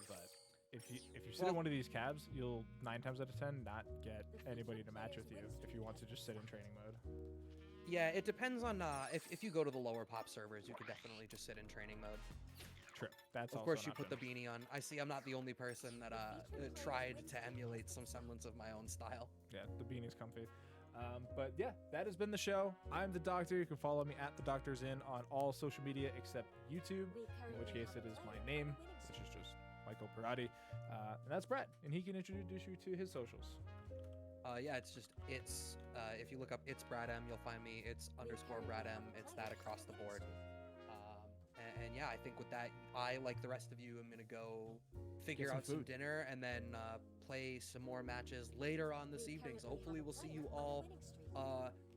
But if you sit in one of these cabs, you'll 9 times out of 10 not get anybody to match with you if you want to just sit in training mode. Yeah, it depends on if you go to the lower pop servers, you could definitely just sit in training mode. True. That's Of also course, an you put the option. beanie on. I see. I'm not the only person that tried to emulate some semblance of my own style. Yeah, the beanie's comfy. But yeah, that has been the show. I'm the Doctor. You can follow me at the Doctor's In on all social media except YouTube, in which case it is my name, which is just Michael Parati. And that's Brett, and he can introduce you to his socials. Yeah, it's if you look up it's Brad M, you'll find me. It's _ Brad M. It's that across the board. And yeah, I think with that, I, like the rest of you, am gonna go figure some out some food. dinner and then play some more matches later on this evening. So hopefully we'll see you all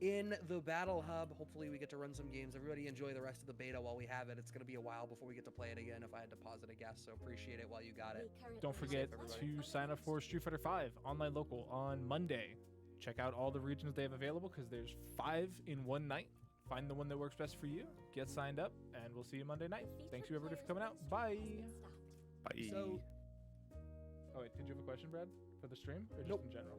in the Battle Hub. Hopefully we get to run some games. Everybody enjoy the rest of the beta while we have it. It's gonna be a while before we get to play it again if I had to pause it a guess. So appreciate it while you got it. Don't forget everybody. to sign up for Street Fighter 5 online local on Monday. Check out all the regions they have available because there's 5 in one night. Find the one that works best for you. Get signed up, and we'll see you Monday night. Thanks you everybody for coming out. Bye. Bye. So, oh wait, did you have a question, Brad, for the stream or just Nope. in general?